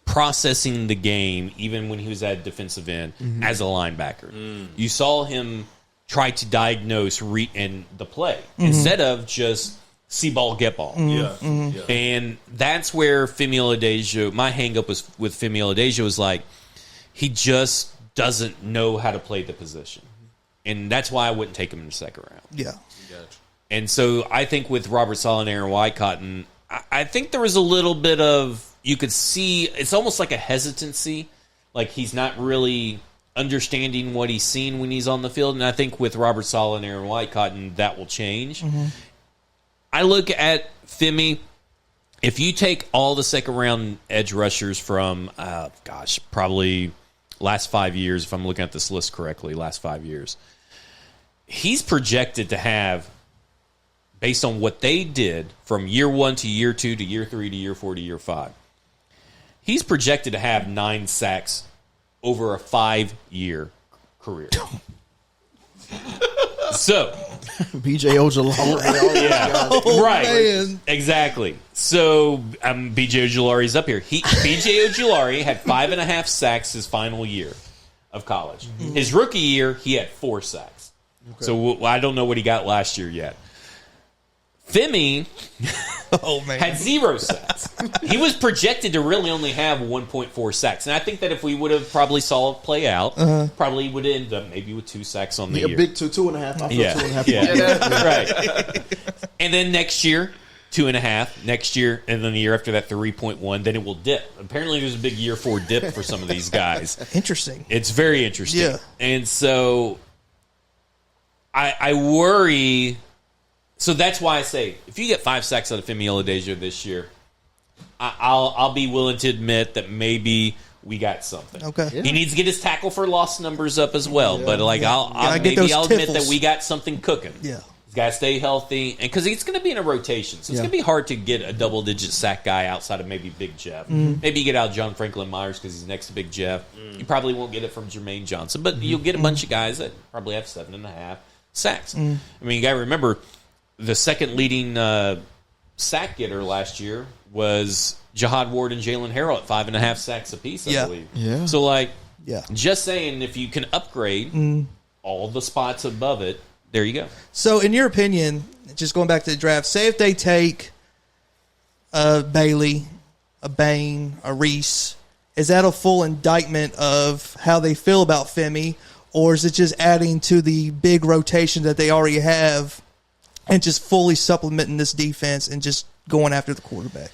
processing the game even when he was at defensive end as a linebacker. You saw him try to diagnose and the play instead of just see ball, get ball. Yeah. And that's where Femi Oladejo, my hang-up was with Femi Oladejo was like, he just doesn't know how to play the position. And that's why I wouldn't take him in the second round. Yeah. Gotcha. And so I think with Robert Saleh and Aaron White-Cotton, I think there was a little bit of, you could see, it's almost like a hesitancy. Like he's not really understanding what he's seen when he's on the field. And I think with Robert Saleh and Aaron White-Cotton, that will change. I look at Femi, if you take all the second-round edge rushers from, probably last 5 years, if I'm looking at this list correctly, last 5 years, he's projected to have, based on what they did from year 1 to year 2 to year 3 to year 4 to year 5, he's projected to have 9 sacks over a 5-year career. So, BJ Ojolari. right, man. exactly. So, BJ Ojolari's up here. BJ Ojolari had 5.5 sacks his final year of college. His rookie year, he had 4 sacks. So I don't know what he got last year yet. Femi had 0 sacks. He was projected to really only have 1.4 sacks. And I think that if we would have probably saw it play out, probably would have ended up maybe with 2 sacks on the A year. big 2.5. I feel 2.5. Yeah. Right. And then next year, 2.5 next year, and then the year after that 3.1. Then it will dip. Apparently, there's a big year 4 dip for some of these guys. Interesting. It's very interesting. Yeah. And so I worry. So that's why I say if you get 5 sacks out of Femi Oladejo this year, I'll be willing to admit that maybe we got something. Okay. Yeah. He needs to get his tackle for loss numbers up as well. But like I'll get those admit tiffles. that we got something cooking. Yeah. He's got to stay healthy, and because he's going to be in a rotation, so it's Yeah. going to be hard to get a double-digit sack guy outside of maybe Big Jeff. Maybe you get out John Franklin Myers because he's next to Big Jeff. You probably won't get it from Jermaine Johnson, but you'll get a bunch of guys that probably have 7.5 sacks. I mean, you got to remember the second leading sack getter last year was Jihad Ward and Jalen Harrell at 5.5 sacks apiece, I believe. Yeah. So, like, Yeah. just saying, if you can upgrade all the spots above it, there you go. So, in your opinion, just going back to the draft, say if they take a Bailey, a Bain, a Reese, is that a full indictment of how they feel about Femi, or is it just adding to the big rotation that they already have and just fully supplementing this defense and just going after the quarterback?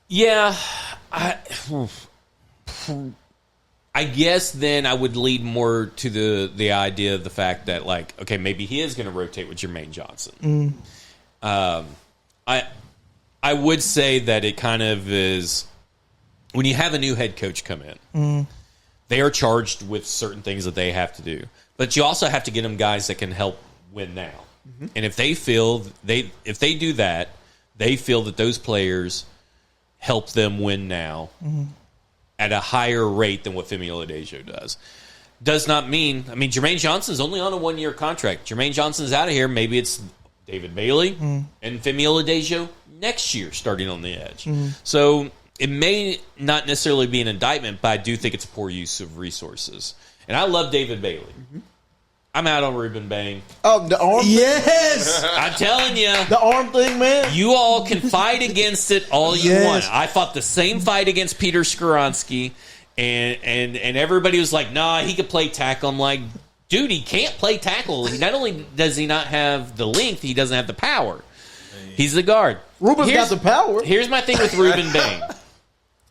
Yeah, I guess then I would lead more to the idea of the fact that, like, okay, maybe he is going to rotate with Jermaine Johnson. I would say that it kind of is when you have a new head coach come in, they are charged with certain things that they have to do, but you also have to get them guys that can help win now. And if they feel if they do that, they feel that those players help them win now at a higher rate than what Femi Oladejo does. Does not mean, I mean, Jermaine Johnson's only on a 1-year contract. Jermaine Johnson's out of here. Maybe it's David Bailey and Femi Oladejo next year starting on the edge. So it may not necessarily be an indictment, but I do think it's poor use of resources. And I love David Bailey. I'm out on Ruben Bain. Oh, the arm. Yes. I'm telling you. The arm thing, man. You all can fight against it all you Yes. want. I fought the same fight against Peter Skoronski, and everybody was like, nah, he could play tackle. I'm like, dude, he can't play tackle. Not only does he not have the length, he doesn't have the power. He's the guard. Ruben's got the power. Here's my thing with Ruben Bain,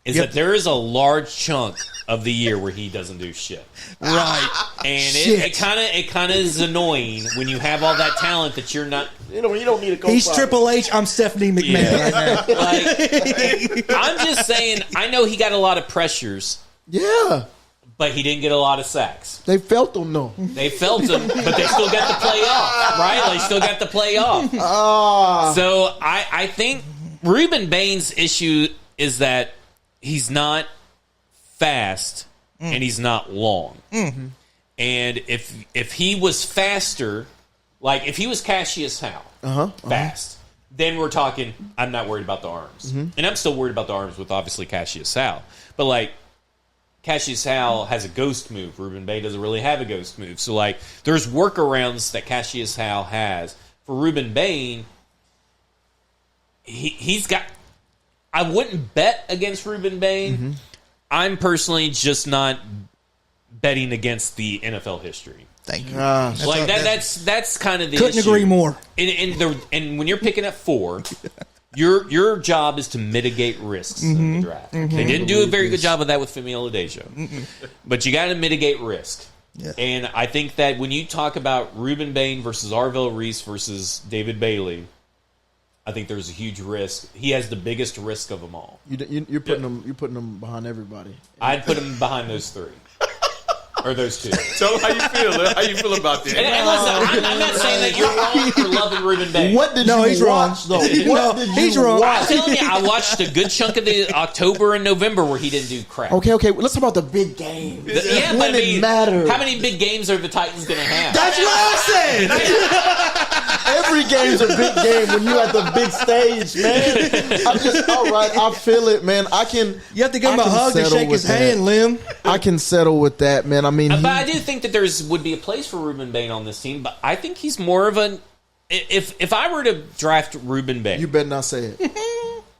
is that there is a large chunk of the year where he doesn't do shit. Right. And Shit. it kind of is annoying when you have all that talent that you're not. You don't need a coach. He's Triple H. I'm Stephanie McMahon right now. Like, I'm just saying, I know he got a lot of pressures, Yeah. but he didn't get a lot of sacks. They felt them, though. They felt him, but they still got the playoff, right? They still got the playoff. Ah. So I think Ruben Bain's issue is that he's not fast and he's not long. And if he was faster, like if he was Cassius Howe, fast, then we're talking, I'm not worried about the arms. And I'm still worried about the arms with obviously Cassius Howe. But like Cassius Howe has a ghost move. Ruben Bain doesn't really have a ghost move. So like there's workarounds that Cassius Howe has. For Ruben Bain, he's got, I wouldn't bet against Ruben Bain. I'm personally just not betting against the NFL history. Thank you. Like that's kind of the Couldn't issue. agree more. And when you're picking at 4, your job is to mitigate risks in the draft. They didn't do a very good job of that with Femi Oladejo, but you got to mitigate risk. Yeah. And I think that when you talk about Ruben Bain versus Arvell Reese versus David Bailey, I think there's a huge risk. He has the biggest risk of them all. You're putting them. You're putting them behind everybody. I'd put him behind those 3. Or those 2. Tell them how you feel. How you feel about that? And listen, I'm not saying that you're wrong for loving Ruben Bain. What did No, you he's watch, wrong. though? What did he's you wrong. I'm watch? telling you, I watched a good chunk of the October and November where he didn't do crap. Okay. Let's talk about the big game. Yeah, but When I it mean, matters. how many big games are the Titans going to have? That's what I said. Every game's a big game when you at the big stage, man. I'm just all right. I feel it, man. You have to give him I a can hug and settle shake his with that. hand, Lim. I can settle with that, man. I mean, But I do think that would be a place for Ruben Bain on this team. But I think he's more of an. If I were to draft Ruben Bain, you better not say it.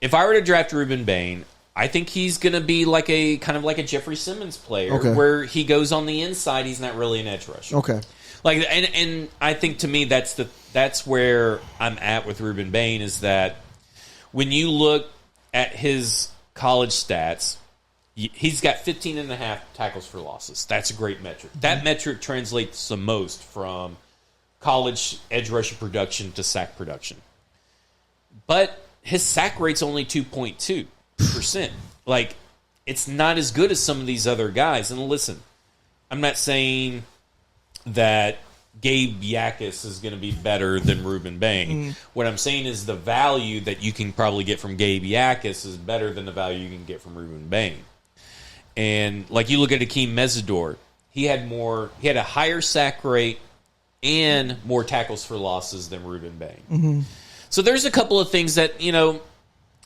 if I were to draft Ruben Bain, I think he's going to be like a kind of like a Jeffrey Simmons player, Okay. where he goes on the inside. He's not really an edge rusher. Okay. Like, and I think to me that's where I'm at with Ruben Bain, is that when you look at his college stats, he's got 15.5 tackles for losses. That's a great metric. That metric translates the most from college edge rusher production to sack production. But his sack rate's only 2.2%. Like, it's not as good as some of these other guys. And listen, I'm not saying that Gabe Yakis is going to be better than Ruben Bain. What I'm saying is the value that you can probably get from Gabe Yakis is better than the value you can get from Ruben Bain. And like you look at Akeem Mesidor, he had a higher sack rate and more tackles for losses than Ruben Bain. So there's a couple of things that,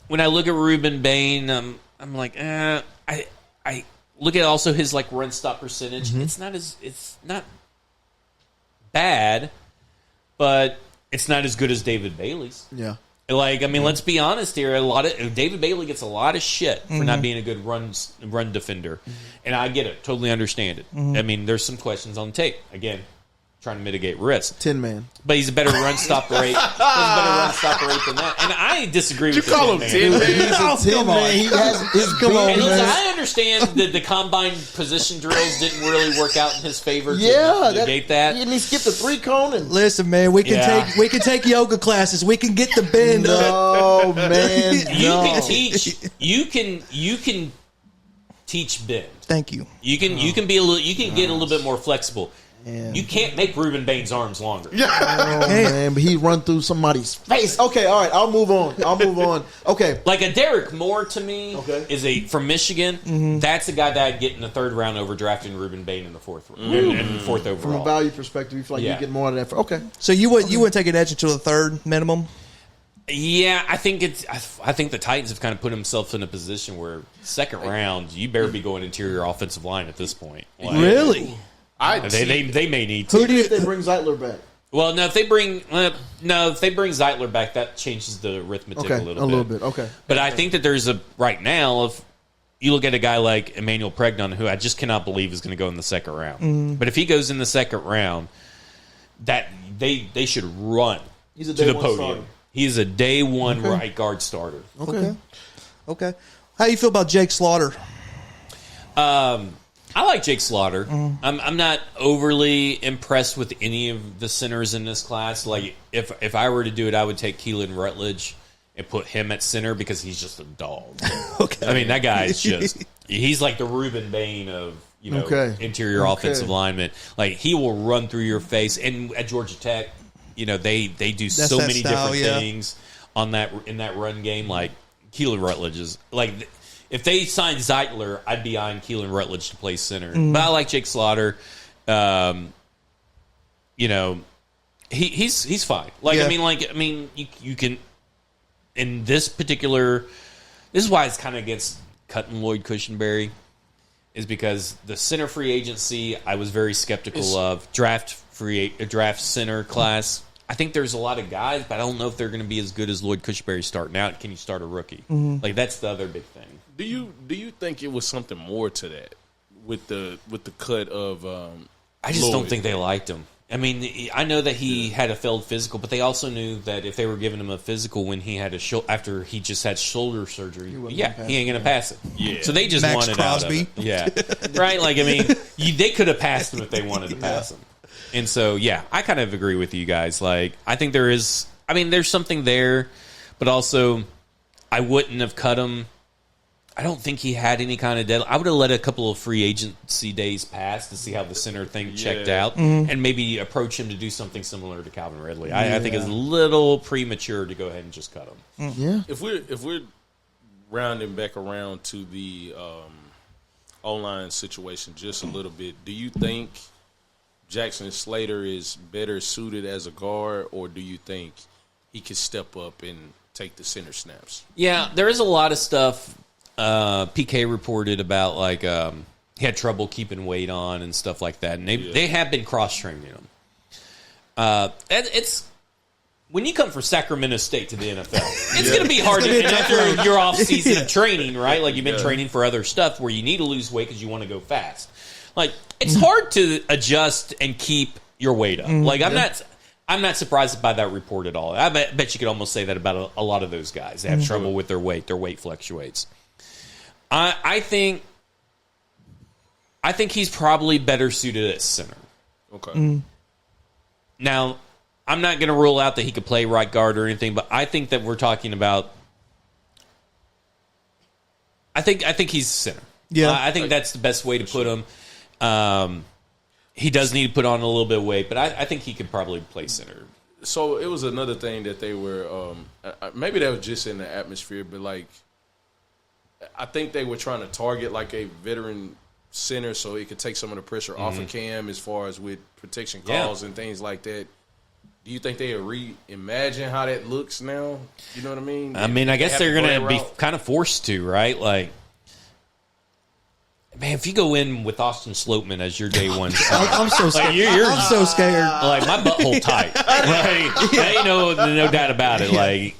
when I look at Ruben Bain, I'm like, I look at also his like run stop percentage. It's not bad, but it's not as good as David Bailey's. Yeah. Like, I mean, let's be honest here. David Bailey gets a lot of shit for not being a good run defender, and I get it, totally understand it. I mean, there's some questions on tape. Again, trying to mitigate risk. 10-man. But he's a better run stop rate. He's a better run stop rate than that. And I disagree with You call him 10, man. He's a 10-man. He has his Come on, And listen, man. I understand that the combine position drills didn't really work out in his favor to Yeah, negate that. And he skipped the 3-cone and Listen, man, we can Yeah. take yoga classes. We can get the bend up. no, man. You no. can teach. You can teach bend. Thank you. You can get a little bit more flexible. Man. You can't make Ruben Bain's arms longer. Oh, man, but he run through somebody's face. Okay, all right, I'll move on. Okay. Like a Derek Moore to me Okay. is from Michigan. That's a guy that I'd get in the third round over drafting Ruben Bain in the fourth and fourth From a overall. value perspective, you feel like Yeah. you get more out of that. Okay. So you wouldn't take an edge until the third minimum? Yeah, I think the Titans have kind of put themselves in a position where second round you better be going interior offensive line at this point. Like, Really? They may need to. Who do If they you? bring Zeitler back. Well, no, if they bring Zeitler back, that changes the arithmetic Okay, a little bit. Okay. But I think that there's right now, if you look at a guy like Emmanuel Pregnon, who I just cannot believe is going to go in the second round. But if he goes in the second round, that they should run He's a to day the one podium. starter. He's a day one right guard starter. Okay. How you feel about Jake Slaughter? I like Jake Slaughter. I'm not overly impressed with any of the centers in this class. Like, if I were to do it, I would take Keelan Rutledge and put him at center because he's just a dog. Okay. I mean, that guy is he's like the Ruben Bain of, interior offensive lineman. Like, he will run through your face. And at Georgia Tech, they do so that many style, different yeah. things in that run game. Like, Keelan Rutledge is like, if they signed Zeitler, I'd be eyeing Keelan Rutledge to play center. But I like Jake Slaughter. He's fine. Like, Yeah. you can in this particular. This is why it's kind of against cutting Lloyd Cushenberry, is because the center free agency I was very skeptical of. Draft center class. I think there's a lot of guys, but I don't know if they're going to be as good as Lloyd Cushenberry starting out. Can you start a rookie? Like, that's the other big thing. Do you think it was something more to that with the cut of? I just Lloyd? don't think they liked him. I mean, I know that he had a failed physical, but they also knew that if they were giving him a physical when he had after he just had shoulder surgery, he ain't going to pass it. Yeah. So they just Max wanted Crosby. out of it. Yeah, right. Like, I mean, they could have passed him if they wanted to pass him. And so, yeah, I kind of agree with you guys. Like, I think there's something there, but also I wouldn't have cut him. I don't think he had any kind of deadline. I would have let a couple of free agency days pass to see how the center thing checked out and maybe approach him to do something similar to Calvin Ridley. I think it's a little premature to go ahead and just cut him. Yeah. If we're rounding back around to the O-line situation just a little bit, do you think Jackson Slater is better suited as a guard, or do you think he could step up and take the center snaps? Yeah, there is a lot of stuff PK reported about, like he had trouble keeping weight on and stuff like that, and they have been cross-training him. It's when you come from Sacramento State to the NFL, it's going to be hard to after your off season of training, right? Like, you've been training for other stuff where you need to lose weight because you want to go fast. Like, it's hard to adjust and keep your weight up. Like, I'm not. I'm not surprised by that report at all. I bet you could almost say that about a lot of those guys. They have trouble with their weight. Their weight fluctuates. I think he's probably better suited at center. Okay. Now, I'm not going to rule out that he could play right guard or anything, but I think that we're talking about. I think he's center. Yeah. I think that's the best way to put him. He does need to put on a little bit of weight, but I think he could probably play center. So it was another thing that they were maybe that was just in the atmosphere, but like I think they were trying to target like a veteran center so he could take some of the pressure off of Cam as far as with protection calls and things like that. Do you think they reimagine how that looks now? You know what I mean? I guess they're going to be kind of forced to, right? Like, man, if you go in with Austin Slopeman as your day one, I'm so scared. I'm so scared. Like my butthole tight. Like, ain't no doubt about it. Like,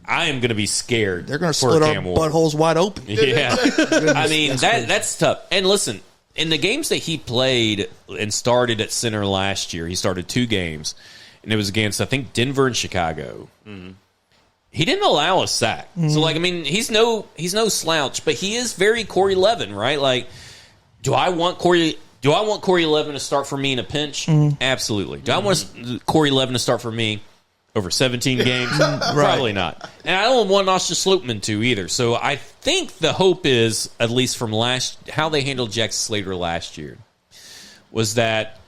I am going to be scared. They're going to split our buttholes wide open. Yeah, I mean that's tough. And listen, in the games that he played and started at center last year, he started 2 games, and it was against I think Denver and Chicago. He didn't allow a sack. So, like, I mean, he's no slouch, but he is very Corey Levin, right? Like, do I want Corey Levin to start for me in a pinch? Absolutely. Do I want Corey Levin to start for me over 17 games? Probably not. And I don't want Austin Slopeman to either. So I think the hope is, at least from how they handled Jackson Slater last year, was that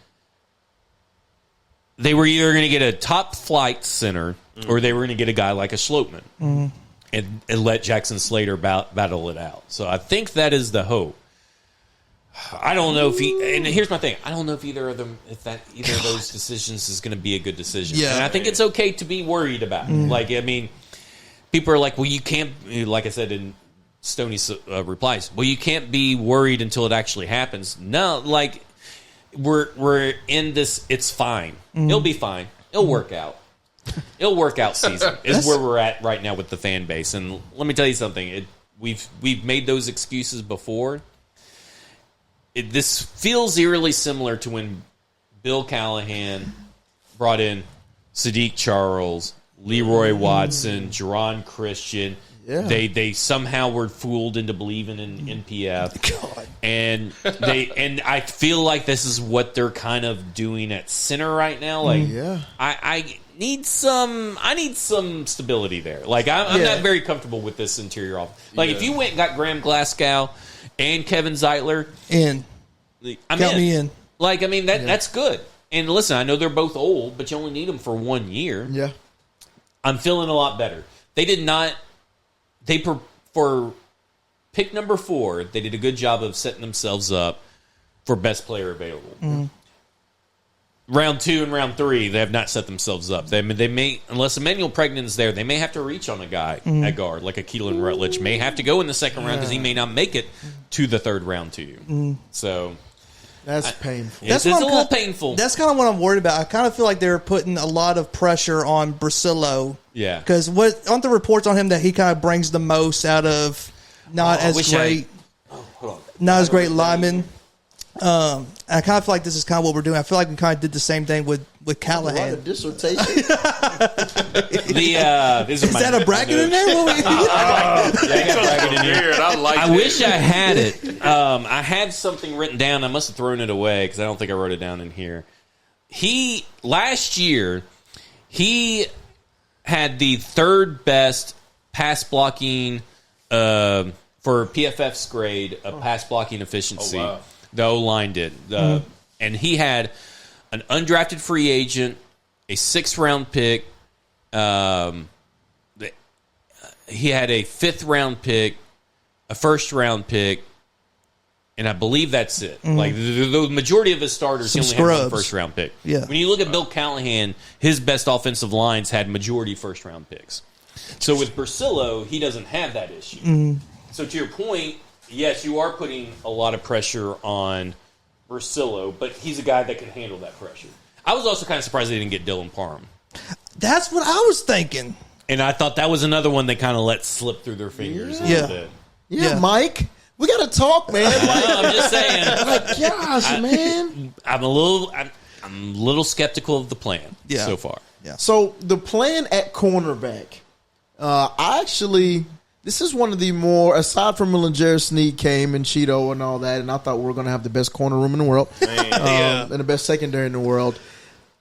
they were either going to get a top flight center or they were going to get a guy like a Slopeman and let Jackson Slater battle it out. So I think that is the hope. I don't know if and here's my thing. I don't know if either of those decisions is going to be a good decision. Yeah. And I think it's okay to be worried about it. Like, I mean, people are like, well, you can't, like I said in Stoney's replies, well, you can't be worried until it actually happens. No, like, we're in this, it's fine. It'll be fine. It'll work out. It'll work out season is where we're at right now with the fan base. And let me tell you something. We've made those excuses before. This feels eerily similar to when Bill Callahan brought in Sadiq Charles, Leroy Watson, Jerron Christian. Yeah. They somehow were fooled into believing in NPF. God. And I feel like this is what they're kind of doing at center right now. Like, I need some stability there. Like, I'm not very comfortable with this interior offense. Like, if you went and got Graham Glasgow and Kevin Zeitler, Count me in. Like, I mean, that's good. And listen, I know they're both old, but you only need them for 1 year. Yeah. I'm feeling a lot better. They did not. For pick number 4, they did a good job of setting themselves up for best player available. Round 2 and round 3, they have not set themselves up. They may, unless Emmanuel Pregnant's there, they may have to reach on a guy at guard, like a Keelan Rutledge may have to go in the second round because he may not make it to the third round to you. So that's painful. It's a little painful. That's kind of what I'm worried about. I kind of feel like they're putting a lot of pressure on Brasillo. Yeah, because aren't the reports on him that he kind of brings the most out of not as great linemen. I kind of feel like this is kind of what we're doing. I feel like we kind of did the same thing with Callahan. A dissertation. Is that a bracket in there? I got bracket in here. I wish I had it. I had something written down. I must have thrown it away because I don't think I wrote it down in here. Last year, he had the 3rd best pass blocking for PFF's grade of pass blocking efficiency. Oh, wow. The O-line did. And he had an undrafted free agent, a 6th-round pick. He had a 5th-round pick, a 1st-round pick, and I believe that's it. Like, the majority of his starters, he only had one 1st-round pick. Yeah. When you look at Bill Callahan, his best offensive lines had majority 1st-round picks. So with Brasillo, he doesn't have that issue. So to your point, yes, you are putting a lot of pressure on Brasillo, but he's a guy that can handle that pressure. I was also kind of surprised they didn't get Dylan Parham. That's what I was thinking. And I thought that was another one they kind of let slip through their fingers a little bit. Yeah, Mike. We got to talk, man. I'm just saying. Like, gosh, man. I'm a little... I'm a little skeptical of the plan so far. Yeah. So the plan at cornerback, this is one of the more, aside from when Legere Sneed came and Cheeto and all that, and I thought we were going to have the best corner room in the world and the best secondary in the world.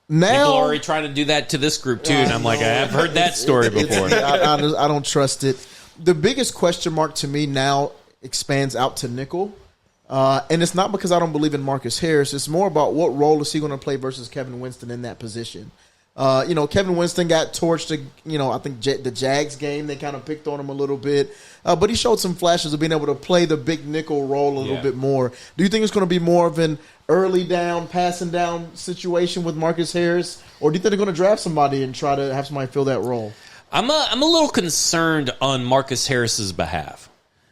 Now, people are already trying to do that to this group too, and I'm like, I've heard that story before. I don't trust it. The biggest question mark to me now expands out to nickel. And it's not because I don't believe in Marcus Harris. It's more about what role is he going to play versus Kevin Winston in that position. Kevin Winston got torched. I think the Jags game, they kind of picked on him a little bit. But he showed some flashes of being able to play the big nickel role a little bit more. Do you think it's going to be more of an early down, passing down situation with Marcus Harris? Or do you think they're going to draft somebody and try to have somebody fill that role? I'm a little concerned on Marcus Harris's behalf.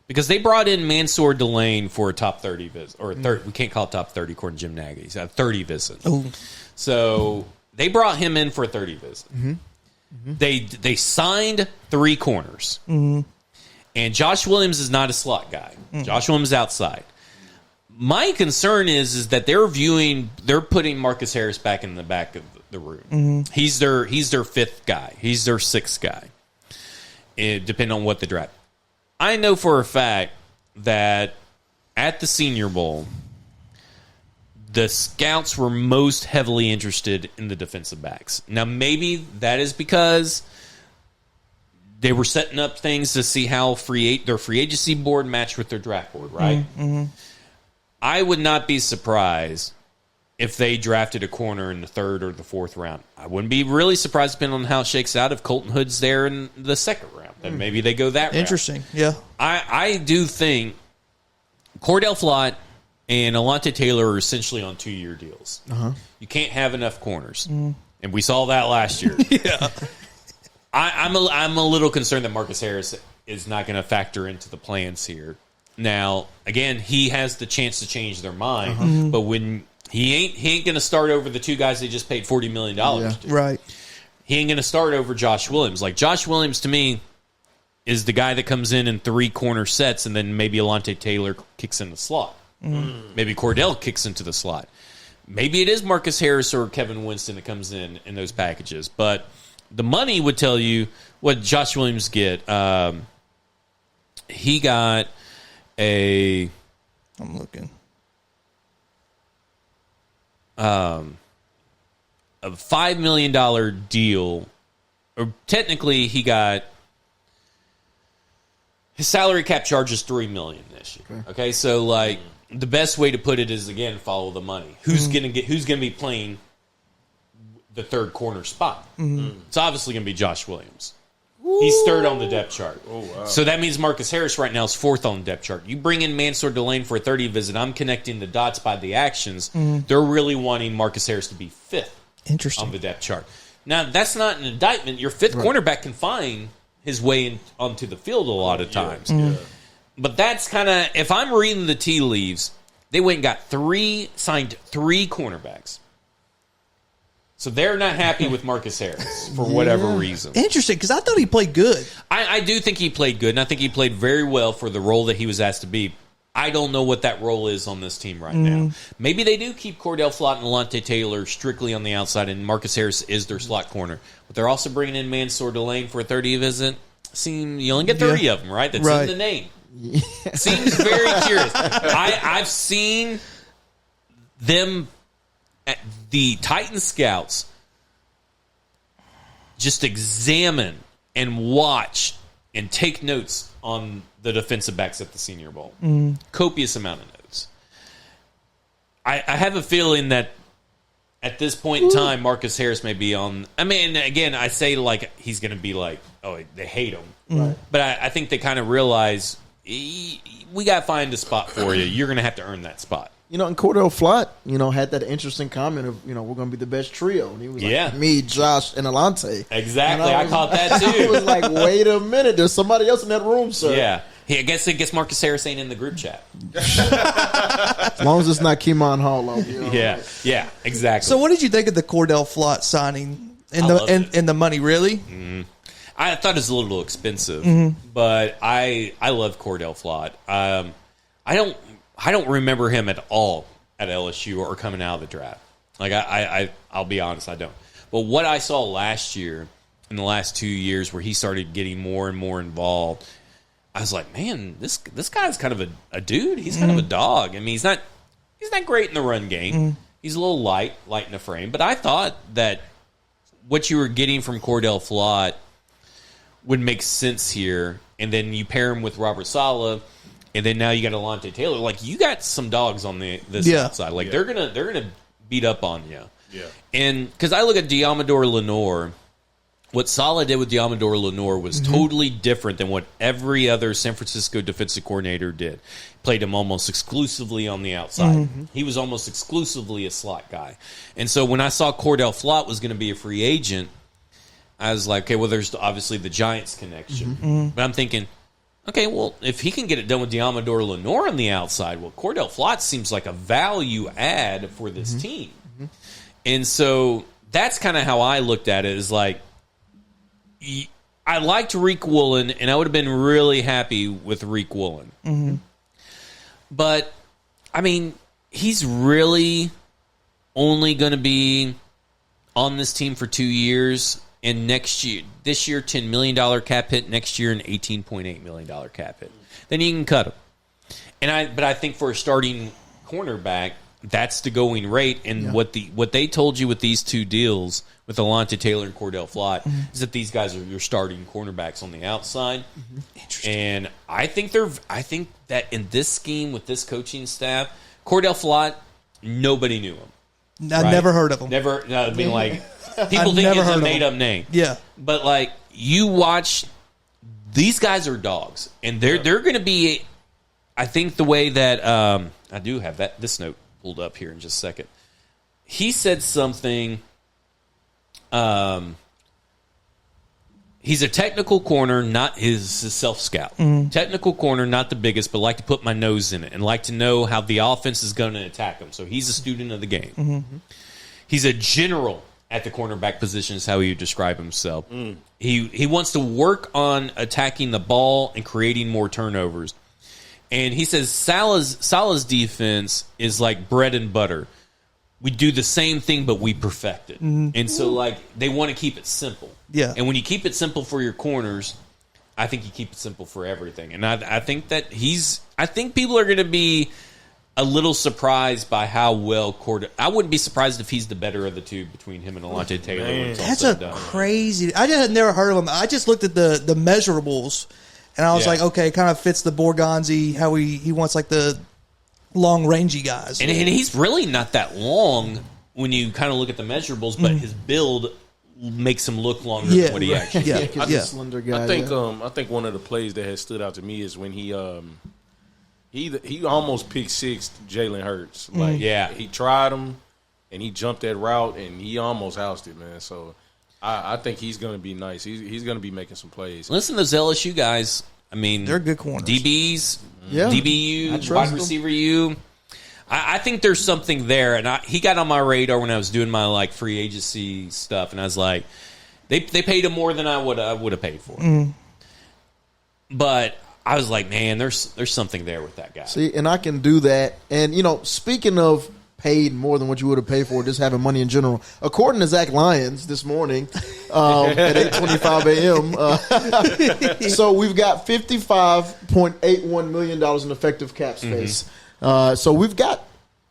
Because they brought in Mansour Delane for a top 30 visit. Or we can't call it top 30 according to Jim Nagy. He's a 30 visit. Ooh. So they brought him in for a 30 visit. Mm-hmm. Mm-hmm. They signed 3 corners. Mm-hmm. And Josh Williams is not a slot guy. Mm-hmm. Josh Williams is outside. My concern is that they're putting Marcus Harris back in the back of the room. Mm-hmm. He's their 5th guy. He's their 6th guy. Depending on what the draft. I know for a fact that at the Senior Bowl, the scouts were most heavily interested in the defensive backs. Now, maybe that is because they were setting up things to see how their free agency board matched with their draft board, right? Mm-hmm. I would not be surprised if they drafted a corner in the 3rd or the 4th round. I wouldn't be really surprised, depending on how it shakes out, if Colton Hood's there in the 2nd round. Then maybe they go that route. Interesting, yeah. I do think Cordell Flott and Alontae Taylor are essentially on 2-year deals. Uh-huh. You can't have enough corners. And we saw that last year. Yeah. I'm a little concerned that Marcus Harris is not going to factor into the plans here. Now, again, he has the chance to change their mind, but when he ain't going to start over the 2 guys they just paid $40 million to. Right. He ain't going to start over Josh Williams. Like, Josh Williams, to me, is the guy that comes in 3 corner sets, and then maybe Alontae Taylor kicks in the slot. Maybe Cordell kicks into the slot. Maybe it is Marcus Harris or Kevin Winston that comes in those packages. But the money would tell you what Josh Williams get. He got I'm looking. A $5 million deal. Or technically, he got his salary cap charge is $3 million this year. Okay, so like the best way to put it is, again, follow the money. Who's gonna be playing the 3rd corner spot? It's obviously gonna be Josh Williams. He's 3rd on the depth chart. Oh, wow. So that means Marcus Harris right now is 4th on the depth chart. You bring in Mansour Delane for a 30 visit. I'm connecting the dots by the actions. They're really wanting Marcus Harris to be 5th on the depth chart. Now, that's not an indictment. Your 5th cornerback can find his way onto the field a lot of times. Yeah. But that's kind of, if I'm reading the tea leaves, they went and signed 3 cornerbacks. So they're not happy with Marcus Harris for whatever reason. Interesting, because I thought he played good. I do think he played good, and I think he played very well for the role that he was asked to be. I don't know what that role is on this team right now. Maybe they do keep Cordell Flott and Alontae Taylor strictly on the outside, and Marcus Harris is their slot corner. But they're also bringing in Mansour Delane for a 30 visit. You only get 30 of them, right? That's in the name. Yeah. Seems very curious. I've seen them, the Titan scouts, just examine and watch and take notes on the defensive backs at the Senior Bowl. Copious amount of notes. I have a feeling that at this point in time, Marcus Harris may be on. I mean, again, I say like he's going to be like, oh, they hate him. Right. But I think they kind of realize we got to find a spot for you. You're going to have to earn that spot. And Cordell Flott, had that interesting comment of, we're going to be the best trio. And he was like, me, Josh, and Alontae. Exactly. I caught that, too. I was like, wait a minute. There's somebody else in that room, sir. Yeah. I guess Marcus Harris ain't in the group chat. As long as it's not Keemon Hall. Yeah, exactly. So what did you think of the Cordell Flott signing and the money, really? Mm-hmm. I thought it was a little expensive, but I love Cordell Flott. I don't remember him at all at LSU or coming out of the draft. Like I'll be honest, I don't. But what I saw last year, in the last 2 years, where he started getting more and more involved, I was like, man, this guy's kind of a dude. He's kind of a dog. I mean, he's not great in the run game. He's a little light in the frame. But I thought that what you were getting from Cordell Flott would make sense here. And then you pair him with Robert Saleh, and then now you got Alontae Taylor. Like, you got some dogs on this outside. Like, they're gonna beat up on you. Yeah. And because I look at Diamador Lenore, what Saleh did with Diamador Lenore was totally different than what every other San Francisco defensive coordinator did. Played him almost exclusively on the outside. He was almost exclusively a slot guy. And so when I saw Cordell Flott was going to be a free agent, I was like, okay, well, there's obviously the Giants connection. But I'm thinking, okay, well, if he can get it done with Diamador Lenore on the outside, well, Cordell Flott seems like a value add for this team. And so that's kind of how I looked at it, is like, I liked Reek Woolen, and I would have been really happy with Reek Woolen. But, I mean, he's really only going to be on this team for 2 years, and this year, $10 million cap hit, next year, an $18.8 million cap hit. Then you can cut him. But I think for a starting cornerback, that's the going rate, and what they told you with these two deals with Alontae Taylor and Cordell Flott is that these guys are your starting cornerbacks on the outside. Interesting. And I think that in this scheme with this coaching staff, Cordell Flott, nobody knew him. I never heard of him. Never. I mean, like, people think it's a made-up name. Yeah. But, like, you watch, these guys are dogs, and they're going to be. I think the way that I do have this note pulled up here in just a second. He said something. He's a technical corner, not his self-scout. Technical corner, not the biggest, but like to put my nose in it and like to know how the offense is going to attack him. So he's a student of the game. He's a general at the cornerback position is how he would describe himself. He wants to work on attacking the ball and creating more turnovers. And he says Saleh's defense is like bread and butter. We do the same thing, but we perfect it. And so, like, they want to keep it simple. Yeah. And when you keep it simple for your corners, I think you keep it simple for everything. And I think that I think people are going to be a little surprised by how well I wouldn't be surprised if he's the better of the two between him and Alontae Taylor. When it's all That's said a and done. crazy. I just had never heard of him. I just looked at the measurables, and I was like, okay, it kind of fits the Borgonzi, how he wants like the long rangy guys. And he's really not that long when you kind of look at the measurables, but his build makes him look longer than what he actually is. He's a slender guy. I think one of the plays that has stood out to me is when he almost picked six Jalen Hurts. Like, he tried him and he jumped that route and he almost housed it, man. So I think he's going to be nice. He's going to be making some plays. Listen to those LSU guys. I mean, they're good corners. DBs, DBU, wide receiver U. I think there's something there, and he got on my radar when I was doing my like free agency stuff, and I was like, they paid him more than I would have paid for him. But I was like, man, there's something there with that guy. See, and I can do that. And speaking of paid more than what you would have paid for just having money in general, according to Zach Lyons this morning at 8:25 a.m. So we've got $55.81 million in effective cap space. So we've got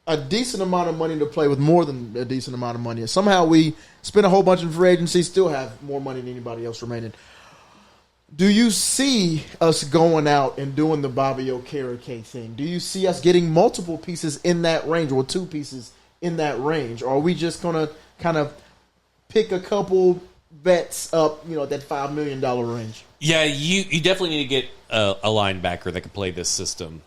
a decent amount of money to play with, more than a decent amount of money. And somehow we spend a whole bunch in free agency, still have more money than anybody else remaining. Do you see us going out and doing the Bobby Okereke thing? Do you see us getting multiple pieces in that range, or two pieces in that range? Or are we just going to kind of pick a couple bets up, that $5 million range? Yeah, you definitely need to get a linebacker that can play this system.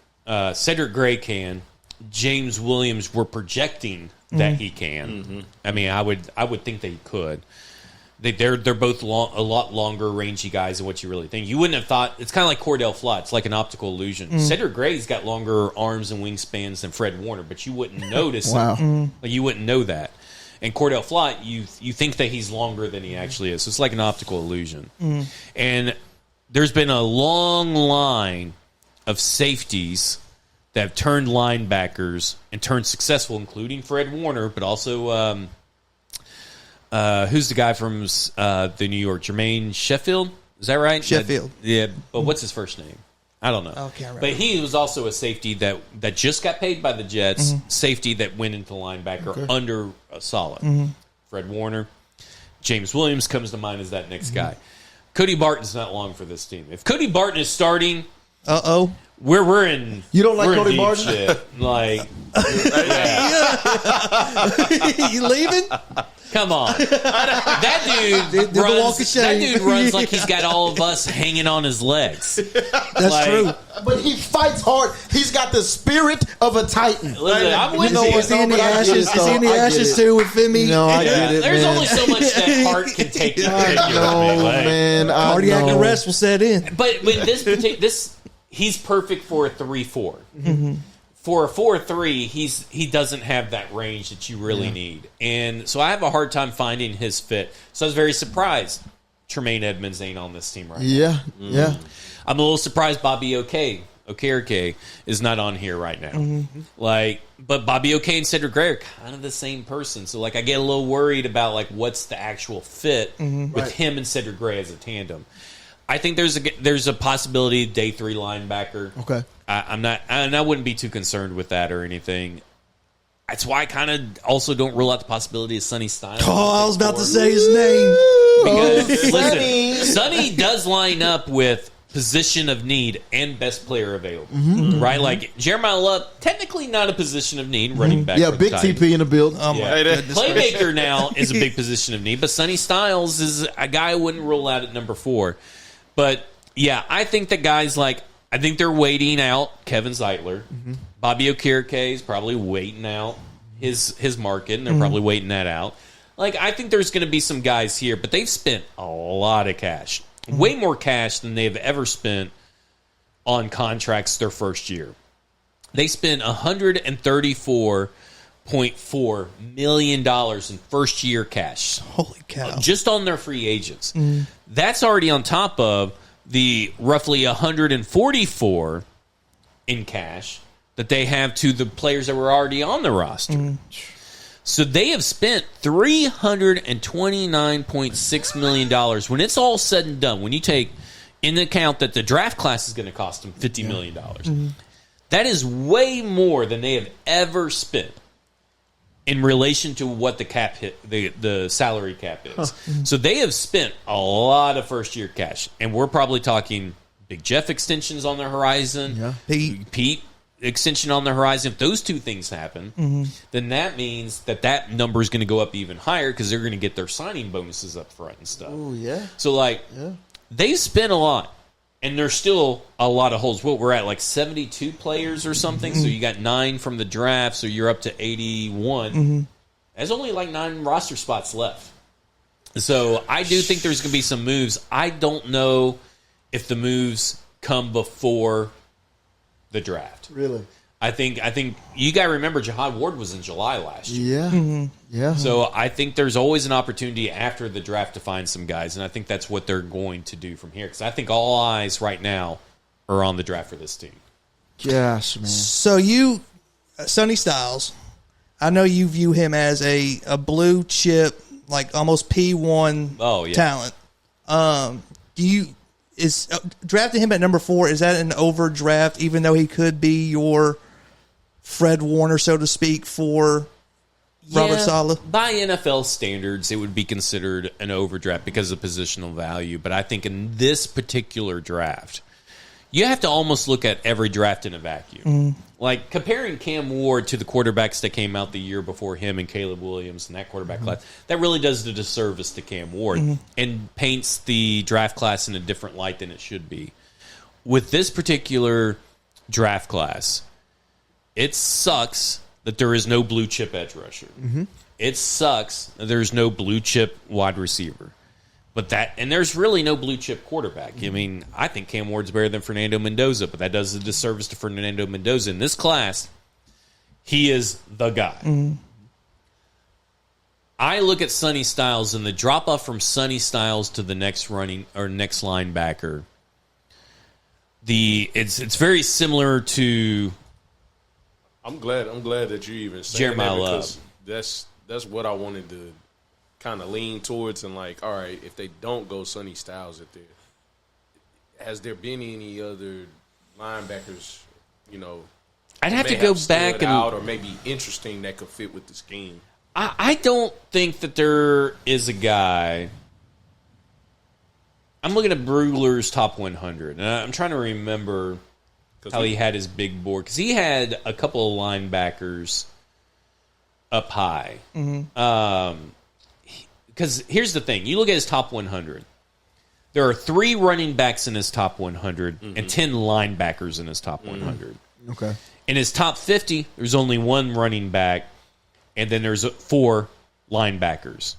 Cedric Gray can. James Williams, we're projecting that he can. I mean, I would think they could. They're both a lot longer, rangy guys than what you really think. You wouldn't have thought. It's kind of like Cordell Flott. It's like an optical illusion. Cedric Gray's got longer arms and wingspans than Fred Warner, but you wouldn't notice. Like, you wouldn't know that. And Cordell Flott, you think that he's longer than he actually is. So it's like an optical illusion. And there's been a long line of safeties that have turned linebackers and turned successful, including Fred Warner, but also who's the guy from the New York? Jermaine Sheffield? Is that right? Sheffield. Yeah, but what's his first name? I don't know. Oh, can't remember. But he was also a safety that just got paid by the Jets, safety that went into linebacker under Saleh. Fred Warner. James Williams comes to mind as that next guy. Cody Barton's not long for this team. If Cody Barton is starting, we're in. You don't like we're in Cody deep Barton? Shit. Like, You leaving? come on, that dude the walk of runs. shame. That dude runs like he's got all of us hanging on his legs. That's true. But he fights hard. He's got the spirit of a Titan. Listen, I'm with know you. what? Is he in the but I get ashes? it, Is he though. in the I get ashes it. too with Femi? No, I get it, There's man. only so much that heart can take. Man. I Cardiac know. arrest will set in. But when this he's perfect for a 3-4. For a 4-3, he doesn't have that range that you really need, and so I have a hard time finding his fit. So I was very surprised Tremaine Edmonds ain't on this team right now. Yeah. I'm a little surprised Bobby Okereke is not on here right now. But Bobby Okereke and Cedric Gray are kind of the same person. So, I get a little worried about, what's the actual fit with him and Cedric Gray as a tandem. I think there's a possibility day 3 linebacker. Okay. I wouldn't be too concerned with that or anything. That's why I kind of also don't rule out the possibility of Sonny Styles. Oh, I was about to say his name. Because, Sonny. listen, Sonny does line up with position of need and best player available, right? Like Jeremiah Love, technically not a position of need, running back. Yeah, for the big Titans. TP in the building. Yeah. goodness Playmaker now is a big position of need, but Sonny Styles is a guy I wouldn't rule out at number 4. But yeah, I think that guys I think they're waiting out Kevin Zeitler. Bobby Okereke is probably waiting out his market, and they're probably waiting that out. I think there's going to be some guys here, but they've spent a lot of cash. Way more cash than they've ever spent on contracts their first year. They spent $134.4 million in first year cash. Holy cow. Just on their free agents. That's already on top of the roughly 144 in cash that they have to the players that were already on the roster. So they have spent $329.6 million. When it's all said and done, when you take into account that the draft class is going to cost them $50 million, that is way more than they have ever spent in relation to what the cap hit, the salary cap is. So they have spent a lot of first-year cash, and we're probably talking Big Jeff extensions on the horizon, Pete extension on the horizon. If those two things happen, then that means that number is going to go up even higher because they're going to get their signing bonuses up front and stuff. Oh, yeah. So, they've spent a lot, and there's still a lot of holes. What we're at, 72 players or something, so you got 9 from the draft, so you're up to 81. There's only 9 roster spots left. So I do think there's going to be some moves. I don't know if the moves come before the draft. Really? I think you got to remember Jihad Ward was in July last year. Yeah. Yeah. So I think there's always an opportunity after the draft to find some guys, and I think that's what they're going to do from here. Because I think all eyes right now are on the draft for this team. Gosh, man. So Sonny Styles, I know you view him as a blue chip, almost P1 talent. Is drafting him at number 4, is that an overdraft, even though he could be your Fred Warner, so to speak, for Robert Saleh? By NFL standards, it would be considered an overdraft because of positional value. But I think in this particular draft, you have to almost look at every draft in a vacuum. Comparing Cam Ward to the quarterbacks that came out the year before him and Caleb Williams and that quarterback class, that really does the disservice to Cam Ward and paints the draft class in a different light than it should be. With this particular draft class, it sucks that there is no blue chip edge rusher. It sucks that there's no blue chip wide receiver. And there's really no blue chip quarterback. I mean, I think Cam Ward's better than Fernando Mendoza, but that does a disservice to Fernando Mendoza. In this class, he is the guy. I look at Sonny Styles, and the drop off from Sonny Styles to the next next linebacker. It's very similar to I'm glad that you even saying Jeremiah that Love. because that's what I wanted to kind of lean towards and like, all right, if they don't go Sonny Styles at there, has there been any other linebackers, I'd have may to go stood back and out or maybe interesting that could fit with the scheme? I don't think that there is a guy. I'm looking at Brugler's top 100, and I'm trying to remember how he had his big board because he had a couple of linebackers up high. Because here's the thing: you look at his top 100. There are 3 running backs in his top 100 and 10 linebackers in his top 100. Okay. In his top 50, there's only 1 running back, and then there's 4 linebackers.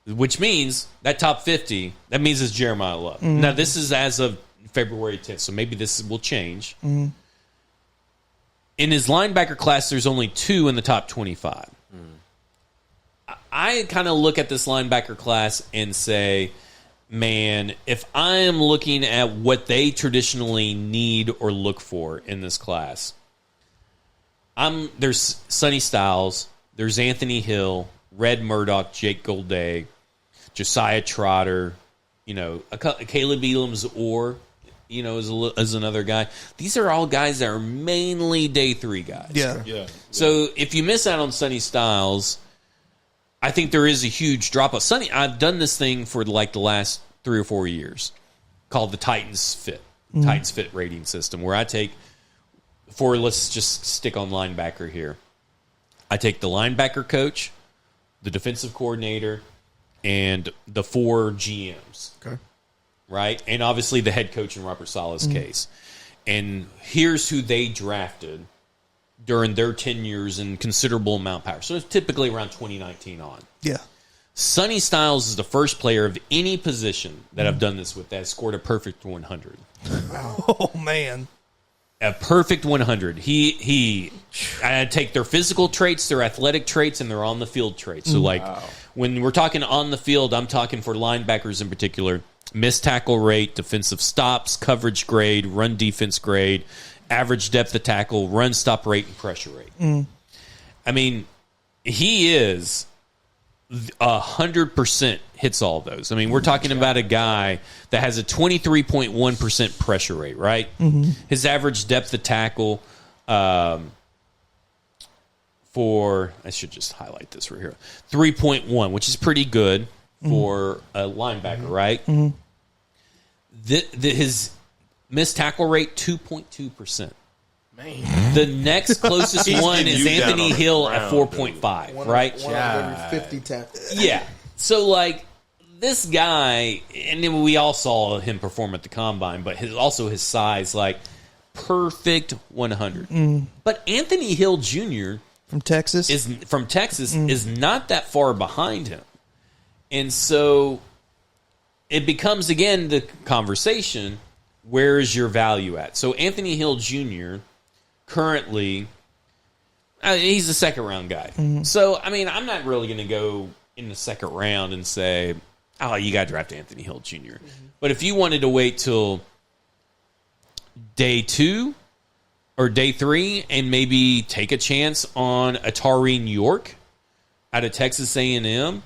Which means that top 50, that means it's Jeremiah Love. Now, this is as of February 10th, so maybe this will change. In his linebacker class, there's only 2 in the top 25. I kind of look at this linebacker class and say, man, if I am looking at what they traditionally need or look for in this class, there's Sonny Styles, there's Anthony Hill, Red Murdoch, Jake Golday, Josiah Trotter, Caleb Elam's is another guy. These are all guys that are mainly day 3 guys. Yeah. So if you miss out on Sonny Styles, I think there is a huge drop off. I've done this thing for like the last 3 or 4 years called the Titans Fit rating system, where I take let's just stick on linebacker here. I take the linebacker coach, the defensive coordinator, and the 4 GMs. Okay. Right? And obviously the head coach in Robert Saleh's case. And here's who they drafted during their tenures in considerable amount of power. So it's typically around 2019 on. Yeah. Sonny Styles is the first player of any position that I've done this with that has scored a perfect 100. Oh, man. A perfect 100. I take their physical traits, their athletic traits, and their on-the-field traits. So, when we're talking on the field, I'm talking for linebackers in particular, missed tackle rate, defensive stops, coverage grade, run defense grade, average depth of tackle, run stop rate, and pressure rate. I mean, he is 100% hits all those. I mean, we're talking about a guy that has a 23.1% pressure rate, right? His average depth of tackle I should just highlight this right here, 3.1, which is pretty good for a linebacker, right? His missed tackle rate, 2.2%. Man. The next closest one is Anthony Hill at 4.5, right? 150 tackles. Yeah. So, this guy, and then we all saw him perform at the Combine, but also his size, perfect 100. But Anthony Hill Jr. From Texas is not that far behind him. And so it becomes, again, the conversation, where is your value at? So Anthony Hill Jr., currently, he's a second-round guy. So, I mean, I'm not really going to go in the second round and say, oh, you got to draft Anthony Hill Jr. But if you wanted to wait till day 2 or day 3 and maybe take a chance on Atari New York out of Texas A&M,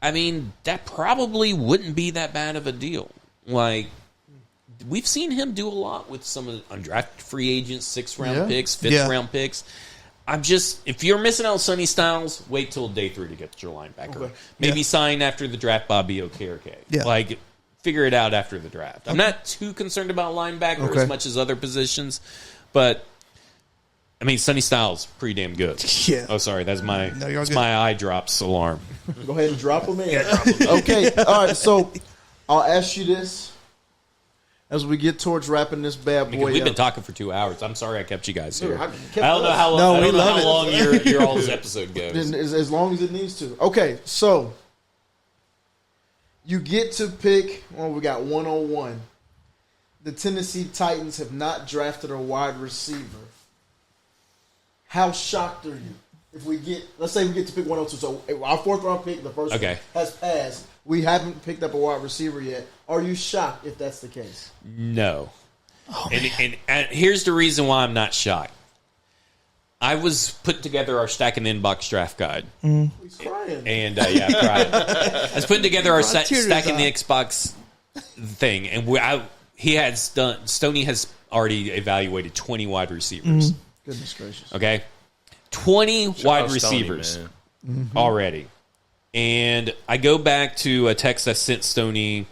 I mean, that probably wouldn't be that bad of a deal. We've seen him do a lot with some of the undrafted free agents, 6th-round picks, 5th-round picks. If you're missing out on Sonny Styles, wait till day 3 to get your linebacker. Okay. Maybe sign after the draft Bobby Okereke. Yeah. Figure it out after the draft. I'm not too concerned about linebacker as much as other positions, but I mean, Sonny Styles, pretty damn good. Yeah. Oh, sorry, that's my eye drops alarm. Go ahead and drop them in. Okay, all right, so I'll ask you this. As we get towards wrapping this bad boy we've up. been talking for 2 hours. I'm sorry I kept you guys here. I don't know how long, your all's episode goes. As long as it needs to. Okay, so you get to pick, we got 101. The Tennessee Titans have not drafted a wide receiver. How shocked are you if let's say we get to pick 102. So our 4th round pick, the first one, has passed. We haven't picked up a wide receiver yet. Are you shocked if that's the case? No. And here's the reason why I'm not shocked. I was putting together our Stacking Inbox draft guide. He's crying. And yeah, I cried. I was putting together our Stacking the Xbox thing, and Stoney has already evaluated 20 wide receivers. Goodness gracious. Okay, 20 wide out receivers Stoney, already. And I go back to a text I sent Stoney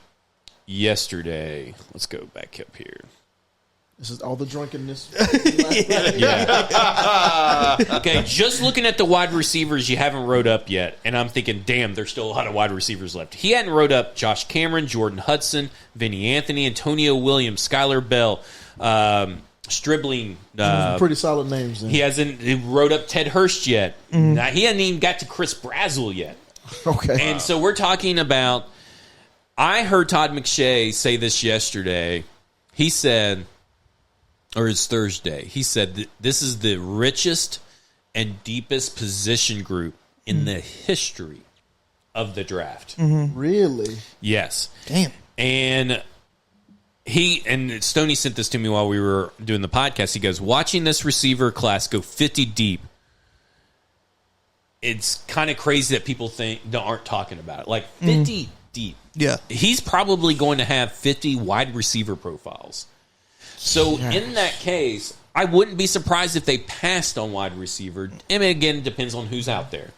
yesterday. Let's go back up here. This is all the drunkenness. Yeah. Okay, just looking at the wide receivers you haven't wrote up yet, and I'm thinking, damn, there's still a lot of wide receivers left. He hadn't wrote up Josh Cameron, Jordan Hudson, Vinny Anthony, Antonio Williams, Skylar Bell, Stribling. Pretty solid names. Then. He wrote up Ted Hurst yet. Now, he hadn't even got to Chris Brazzell yet. Okay. And so we're talking about, I heard Todd McShay say this yesterday. He said, or it's Thursday, he said that this is the richest and deepest position group in the history of the draft. Really? Yes. Damn. And Stoney sent this to me while we were doing the podcast. He goes, watching this receiver class go 50 deep, it's kind of crazy that people aren't talking about it. Like 50 deep. Yeah. He's probably going to have 50 wide receiver profiles. So in that case, I wouldn't be surprised if they passed on wide receiver. I mean, again, it depends on who's out there.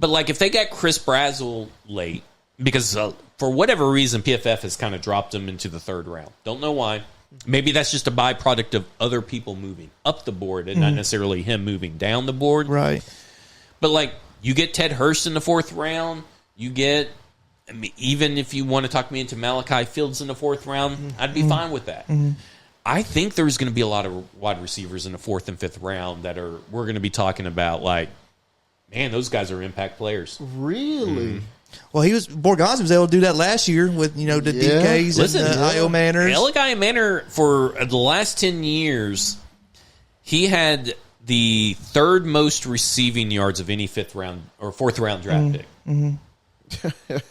But like if they got Chris Brazzell late, because for whatever reason, PFF has kind of dropped him into the third round. Don't know why. Maybe that's just a byproduct of other people moving up the board and not necessarily him moving down the board. Right. But like you get Ted Hurst in the fourth round, you get, I mean, even if you want to talk me into Malachi Fields in the fourth round, I'd be fine with that. I think there's going to be a lot of wide receivers in the fourth and fifth round that we're going to be talking about. Like, man, those guys are impact players. Really? Well, Borgazzi was able to do that last year with, the DKs and the I.O. Manners. Eligai Manor, for the last 10 years, he had the third most receiving yards of any fifth round or fourth round draft pick. Okay.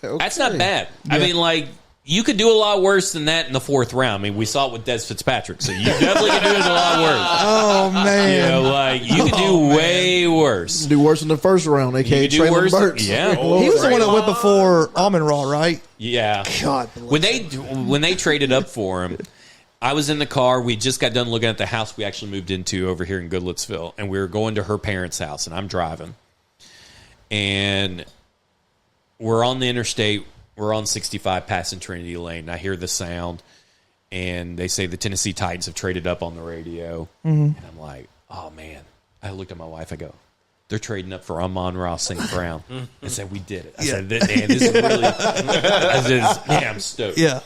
That's not bad. I mean, like, you could do a lot worse than that in the fourth round. I mean, we saw it with Des Fitzpatrick, so you definitely could do it a lot worse. Oh, man. You could do way worse. Do worse in the first round. You A.K.A. could do worse. Traylon Burks. Yeah. He was the one that went before Amon-Ra, right? Yeah. God. When they traded up for him, I was in the car. We just got done looking at the house we actually moved into over here in Goodlettsville, and we were going to her parents' house, and I'm driving. And we're on the interstate. We're on 65 passing Trinity Lane. And I hear the sound, and they say the Tennessee Titans have traded up on the radio. And I'm like, oh, man. I looked at my wife. I go, they're trading up for Amon-Ra St. Brown. I said, we did it. I said, man, this is really – I'm stoked. Yeah.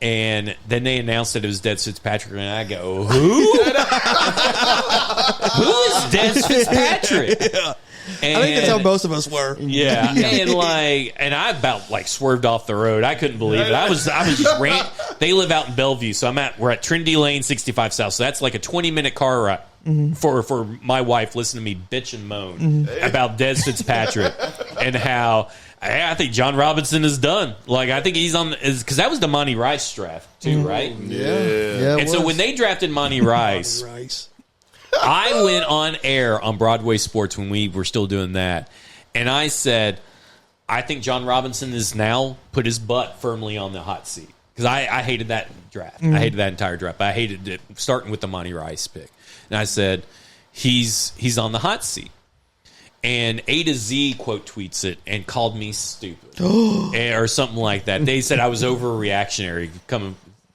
And then they announced that it was Des Fitzpatrick, and I go, who? Who is Des Fitzpatrick? Yeah. And, I think that's how most of us were. Yeah. And I about swerved off the road. I couldn't believe it. I was just They live out in Bellevue, so we're at Trinity Lane, 65 South. So that's like a 20-minute car ride for my wife listening to me bitch and moan about Des Fitzpatrick and how I think John Robinson is done. Like, I think he's on because that was the Monty Rice draft too, right? Yeah. And so when they drafted Monty Rice. I went on air on Broadway Sports when we were still doing that, and I said, I think John Robinson has now put his butt firmly on the hot seat. Because I hated that draft. I hated that entire draft. I hated it starting with the Monty Rice pick. And I said, he's on the hot seat. And A to Z quote tweets it and called me stupid. Or something like that. They said I was overreactionary,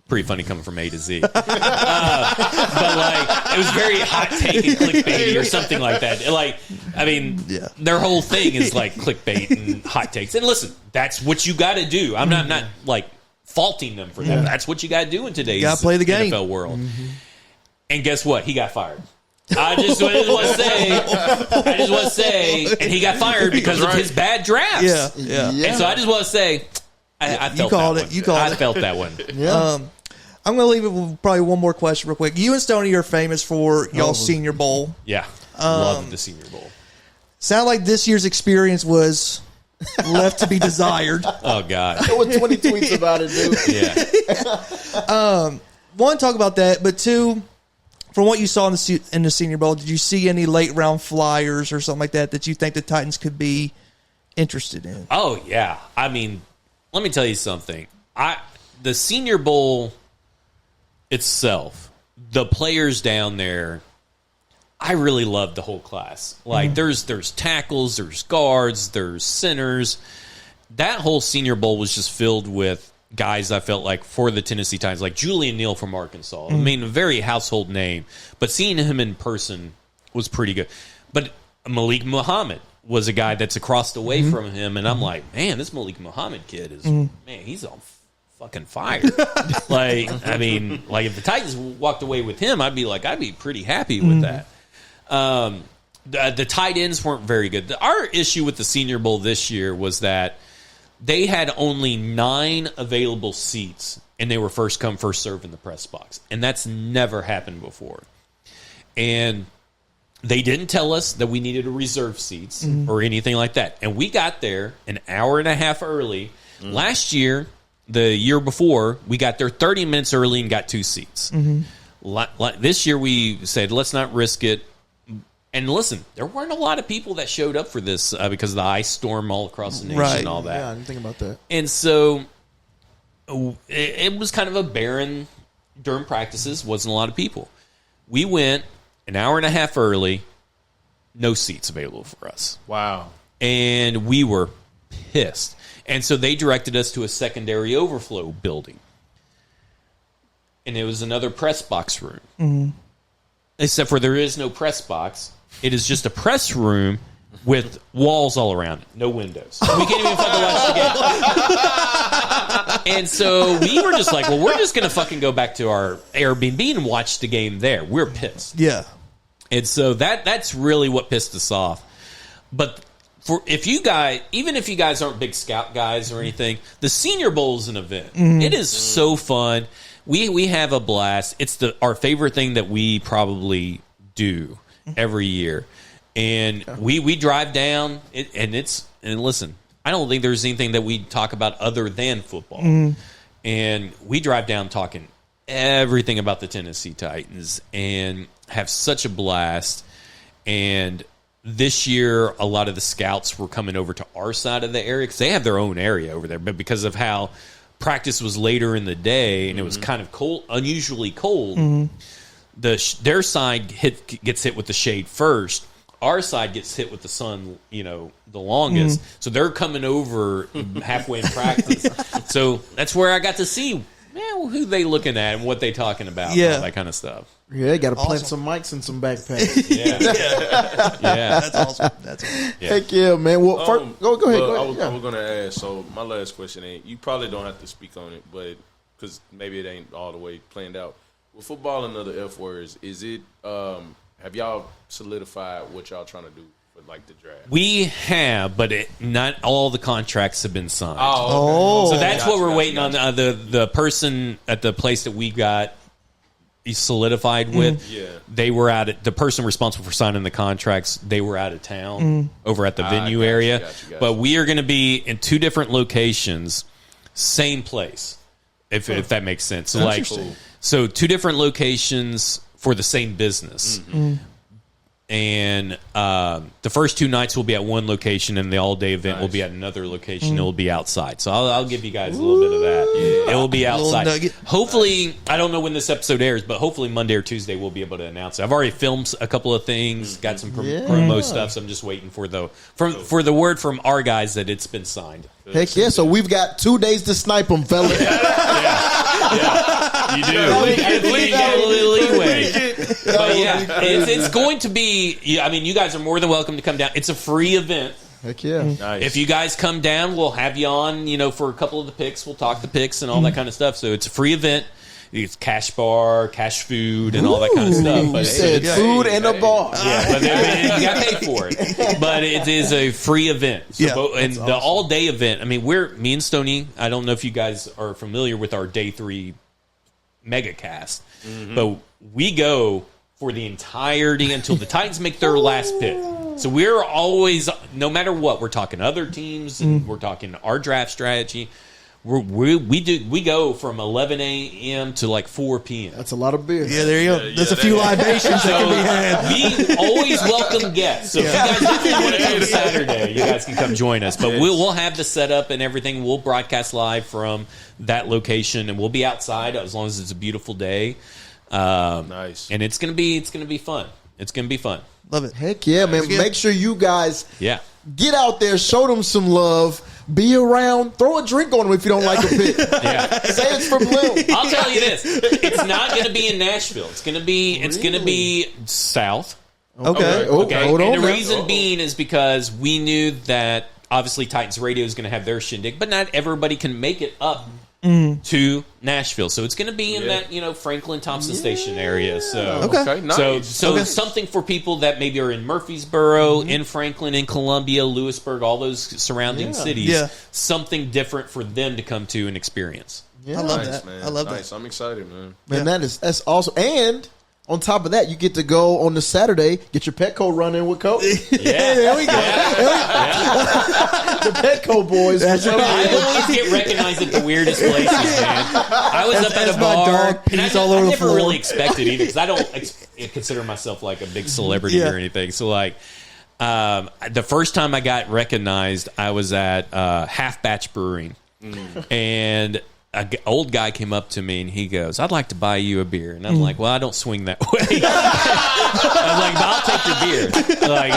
pretty funny coming from A to Z. But it was very hot take and clickbaity or something like that. Their whole thing is clickbait and hot takes. And listen, that's what you got to do. I'm not faulting them for that. Yeah. That's what you got to do in today's play the game. NFL world. And guess what? He got fired. I just want to say, and he got fired because of his bad drafts. Yeah. And so I just want to say, I felt I felt that one. Yeah. I'm going to leave it with probably one more question real quick. You and Stoney are famous for y'all's Senior Bowl. Yeah. Love the Senior Bowl. Sound like this year's experience was left to be desired. Oh, God. There were 20 tweets about it, dude. Yeah. One, talk about that, but two, from what you saw in the Senior Bowl, did you see any late round flyers or something like that you think the Titans could be interested in? Oh yeah, I mean, let me tell you something. The Senior Bowl itself, the players down there, I really loved the whole class. Like there's tackles, there's guards, there's centers. That whole Senior Bowl was just filled with guys I felt like for the Tennessee Titans, like Julian Neal from Arkansas. I mean, a very household name, but seeing him in person was pretty good. But Malik Muhammad was a guy that's across the way from him, and I'm like, man, this Malik Muhammad kid is, man, he's on fucking fire. I mean, if the Titans walked away with him, I'd be pretty happy with that. The tight ends weren't very good. Our issue with the Senior Bowl this year was that they had only 9 available seats, and they were first come, first serve in the press box. And that's never happened before. And they didn't tell us that we needed to reserve seats or anything like that. And we got there an hour and a half early. Last year, the year before, we got there 30 minutes early and got 2 seats. This year, we said, let's not risk it. And listen, there weren't a lot of people that showed up for this because of the ice storm all across the nation and all that. Yeah, I didn't think about that. And so it was kind of a barren during practices. Wasn't a lot of people. We went an hour and a half early, no seats available for us. Wow. And we were pissed. And so they directed us to a secondary overflow building. And it was another press box room. Except for there is no press box. It is just a press room with walls all around it, no windows. We can't even fucking watch the game. And so we were just like, well, we're just going to fucking go back to our Airbnb and watch the game there. We're pissed. Yeah. And so that's really what pissed us off. But even if you guys aren't big scout guys or anything, the Senior Bowl is an event. It is so fun. We have a blast. It's our favorite thing that we probably do every year. And we drive down, and listen, I don't think there's anything that we talk about other than football. And we drive down talking everything about the Tennessee Titans and have such a blast. And this year, a lot of the scouts were coming over to our side of the area because they have their own area over there. But because of how practice was later in the day and it was kind of cold, unusually cold, their side gets hit with the shade first. Our side gets hit with the sun, the longest. So they're coming over halfway in practice. So that's where I got to see, who they looking at and what they talking about and all that kind of stuff. Yeah, they got to plant some mics and some backpacks. Yeah. That's awesome. That's awesome. Yeah. Heck yeah, man. Well, go ahead. I was going to ask, so my last question ain't, you probably don't have to speak on it, but because maybe it ain't all the way planned out. With football and other F words, is it, have y'all solidified what y'all trying to do for like the draft? We have, but not all the contracts have been signed. Oh, okay. So that's what we're waiting on. The person at the place that we got solidified with, they were the person responsible for signing the contracts, they were out of town over at the venue area. Gotcha. But we are going to be in 2 different locations, same place, if that makes sense. So so 2 different locations for the same business. And the first 2 nights will be at one location, and the all-day event will be at another location. It will be outside. So I'll give you guys a little bit of that. It will be outside. Hopefully, I don't know when this episode airs, but hopefully Monday or Tuesday we'll be able to announce it. I've already filmed a couple of things, got some promo stuff, so I'm just waiting for the word from our guys that it's been signed. Heck yeah, so we've got 2 days to snipe them, fellas. You do. You get a little leeway. But it's going to be, I mean, you guys are more than welcome to come down. It's a free event. Heck yeah. Nice. If you guys come down, we'll have you on, for a couple of the picks. We'll talk the picks and all that kind of stuff. So it's a free event. It's cash bar, cash food, and all that kind of stuff. But you said food and a bar. Yeah, but you got to pay for it. But it is a free event. So and the all-day event, I mean, me and Stoney, I don't know if you guys are familiar with our Day 3 mega cast, but we go for the entirety until the Titans make their last pick. So we're always, no matter what, we're talking other teams and we're talking our draft strategy. we go from 11 a.m. to like 4 p.m. That's a lot of beer. Yeah, there you go. There's a few libations that can be had. We always welcome guests. So if you guys definitely want to come Saturday, you guys can come join us. But we'll have the setup and everything. We'll broadcast live from that location, and we'll be outside as long as it's a beautiful day. Nice. And it's gonna be fun. It's gonna be fun. Love it. Heck yeah, man. Make sure you guys get out there, show them some love, be around, throw a drink on them if you don't like a pick. Say it's from Lil. I'll tell you this. It's not gonna be in Nashville. It's gonna be south. Okay. Okay. And the reason being is because we knew that obviously Titans Radio is gonna have their shindig, but not everybody can make it up to Nashville, so it's going to be in that Franklin Thompson Station area. So nice. So something for people that maybe are in Murfreesboro, in Franklin, in Columbia, Lewisburg, all those surrounding cities. Yeah. Something different for them to come to and experience. Yeah. I love that. Man. I love nice. that. I'm excited, man. Man, that's awesome. And on top of that, you get to go on the Saturday, get your Petco run in with Cody. Yeah, there we go. The Petco boys. I always get recognized at the weirdest places, man. I was up at a my bar, dog and pees all over the never floor. really expected either, because I don't consider myself like a big celebrity or anything. So, like, the first time I got recognized, I was at Half Batch Brewing, and an old guy came up to me and he goes, "I'd like to buy you a beer." And I'm like, "Well, I don't swing that way." I was like, "But I'll take your beer." Like,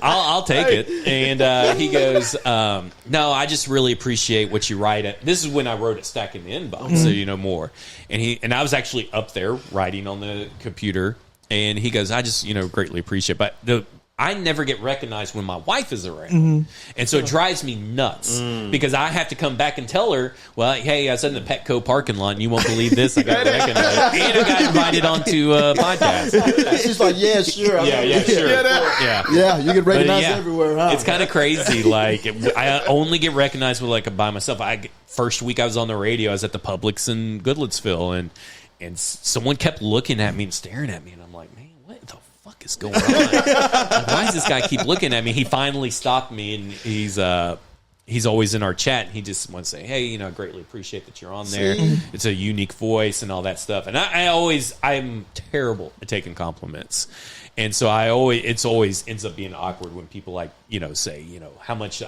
I'll take it. And he goes, "No, I just really appreciate what you write at." This is when I wrote at Stack in the Inbox, so you know more. And I was actually up there writing on the computer. And he goes, "I just greatly appreciate it." But I never get recognized when my wife is around. And so it drives me nuts because I have to come back and tell her, "Well, hey, I was in the Petco parking lot and you won't believe this. I got recognized. And I got invited onto a podcast." She's like, "Yeah, sure." Sure. Yeah, you get recognized everywhere, huh? It's kind of crazy. Like, I only get recognized with by myself. First week I was on the radio, I was at the Publix in Goodlettsville, and someone kept looking at me and staring at me, and I'm like, "Man, what the fuck is going on? Like, why does this guy keep looking at me?" He finally stopped me, and he's always in our chat, and he just wants to say, "Hey, I greatly appreciate that you're on there. It's a unique voice and all that stuff." And I'm terrible at taking compliments, and so it always ends up being awkward when people say how much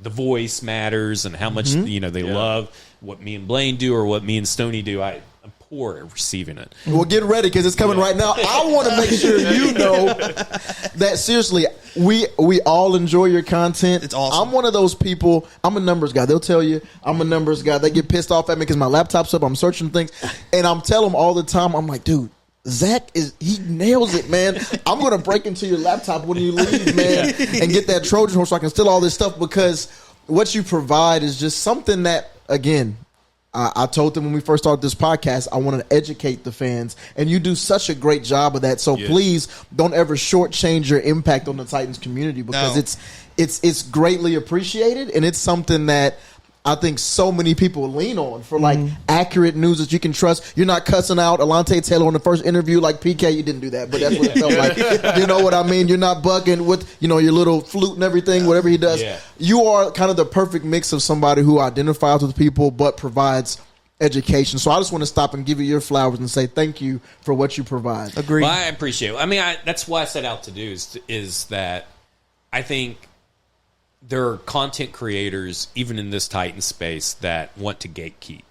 the voice matters and how much they love what me and Blaine do or what me and Stoney do. I'm poor at receiving it. Well, get ready because it's coming right now. I want to make sure you know that seriously, we all enjoy your content. It's awesome. I'm one of those people. I'm a numbers guy. They'll tell you I'm a numbers guy. They get pissed off at me because my laptop's up. I'm searching things, and I'm telling them all the time. I'm like, "Dude, Zach he nails it, man. I'm gonna break into your laptop when you leave, man, and get that Trojan horse so I can steal all this stuff because what you provide is just something that, again." I told them when we first started this podcast, I wanted to educate the fans, and you do such a great job of that. So please don't ever shortchange your impact on the Titans community because it's greatly appreciated, and it's something that I think so many people lean on for accurate news that you can trust. You're not cussing out Alante Taylor on the first interview like PK. You didn't do that, but that's what it felt like. You know what I mean? You're not bugging with your little flute and everything, whatever he does. Yeah. You are kind of the perfect mix of somebody who identifies with people but provides education. So I just want to stop and give you your flowers and say thank you for what you provide. Agreed. Well, I appreciate it. I mean, that's what I set out to do is that I think there are content creators, even in this Titan space, that want to gatekeep.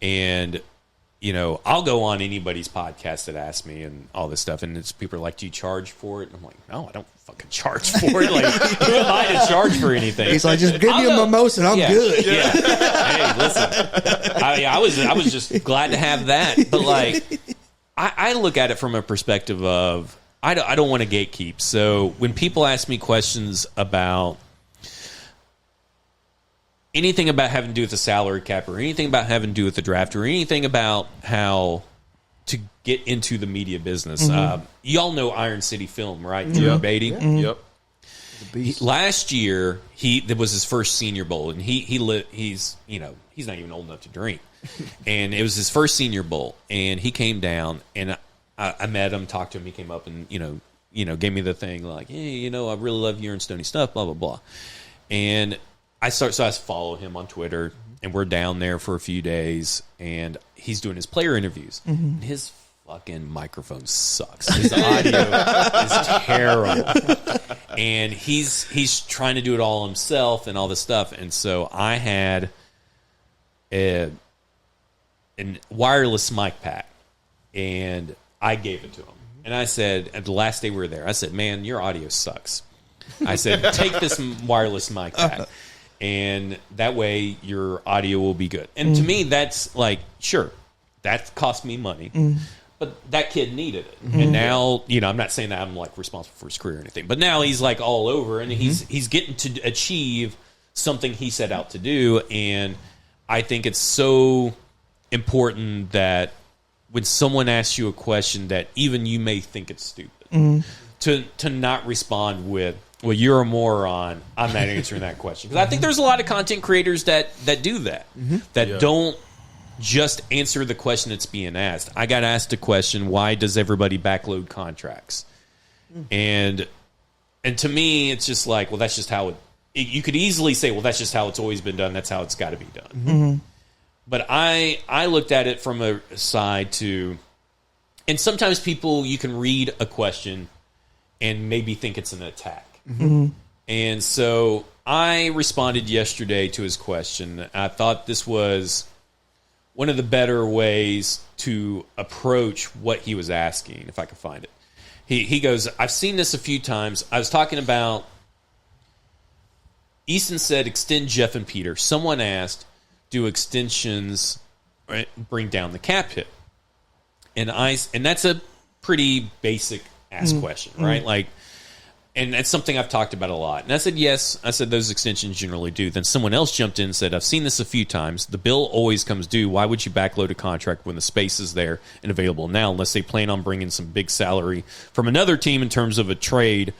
And, I'll go on anybody's podcast that asks me and all this stuff, and people are like, "Do you charge for it?" And I'm like, "No, I don't fucking charge for it. Like, who am I to charge for anything?" He's like, "Just give me a mimosa and I'm good." Yeah. Hey, listen. I was just glad to have that. But, I look at it from a perspective of I don't want to gatekeep. So when people ask me questions about anything about having to do with the salary cap or anything about having to do with the draft or anything about how to get into the media business. Y'all know Iron City Film, right? Joe Beatty? Yep. Last year, it was his first Senior Bowl, and he's not even old enough to drink. And it was his first Senior Bowl, and he came down, and I met him, talked to him. He came up and gave me the thing like, "Hey, I really love your and Stoney stuff, blah blah blah." And I follow him on Twitter, and we're down there for a few days, and he's doing his player interviews. And his fucking microphone sucks. His audio is terrible. And he's trying to do it all himself and all this stuff. And so I had a wireless mic pack, and I gave it to him. And I said, at the last day we were there, I said, man, your audio sucks. I said, take this wireless mic pack, and that way your audio will be good. And to me, that's like, sure, that cost me money. But that kid needed it. And now, I'm not saying that I'm like responsible for his career or anything, but now he's like all over, and he's getting to achieve something he set out to do. And I think it's so important that when someone asks you a question that even you may think it's stupid, to not respond with, well, you're a moron, I'm not answering that question. Because I think there's a lot of content creators that do that, that don't just answer the question that's being asked. I got asked a question, why does everybody backload contracts? And to me, it's just like, well, that's just how you could easily say, well, that's just how it's always been done. That's how it's got to be done. But I looked at it from a side to, and sometimes people, you can read a question and maybe think it's an attack. And so I responded yesterday to his question. I thought this was one of the better ways to approach what he was asking, if I could find it. He goes, I've seen this a few times. I was talking about, Easton said, extend Jeff and Peter. Someone asked, do extensions bring down the cap hit? And that's a pretty basic ask question, right? Like, and that's something I've talked about a lot. And I said, yes. I said, those extensions generally do. Then someone else jumped in and said, I've seen this a few times. The bill always comes due. Why would you backload a contract when the space is there and available now, unless they plan on bringing some big salary from another team in terms of a trade?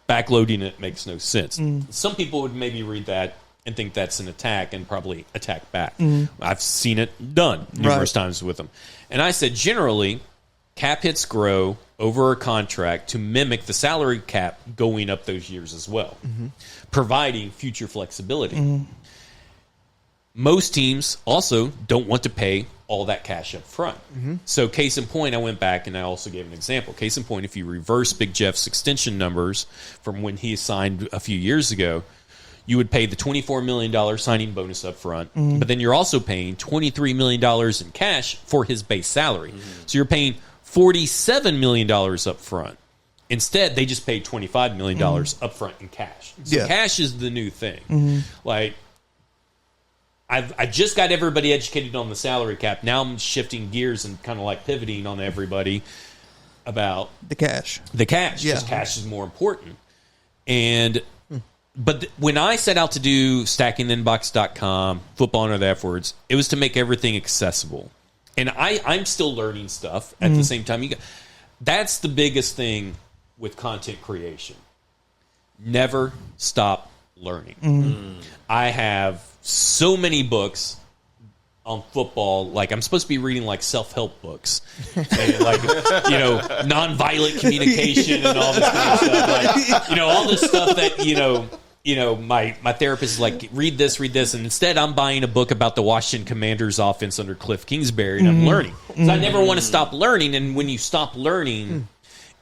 Backloading it makes no sense. Some people would maybe read that and think that's an attack and probably attack back. I've seen it done numerous times with them. And I said, generally, cap hits grow over a contract to mimic the salary cap going up those years as well, providing future flexibility. Most teams also don't want to pay all that cash up front. So case in point, I went back and I also gave an example. Case in point, if you reverse Big Jeff's extension numbers from when he signed a few years ago, you would pay the $24 million signing bonus up front, but then you're also paying $23 million in cash for his base salary. So you're paying $47 million up front. Instead, they just paid $25 million up front in cash. So cash is the new thing. Like, I just got everybody educated on the salary cap. Now I'm shifting gears and kind of like pivoting on everybody about the cash. Because cash is more important. But when I set out to do stackinginbox.com, football under the F words, it was to make everything accessible. And I'm still learning stuff at the same time. That's the biggest thing with content creation. Never stop learning. I have so many books on football. Like, I'm supposed to be reading like self-help books, and like, nonviolent communication and all this kind of stuff. Like, all this stuff that, my therapist is like, read this, and instead I'm buying a book about the Washington Commanders offense under Cliff Kingsbury, and I'm learning. So I never want to stop learning, and when you stop learning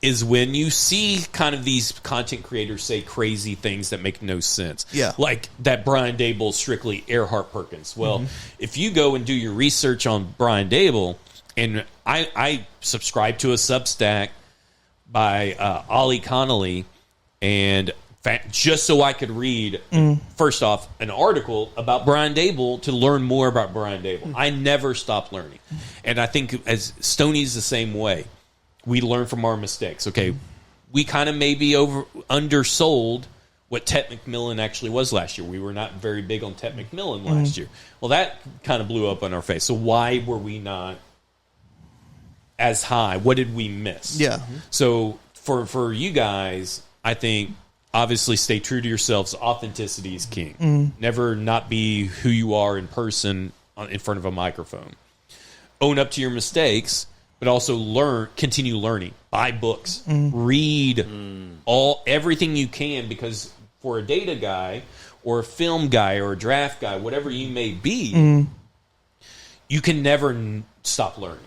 is when you see kind of these content creators say crazy things that make no sense. Yeah. Like that Brian Daboll strictly Earhart Perkins. Well, if you go and do your research on Brian Daboll, and I subscribe to a Substack by Ollie Connolly, and just so I could read, first off, an article about Brian Daboll to learn more about Brian Daboll. I never stop learning. And I think as Stoney's the same way. We learn from our mistakes. Okay, we kind of maybe undersold what Tet McMillan actually was last year. We were not very big on Tet McMillan last year. Well, that kind of blew up in our face. So why were we not as high? What did we miss? Yeah. So for you guys, I think obviously stay true to yourselves. Authenticity is king. Never not be who you are in person in front of a microphone. Own up to your mistakes. But also continue learning. Buy books, read everything you can, because for a data guy or a film guy or a draft guy, whatever you may be, you can never stop learning.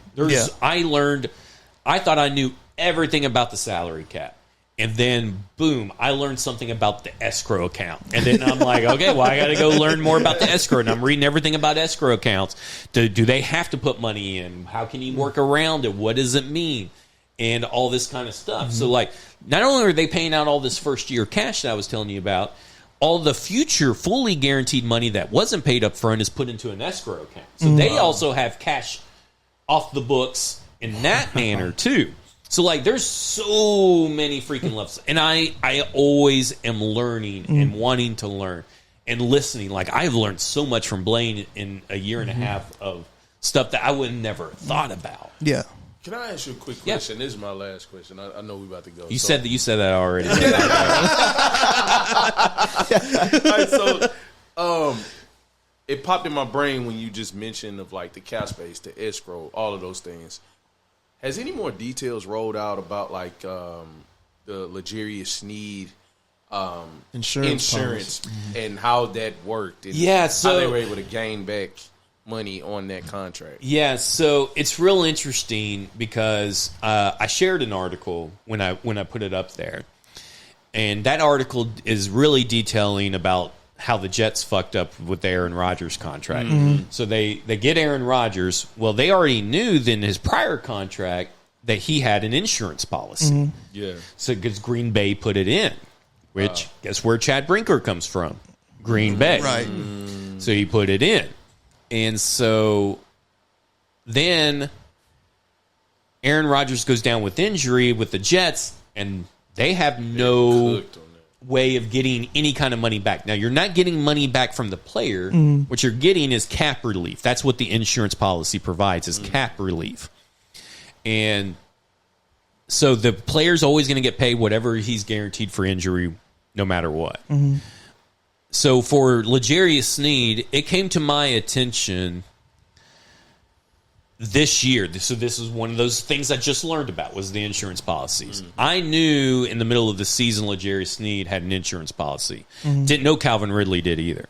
I thought I knew everything about the salary cap. And then, boom, I learned something about the escrow account. And then I'm like, okay, well, I got to go learn more about the escrow. And I'm reading everything about escrow accounts. Do they have to put money in? How can you work around it? What does it mean? And all this kind of stuff. So, like, not only are they paying out all this first-year cash that I was telling you about, all the future fully guaranteed money that wasn't paid up front is put into an escrow account. So they also have cash off the books in that manner, too. So, like, there's so many freaking levels. And I always am learning and wanting to learn and listening. Like, I've learned so much from Blaine in a year and a half of stuff that I would never thought about. Yeah. Can I ask you a quick question? This is my last question. I know we're about to go. You said that already. All right, so it popped in my brain when you just mentioned of like the cap space, the escrow, all of those things. Has any more details rolled out about like the L'Jarius Sneed insurance and how that worked? And how they were able to gain back money on that contract. Yeah, so it's real interesting because I shared an article when I put it up there, and that article is really detailing about how the Jets fucked up with the Aaron Rodgers contract. So they get Aaron Rodgers. Well, they already knew in his prior contract that he had an insurance policy. Yeah. So because Green Bay put it in, which guess where Chad Brinker comes from? Green Bay. Right. So he put it in. And so then Aaron Rodgers goes down with injury with the Jets, and they have no way of getting any kind of money back. Now, you're not getting money back from the player. What you're getting is cap relief. That's what the insurance policy provides, is cap relief. And so the player's always going to get paid whatever he's guaranteed for injury, no matter what. So for L'Jarius Sneed, it came to my attention this year. So this is one of those things I just learned about, was the insurance policies. I knew in the middle of the season L'Jarius Sneed had an insurance policy. Didn't know Calvin Ridley did either.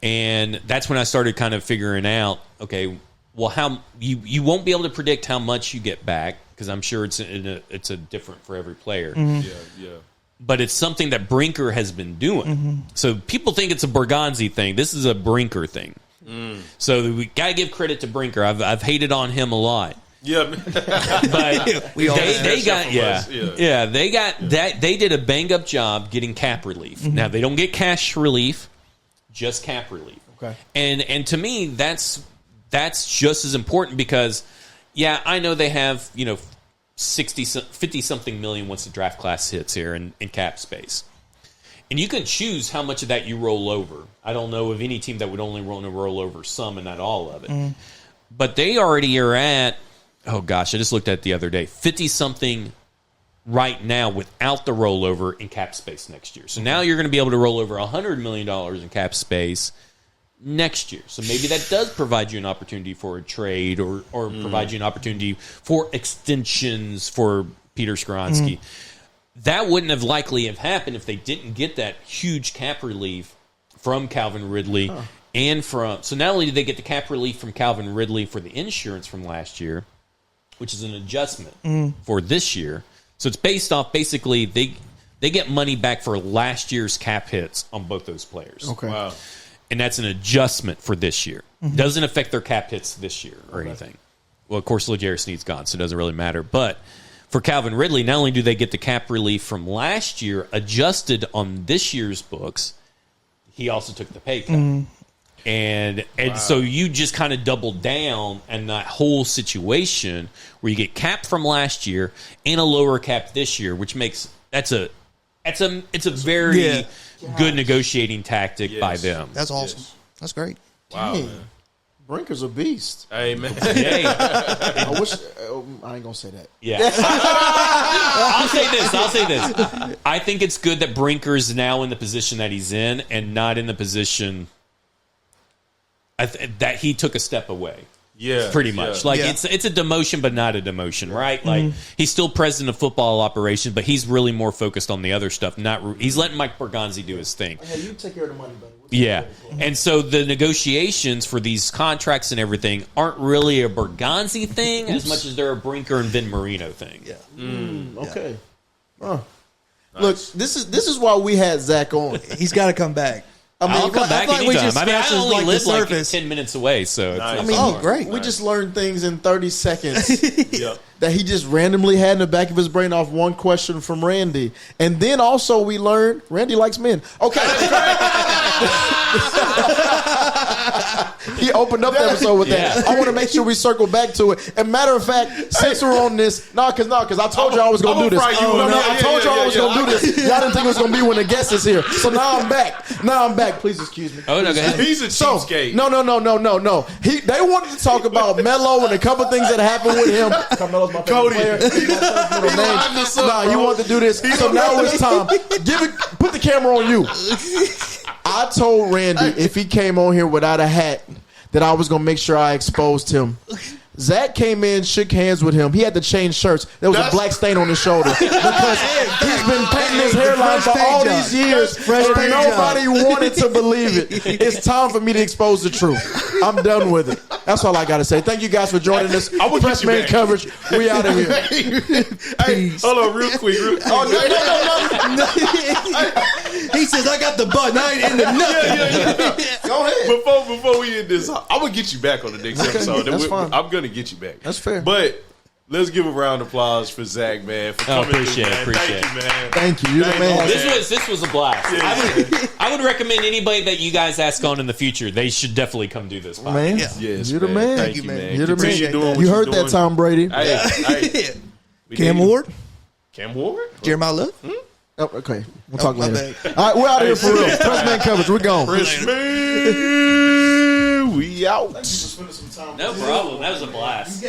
And that's when I started kind of figuring out, okay, well, how you won't be able to predict how much you get back, because I'm sure it's a different for every player. Yeah. But it's something that Brinker has been doing. So people think it's a Bergonzi thing. This is a Brinker thing. So we got to give credit to Brinker. I've hated on him a lot. Yeah. But they got that. They did a bang up job getting cap relief. Now they don't get cash relief, just cap relief. Okay. And to me that's just as important, because I know they have, 50 something million once the draft class hits here in cap space. And you can choose how much of that you roll over. I don't know of any team that would only want to roll over some and not all of it. But they already are at, I just looked at it the other day, 50 something right now without the rollover in cap space next year. So now you're going to be able to roll over $100 million in cap space next year. So maybe that does provide you an opportunity for a trade or provide you an opportunity for extensions for Peter Skoronski. That wouldn't have likely have happened if they didn't get that huge cap relief from Calvin Ridley and from... So not only did they get the cap relief from Calvin Ridley for the insurance from last year, which is an adjustment for this year. So it's based off, basically, they get money back for last year's cap hits on both those players. Okay. Wow. And that's an adjustment for this year. Doesn't affect their cap hits this year or anything. Well, of course, L'Jarius Sneed's gone, so it doesn't really matter. But for Calvin Ridley, not only do they get the cap relief from last year adjusted on this year's books, he also took the pay cut. And so you just kind of doubled down on that whole situation where you get cap from last year and a lower cap this year, which makes it's a very good negotiating tactic by them. That's awesome. That's great. Wow, Dang. man. Brinker's a beast. Hey, man. I wish I ain't gonna say that. Yeah. I'll say this. I think it's good that Brinker's now in the position that he's in and not in the position that he took a step away. Yeah, pretty much. Like it's a demotion, but not a demotion, right? Like he's still president of football operations, but he's really more focused on the other stuff. He's letting Mike Bergonzi do his thing. Hey, you take care of the money, buddy. Yeah, and so the negotiations for these contracts and everything aren't really a Bergonzi thing as much as they're a Brinker and Vin Marino thing. Yeah. Okay. Huh. Nice. Look, this is why we had Zach on. He's got to come back. I mean, I'll come back I anytime. I mean, I scratched only like live the like surface. 10 minutes away, so Nice. I mean, great. We just learned things in 30 seconds Yep. that he just randomly had in the back of his brain off one question from Randy. And then also we learned Randy likes men. Okay. He opened up the episode with that. I want to make sure we circle back to it. And matter of fact, since we're on this, because I told y'all I was going to do this. I told y'all I was going to do this. Y'all didn't think it was going to be when the guest is here. So now I'm back. Please excuse me. Oh, no, go ahead. He's a cheapskate. No. They wanted to talk about Melo and a couple things that happened with him. Carmelo's my favorite player. You want to do this. So now it's time. Put the camera on you. I told Randy if he came on here without a hat that I was going to make sure I exposed him. Zach came in, shook hands with him. He had to change shirts. There was a black stain on his shoulder because he's been painting his hairline for all these years, and nobody wanted to believe it. It's time for me to expose the truth. I'm done with it. That's all I got to say. Thank you guys for joining us. Press man coverage. We out of here. Hey, hold on, real quick. No. He says, I got the button. I ain't into nothing. Go ahead. Before we end this, I'm gonna get you back on the next episode. That's fine. I'm gonna get you back. That's fair. But let's give a round of applause for Zach, man. For coming appreciate through, it, man. appreciate Thank you, man. Thank you. You're the man. This was a blast. I would recommend anybody that you guys ask on in the future. They should definitely come do this podcast. Man, Yes, you're the man. Thank you, man. You're the Continue man. doing what You you're heard doing. that, Tom Brady. Hey. Cam Ward, Cam Ward? Jeremiah Love. Oh, okay, we'll talk my later. bad. All right, we're out of here for real. Press man coverage. We're gone. We out. No problem. That was a blast.